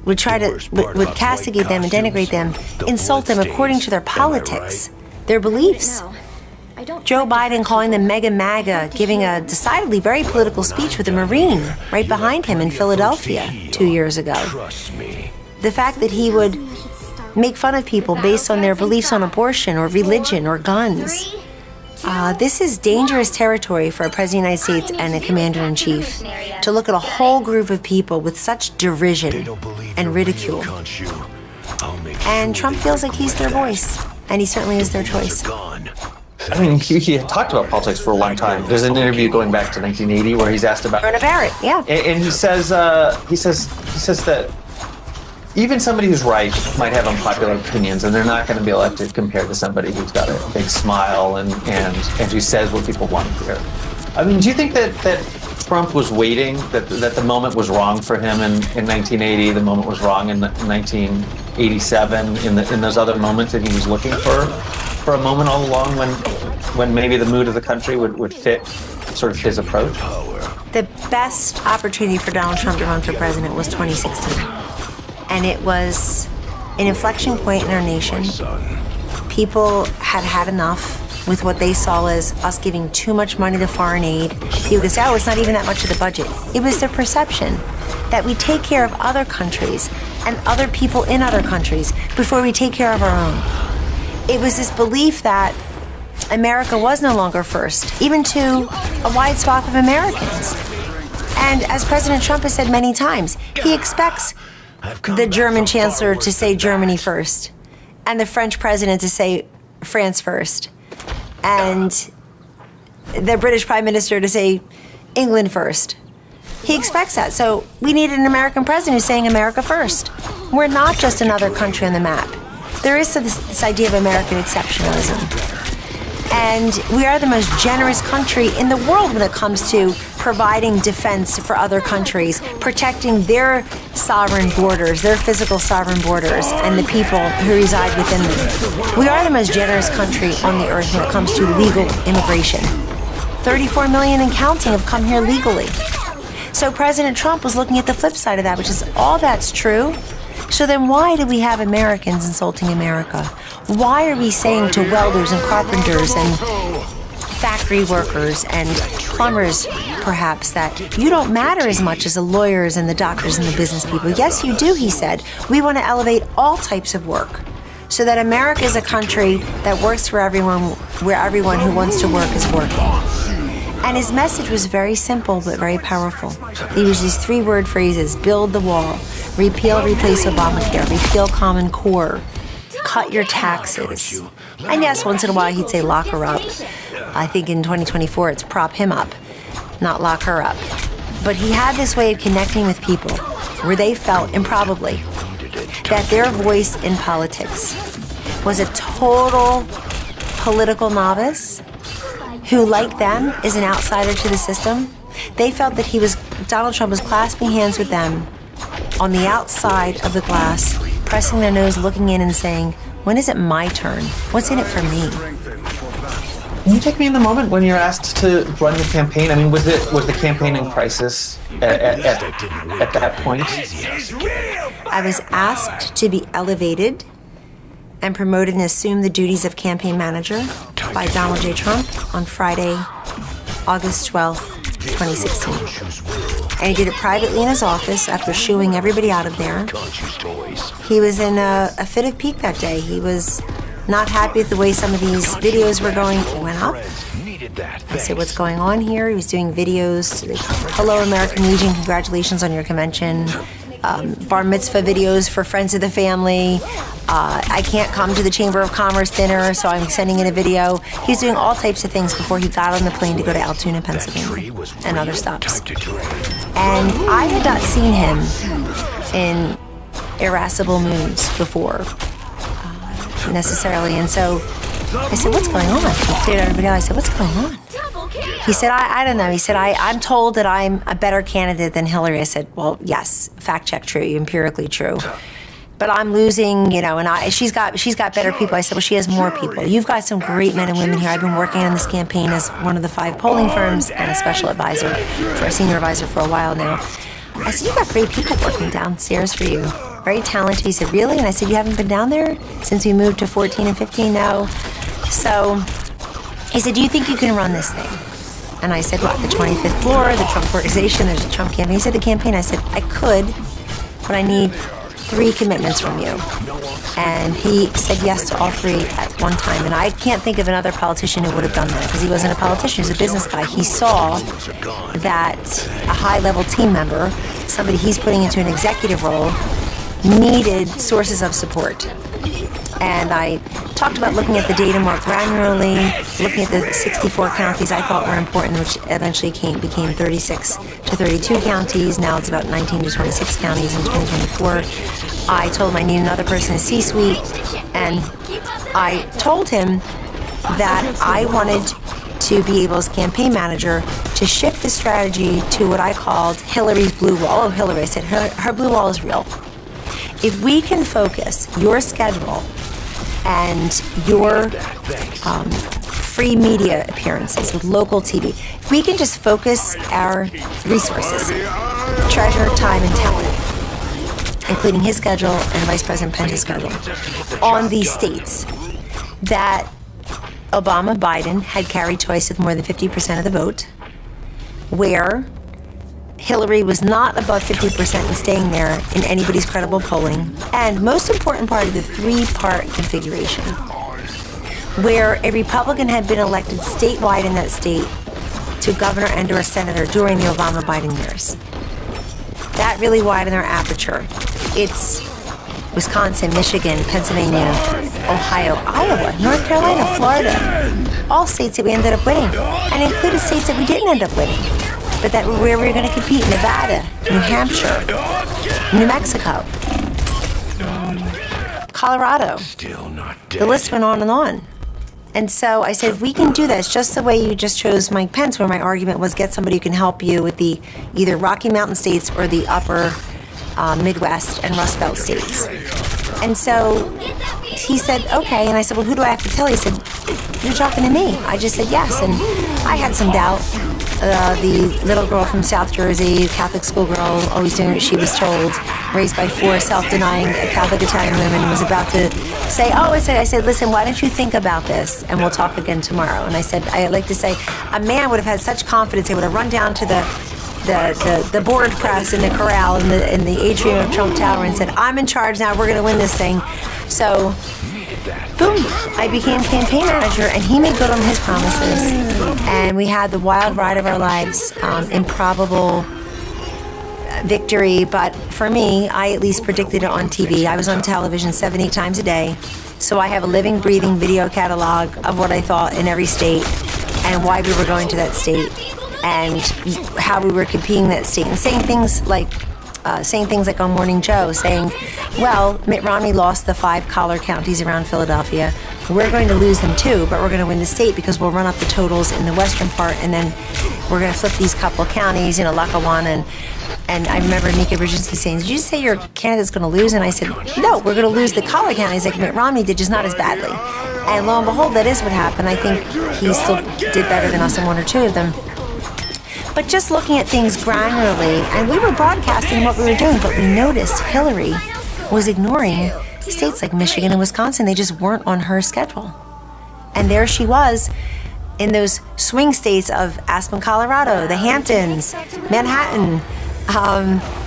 would castigate them and denigrate them, insult them according to their politics, their beliefs. Joe Biden calling them mega MAGA, giving a decidedly very political speech with a Marine right behind him in Philadelphia 2 years ago. The fact that he would make fun of people based on their beliefs on abortion or religion or guns. This is dangerous territory for a President of the United States and a Commander-in-Chief to look at a whole group of people with such derision and ridicule. And Trump feels like he's their voice, and he certainly is their choice. I mean, he had talked about politics for a long time. There's an interview going back to 1980 where he's asked about Verna Barrett, yeah. And he says that even somebody who's right might have unpopular opinions, and they're not going to be elected compared to somebody who's got a big smile and who says what people want to hear. I mean, do you think that Trump was waiting, that the moment was wrong for him in 1980, the moment was wrong in 1987, in those other moments that he was looking for a moment all along when maybe the mood of the country would fit sort of his approach? The best opportunity for Donald Trump to run for president was 2016. And it was an inflection point in our nation. People had had enough with what they saw as us giving too much money to foreign aid. People could say, oh, it's not even that much of the budget. It was the perception that we take care of other countries and other people in other countries before we take care of our own. It was this belief that America was no longer first, even to a wide swath of Americans. And as President Trump has said many times, he expects the German chancellor to say Germany first, and the French president to say France first, and the British prime minister to say England first. He expects that. So we need an American president who's saying America first. We're not just another country on the map. There is this idea of American exceptionalism. And we are the most generous country in the world when it comes to providing defense for other countries, protecting their sovereign borders, their physical sovereign borders, and the people who reside within them. We are the most generous country on the earth when it comes to legal immigration. 34 million and counting have come here legally. So President Trump was looking at the flip side of that, which is all that's true. So then why do we have Americans insulting America? Why are we saying to welders and carpenters and factory workers and plumbers, perhaps, that you don't matter as much as the lawyers and the doctors and the business people? Yes, you do, he said. We want to elevate all types of work so that America is a country that works for everyone, where everyone who wants to work is working. And his message was very simple but very powerful. He used these 3-word phrases: build the wall, repeal, replace Obamacare, repeal Common Core, cut your taxes. And yes, once in a while he'd say lock her up. I think in 2024 it's prop him up, not lock her up. But he had this way of connecting with people where they felt, improbably, that their voice in politics was a total political novice who, like them, is an outsider to the system. They felt that Donald Trump was clasping hands with them on the outside of the glass, pressing their nose, looking in and saying, when is it my turn? What's in it for me? Can you take me in the moment when you're asked to run the campaign? I mean, was the campaign in crisis at that point? I was asked to be elevated and promoted and assume the duties of campaign manager by Donald J. Trump on Friday, August 12th, 2016. And he did it privately in his office after shooing everybody out of there. He was in a fit of pique that day. He was not happy with the way some of these videos were going. He went up. I said, what's going on here? He was doing videos to the Hello American Legion, congratulations on your convention. Bar mitzvah videos for friends of the family. I can't come to the Chamber of Commerce dinner, so I'm sending in a video. He's doing all types of things before he got on the plane to go to Altoona, Pennsylvania, and other stops. And I had not seen him in irascible moods before, necessarily. And so I said, what's going on? He stared at everybody else. I said, what's going on? He said, I don't know. He said, I'm told that I'm a better candidate than Hillary. I said, well, yes, fact check true, empirically true. But I'm losing, and she's got better people. I said, well, she has more people. You've got some great men and women here. I've been working on this campaign as one of the 5 polling firms and a special advisor, for a senior advisor for a while now. I said, you've got great people working downstairs for you. Very talented. He said, really? And I said, you haven't been down there since we moved to 14 and 15? No. So he said, do you think you can run this thing? And I said, what, the 25th floor, the Trump organization, there's a Trump campaign. He said, the campaign. I said, I could, but I need 3 commitments from you. And he said yes to all 3 at one time. And I can't think of another politician who would have done that, because he wasn't a politician, he was a business guy. He saw that a high-level team member, somebody he's putting into an executive role, needed sources of support. And I talked about looking at the data more granularly, looking at the 64 counties I thought were important, which eventually became 36 to 32 counties. Now it's about 19 to 26 counties in 2024. I told him I need another person in C-suite, and I told him that I wanted to be able, as campaign manager, to shift the strategy to what I called Hillary's blue wall. Oh, Hillary, I said, her blue wall is real. If we can focus your schedule and your free media appearances with local TV, if we can just focus our resources, treasure, time, and talent, including his schedule and Vice President Pence's schedule, on these states that Obama, Biden had carried twice with more than 50% of the vote, where Hillary was not above 50% and staying there in anybody's credible polling. And most important part of the 3-part configuration, where a Republican had been elected statewide in that state to governor and or senator during the Obama-Biden years. That really widened our aperture. It's Wisconsin, Michigan, Pennsylvania, Ohio, Iowa, North Carolina, Florida, all states that we ended up winning, and included states that we didn't end up winning, but that were where we were going to compete: Nevada, New Hampshire, New Mexico, Colorado. The list went on and on. And so I said, if we can do this, just the way you just chose Mike Pence, where my argument was get somebody who can help you with the either Rocky Mountain states or the upper Midwest and Rust Belt states. And so he said, okay. And I said, well, who do I have to tell? He said, you're talking to me. I just said yes. And I had some doubt. The little girl from South Jersey, Catholic schoolgirl, always doing what she was told, raised by 4 self-denying Catholic Italian women, was about to say, I said, listen, why don't you think about this and we'll talk again tomorrow. And I said, I like to say, a man would have had such confidence, he would have run down to the board press in the corral in the atrium of Trump Tower and said, I'm in charge now, we're going to win this thing. So, boom, I became campaign manager, and he made good on his promises. And we had the wild ride of our lives, improbable victory. But for me, I at least predicted it on TV. I was on television 7-8 times a day. So I have a living, breathing video catalog of what I thought in every state and why we were going to that state and how we were competing in that state, and saying things like on Morning Joe, saying, well, Mitt Romney lost the 5 collar counties around Philadelphia. We're going to lose them too, but we're going to win the state because we'll run up the totals in the western part, and then we're going to flip these couple counties, Lackawanna. And I remember Nika Brzezinski saying, did you say your candidate's going to lose? And I said, no, we're going to lose the collar counties like Mitt Romney did, just not as badly. And lo and behold, that is what happened. I think he still did better than us in 1 or 2 of them. But just looking at things granularly, and we were broadcasting what we were doing, but we noticed Hillary was ignoring states like Michigan and Wisconsin. They just weren't on her schedule. And there she was in those swing states of Aspen, Colorado, the Hamptons, Manhattan,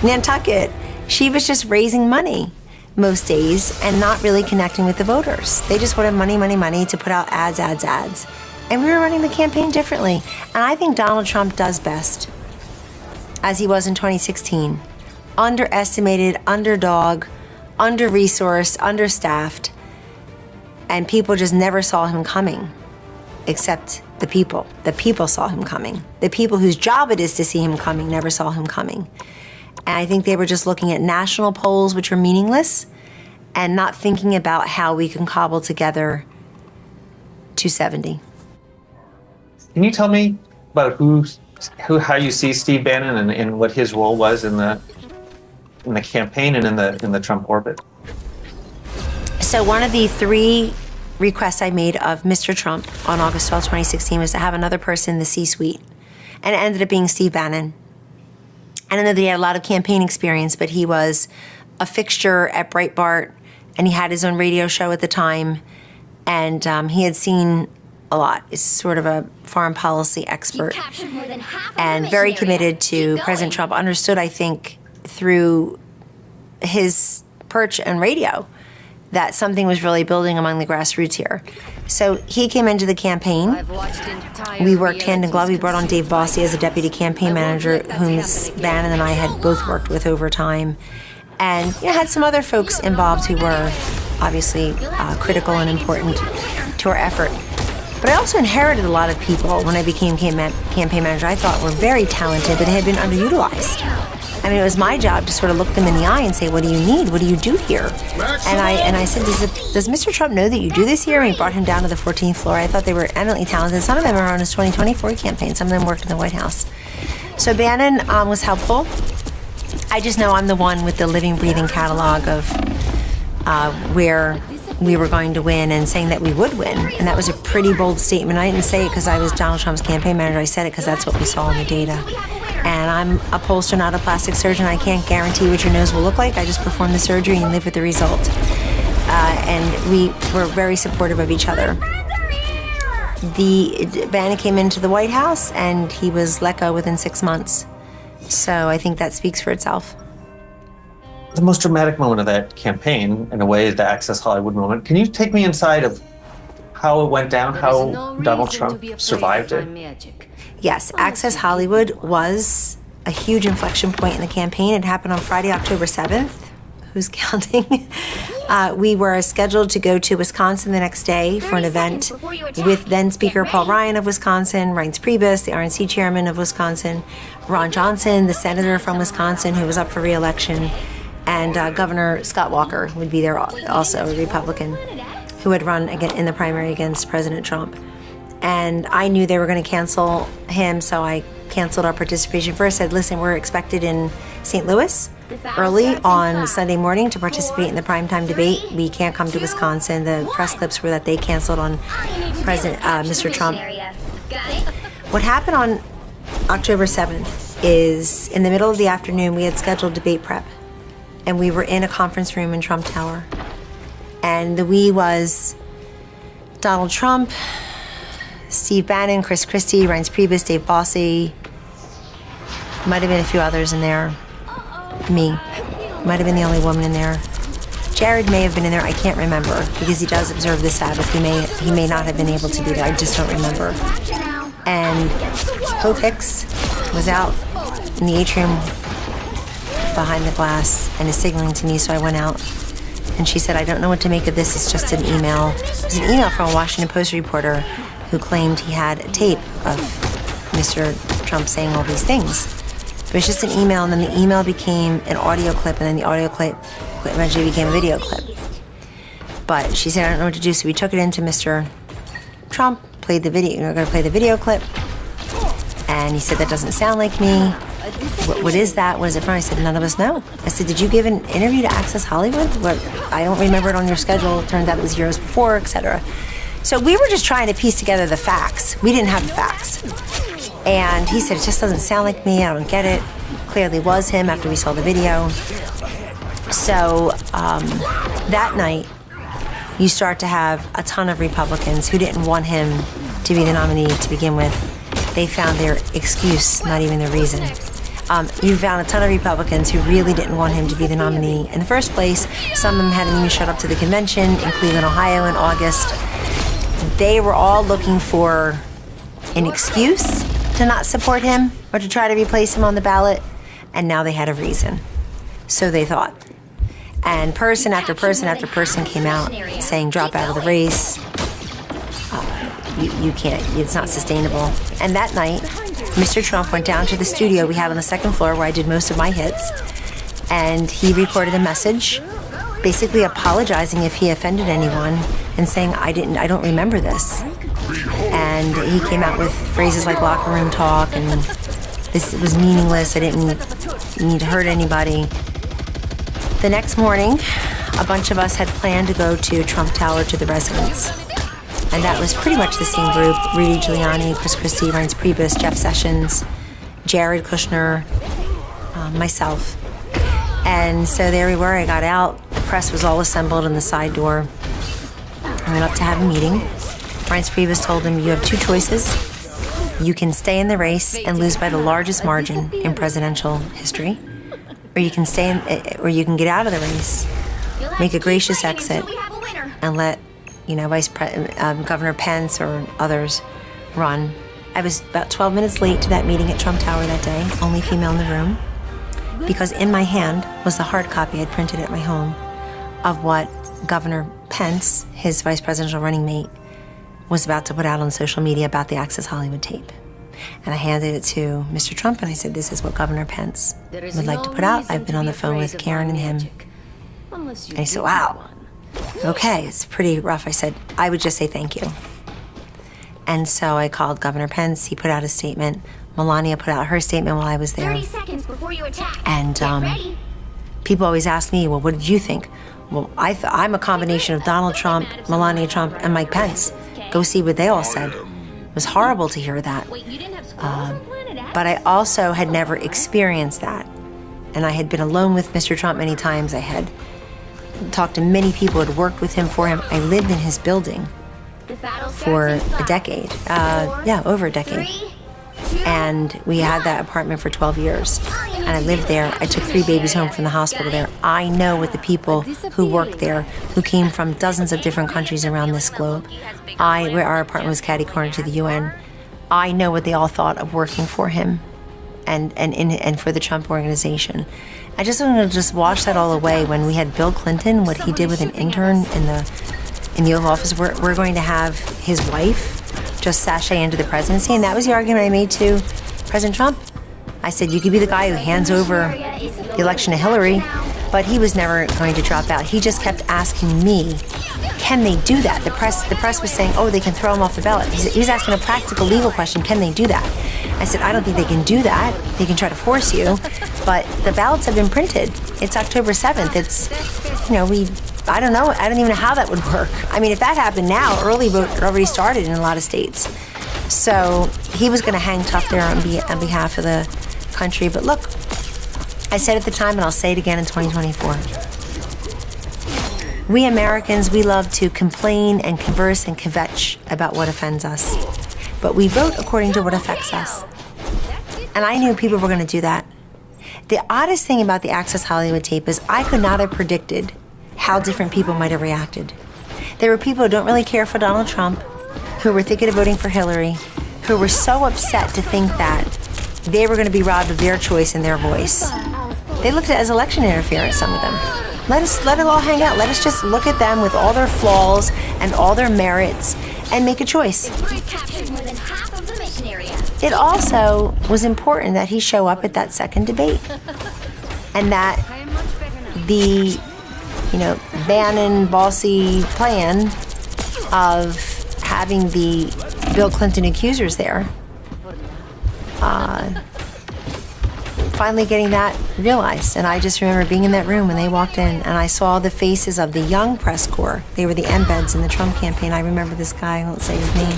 Nantucket. She was just raising money most days and not really connecting with the voters. They just wanted money, money, money to put out ads. And we were running the campaign differently. And I think Donald Trump does best, as he was in 2016. Underestimated, underdog, under-resourced, understaffed. And people just never saw him coming, except the people. The people saw him coming. The people whose job it is to see him coming never saw him coming. And I think they were just looking at national polls, which were meaningless, and not thinking about how we can cobble together 270. Can you tell me about how you see Steve Bannon and what his role was in the campaign and in the Trump orbit? So one of the 3 requests I made of Mr. Trump on August 12, 2016 was to have another person in the C-suite. And it ended up being Steve Bannon. And I know that he had a lot of campaign experience, but he was a fixture at Breitbart, and he had his own radio show at the time. And he had seen a lot. Is sort of a foreign policy expert and very committed to President Trump. Understood, I think, through his perch and radio that something was really building among the grassroots here. So he came into the campaign. We worked hand in glove. We brought on Dave Bossie as a deputy campaign manager, whom Bannon and I had both worked with over time. And had some other folks involved who were obviously critical and important to our effort. But I also inherited a lot of people when I became campaign manager I thought were very talented, but had been underutilized. I mean, it was my job to sort of look them in the eye and say, what do you need? What do you do here? And I said, does Mr. Trump know that you do this here? And we brought him down to the 14th floor. I thought they were eminently talented. Some of them are on his 2024 campaign. Some of them worked in the White House. So Bannon was helpful. I just know I'm the one with the living, breathing catalog of where we were going to win and saying that we would win. And that was a pretty bold statement. I didn't say it because I was Donald Trump's campaign manager. I said it because that's what we saw in the data. And I'm a pollster, not a plastic surgeon. I can't guarantee what your nose will look like. I just perform the surgery and live with the result. And we were very supportive of each other. Bannon came into the White House and he was let go within 6 months. So I think that speaks for itself. The most dramatic moment of that campaign, in a way, is the Access Hollywood moment. Can you take me inside of how it went down, how Donald Trump survived it? Yes, Access Hollywood was a huge inflection point in the campaign. It happened on Friday, October 7th. Who's counting? We were scheduled to go to Wisconsin the next day for an event with then Speaker Paul Ryan of Wisconsin, Reince Priebus, the RNC chairman of Wisconsin, Ron Johnson, the senator from Wisconsin who was up for re-election, and Governor Scott Walker would be there also, a Republican, who had run in the primary against President Trump. And I knew they were going to cancel him, so I canceled our participation first. Said, listen, we're expected in St. Louis early on Sunday morning to participate in the primetime debate. We can't come to Wisconsin. The press clips were that they canceled on President Mr. Trump. What happened on October 7th is in the middle of the afternoon, we had scheduled debate prep, and we were in a conference room in Trump Tower. And the we was Donald Trump, Steve Bannon, Chris Christie, Reince Priebus, Dave Bossie, might have been a few others in there. Me. Might have been the only woman in there. Jared may have been in there, I can't remember, because he does observe the Sabbath. He may not have been able to be there, I just don't remember. And Hope Hicks was out in the atrium behind the glass and is signaling to me, so I went out. And she said, I don't know what to make of this, it's just an email. It was an email from a Washington Post reporter who claimed he had a tape of Mr. Trump saying all these things. It was just an email, and then the email became an audio clip, and then the audio clip eventually became a video clip. But she said, I don't know what to do, so we took it into Mr. Trump, played the video, we're gonna play the video clip, and he said, that doesn't sound like me. What is that? What is it from? I said, none of us know. I said, did you give an interview to Access Hollywood? What? I don't remember it on your schedule. It turned out it was years before, etc. So we were just trying to piece together the facts. We didn't have the facts. And he said, it just doesn't sound like me. I don't get it. Clearly was him after we saw the video. So that night, you start to have a ton of Republicans who didn't want him to be the nominee to begin with. They found their excuse, not even their reason. You found a ton of Republicans who really didn't want him to be the nominee in the first place. Some of them hadn't even showed up to the convention in Cleveland, Ohio in August. They were all looking for an excuse to not support him or to try to replace him on the ballot, and now they had a reason. So they thought. And person after person after person came out saying, drop out of the race. You can't, it's not sustainable. And that night, Mr. Trump went down to the studio we have on the second floor where I did most of my hits, and he recorded a message basically apologizing if he offended anyone and saying, I don't remember this. And he came out with phrases like locker room talk and this was meaningless, I didn't need to hurt anybody. The next morning, a bunch of us had planned to go to Trump Tower to the residence. And that was pretty much the same group: Rudy Giuliani, Chris Christie, Reince Priebus, Jeff Sessions, Jared Kushner, myself. And so there we were. I got out. The press was all assembled in the side door. I went up to have a meeting. Reince Priebus told him, you have two choices. You can stay in the race and lose by the largest margin in presidential history, or you can or you can get out of the race, make a gracious exit, and let Governor Pence or others run. I was about 12 minutes late to that meeting at Trump Tower that day, only female in the room, because in my hand was the hard copy I'd printed at my home of what Governor Pence, his vice presidential running mate, was about to put out on social media about the Access Hollywood tape. And I handed it to Mr. Trump and I said, this is what Governor Pence would like to put out. I've been on the phone with Karen and him. And he said, wow. Okay, it's pretty rough. I said, I would just say thank you. And so I called Governor Pence. He put out a statement. Melania put out her statement while I was there. 30 seconds before you attack. And people always ask me, well, what did you think? Well, I'm a combination of Donald Trump, Melania Trump, and Mike Pence. Go see what they all said. It was horrible to hear that. But I also had never experienced that. And I had been alone with Mr. Trump many times. I had talked to many people who had worked with him, for him. I lived in his building for a decade. Over a decade. And we had that apartment for 12 years. And I lived there. I took 3 babies home from the hospital there. I know what the people who worked there, who came from dozens of different countries around this globe, where our apartment was catty-corner to the UN, I know what they all thought of working for him and for the Trump organization. I just wanted to just wash that all away. When we had Bill Clinton, what he did with an intern in the Oval Office, we're going to have his wife just sashay into the presidency, and that was the argument I made to President Trump. I said, you could be the guy who hands over the election to Hillary, but he was never going to drop out. He just kept asking me, can they do that? The press was saying, oh, they can throw him off the ballot. He was asking a practical legal question, can they do that? I said, I don't think they can do that. They can try to force you, but the ballots have been printed. It's October 7th. It's, I don't know. I don't even know how that would work. I mean, if that happened now, early vote already started in a lot of states. So he was going to hang tough there on behalf of the country. But look, I said at the time, and I'll say it again in 2024. We Americans, we love to complain and converse and kvetch about what offends us. But we vote according to what affects us. And I knew people were going to do that. The oddest thing about the Access Hollywood tape is I could not have predicted how different people might have reacted. There were people who don't really care for Donald Trump, who were thinking of voting for Hillary, who were so upset to think that they were going to be robbed of their choice and their voice. They looked at it as election interference, some of them. Let it all hang out. Let us just look at them with all their flaws and all their merits and make a choice. It also was important that he show up at that second debate and that the, Bannon bossy plan of having the Bill Clinton accusers there, finally getting that realized. And I just remember being in that room when they walked in and I saw the faces of the young press corps. They were the embeds in the Trump campaign. I remember this guy, I won't say his name.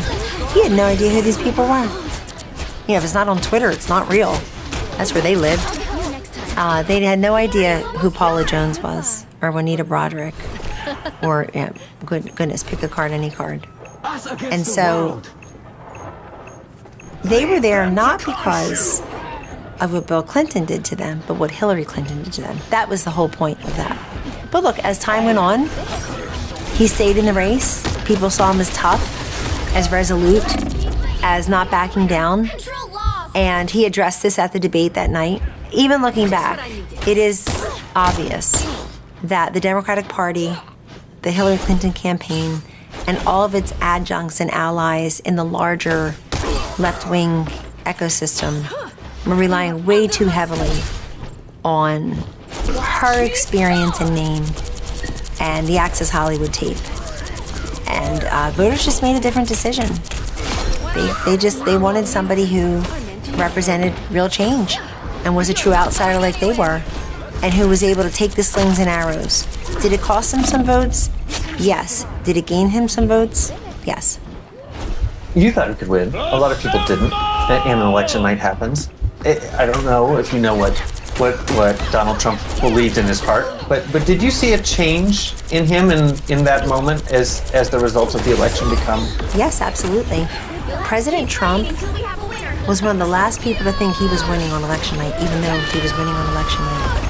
He had no idea who these people were. If it's not on Twitter, it's not real. That's where they lived. They had no idea who Paula Jones was or Juanita Broderick or, goodness, pick a card, any card. And so they were there not because of what Bill Clinton did to them, but what Hillary Clinton did to them. That was the whole point of that. But look, as time went on, he stayed in the race. People saw him as tough, as resolute, as not backing down. And he addressed this at the debate that night. Even looking back, it is obvious that the Democratic Party, the Hillary Clinton campaign, and all of its adjuncts and allies in the larger left-wing ecosystem were relying way too heavily on her experience and name and the Access Hollywood tape. And voters just made a different decision. They wanted somebody who represented real change and was a true outsider like they were, and who was able to take the slings and arrows. Did it cost him some votes? Yes. Did it gain him some votes? Yes. You thought he could win. A lot of people didn't. And an election night happens. I don't know if you know what Donald Trump believed in his heart, but did you see a change in him in that moment as the results of the election become? Yes, absolutely. President Trump was one of the last people to think he was winning on election night, even though he was winning on election night.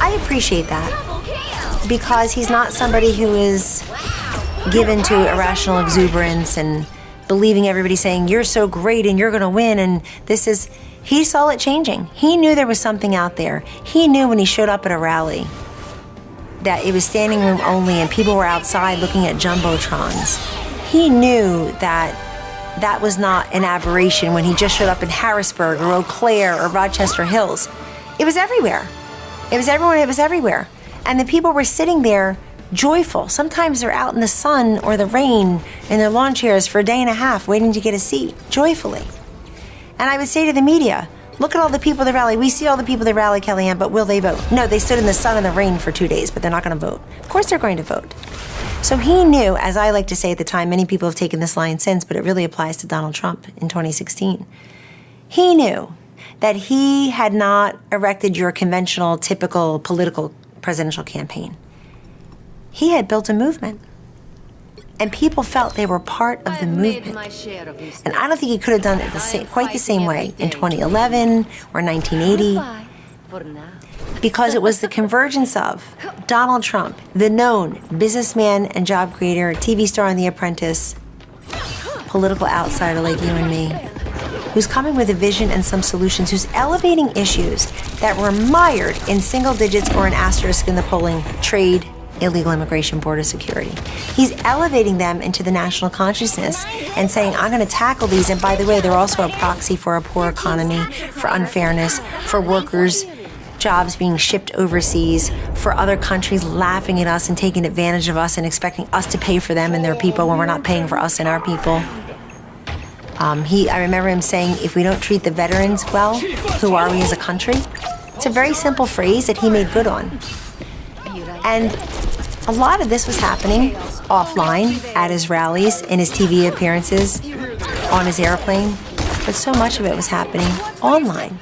I appreciate that because he's not somebody who is given to irrational exuberance and believing everybody saying, you're so great and you're going to win. And he saw it changing. He knew there was something out there. He knew when he showed up at a rally that it was standing room only and people were outside looking at jumbotrons. He knew that was not an aberration when he just showed up in Harrisburg or Eau Claire or Rochester Hills. It was everywhere. It was everywhere. And the people were sitting there joyful. Sometimes they're out in the sun or the rain in their lawn chairs for a day and a half waiting to get a seat, joyfully. And I would say to the media, look at all the people that rally. We see all the people that rally, Kellyanne, but will they vote? No, they stood in the sun and the rain for 2 days, but they're not going to vote. Of course they're going to vote. So he knew, as I like to say at the time, many people have taken this line since, but it really applies to Donald Trump in 2016. He knew that he had not erected your conventional, typical political presidential campaign. He had built a movement. And people felt they were part of the movement. And I don't think he could have done it quite the same way in 2011 or 1980. Because it was the convergence of Donald Trump, the known businessman and job creator, TV star on The Apprentice, political outsider like you and me, who's coming with a vision and some solutions, who's elevating issues that were mired in single digits or an asterisk in the polling: trade, illegal immigration, border security. He's elevating them into the national consciousness and saying, I'm going to tackle these. And by the way, they're also a proxy for a poor economy, for unfairness, for workers' jobs being shipped overseas, for other countries laughing at us and taking advantage of us and expecting us to pay for them and their people when we're not paying for us and our people. I remember him saying, if we don't treat the veterans well, who are we as a country? It's a very simple phrase that he made good on. And a lot of this was happening offline, at his rallies, in his TV appearances, on his airplane. But so much of it was happening online,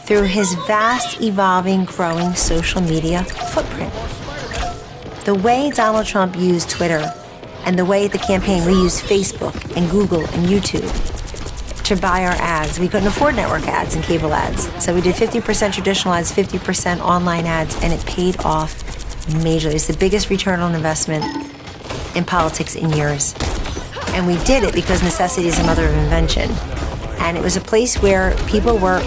through his vast, evolving, growing social media footprint. The way Donald Trump used Twitter and the way at the campaign we used Facebook and Google and YouTube to buy our ads. We couldn't afford network ads and cable ads. So we did 50% traditional ads, 50% online ads, and it paid off majorly. It's the biggest return on investment in politics in years. And we did it because necessity is the mother of invention. And it was a place where people were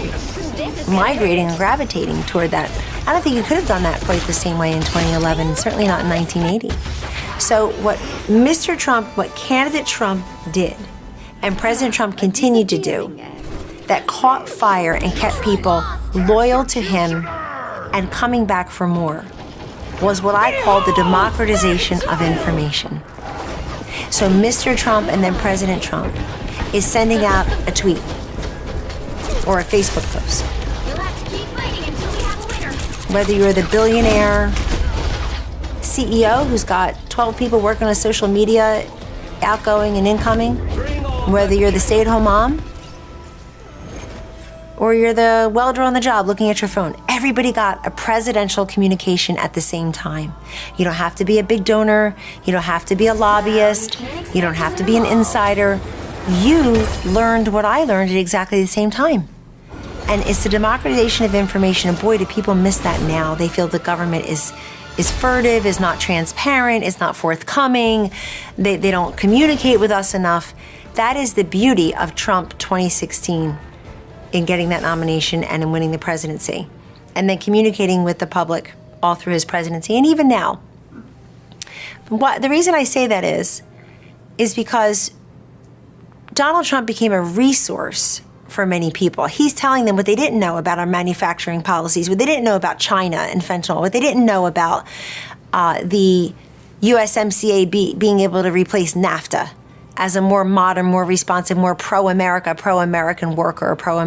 migrating and gravitating toward that. I don't think you could have done that quite the same way in 2011, certainly not in 1980. So what Mr. Trump, what candidate Trump did, and President Trump continued to do, that caught fire and kept people loyal to him and coming back for more, was what I call the democratization of information. So Mr. Trump and then President Trump is sending out a tweet or a Facebook post. Whether you're the billionaire CEO who's got 12 people working on social media, outgoing and incoming, whether you're the stay-at-home mom, or you're the welder on the job looking at your phone, everybody got a presidential communication at the same time. You don't have to be a big donor. You don't have to be a lobbyist. You don't have to be an insider. You learned what I learned at exactly the same time. And it's the democratization of information, and boy, do people miss that now. They feel the government is furtive, is not transparent, is not forthcoming. They don't communicate with us enough. That is the beauty of Trump 2016 in getting that nomination and in winning the presidency, and then communicating with the public all through his presidency, and even now. The reason I say that is because Donald Trump became a resource for many people. He's telling them what they didn't know about our manufacturing policies, what they didn't know about China and fentanyl, what they didn't know about the USMCA being able to replace NAFTA as a more modern, more responsive, more pro-America, pro-American worker, pro-American